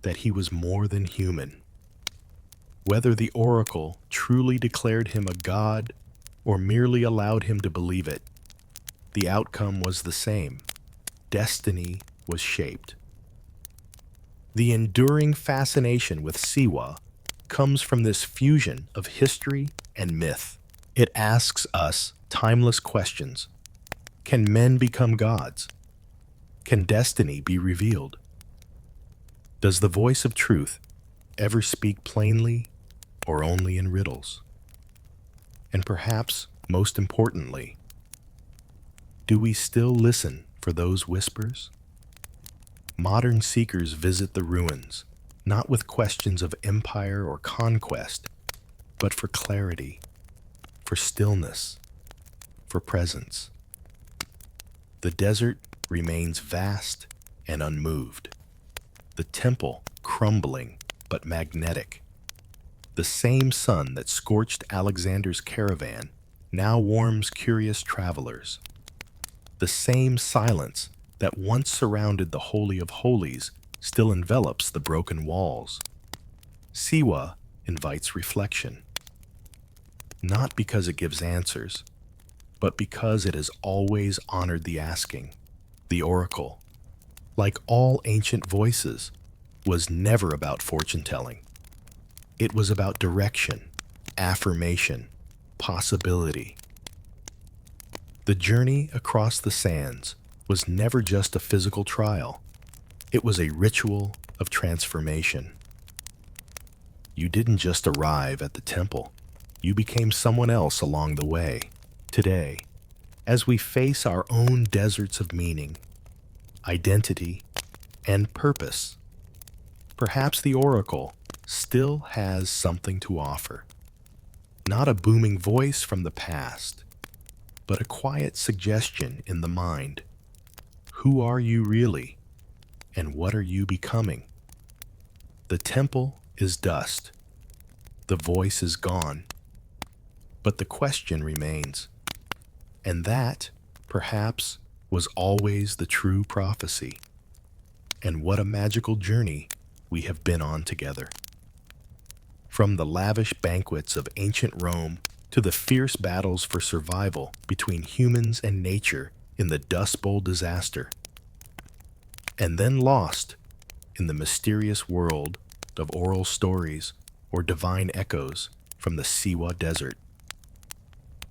that he was more than human. Whether the oracle truly declared him a god or merely allowed him to believe it, the outcome was the same. Destiny was shaped. The enduring fascination with Siwa comes from this fusion of history and myth. It asks us timeless questions. Can men become gods? Can destiny be revealed? Does the voice of truth ever speak plainly or only in riddles? And perhaps most importantly, do we still listen for those whispers? Modern seekers visit the ruins, not with questions of empire or conquest, but for clarity, for stillness, for presence. The desert remains vast and unmoved, the temple crumbling but magnetic. The same sun that scorched Alexander's caravan now warms curious travelers. The same silence that once surrounded the Holy of Holies still envelops the broken walls. Siwa invites reflection, not because it gives answers, but because it has always honored the asking. The oracle, like all ancient voices, was never about fortune-telling. It was about direction, affirmation, possibility. The journey across the sands was never just a physical trial. It was a ritual of transformation. You didn't just arrive at the temple, you became someone else along the way. Today, as we face our own deserts of meaning, identity, and purpose, perhaps the Oracle still has something to offer. Not a booming voice from the past, but a quiet suggestion in the mind. Who are you really, and what are you becoming? The temple is dust. The voice is gone. But the question remains. And that, perhaps, was always the true prophecy. And what a magical journey we have been on together. From the lavish banquets of ancient Rome to the fierce battles for survival between humans and nature in the Dust Bowl disaster, and then lost in the mysterious world of oral stories or divine echoes from the Siwa Desert.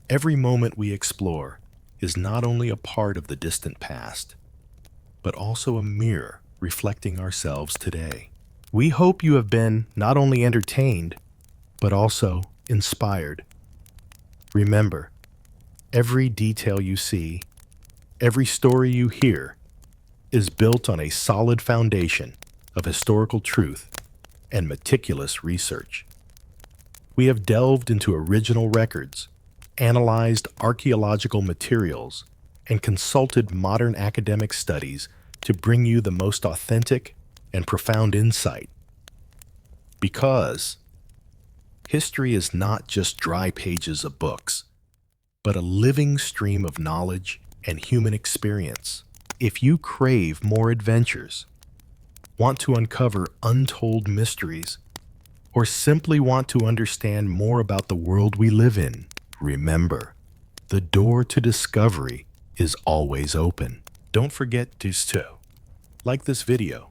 Every moment we explore is not only a part of the distant past, but also a mirror reflecting ourselves today. We hope you have been not only entertained, but also inspired. Remember, every detail you see, every story you hear, is built on a solid foundation of historical truth and meticulous research. We have delved into original records, analyzed archaeological materials, and consulted modern academic studies to bring you the most authentic and profound insight. Because history is not just dry pages of books, but a living stream of knowledge and human experience. If you crave more adventures, want to uncover untold mysteries, or simply want to understand more about the world we live in, remember, the door to discovery is always open. Don't forget to like this video,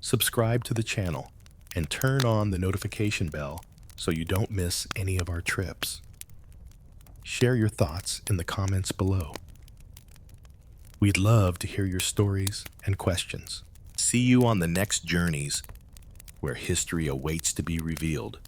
subscribe to the channel, and turn on the notification bell so you don't miss any of our trips. Share your thoughts in the comments below. We'd love to hear your stories and questions. See you on the next journeys where history awaits to be revealed.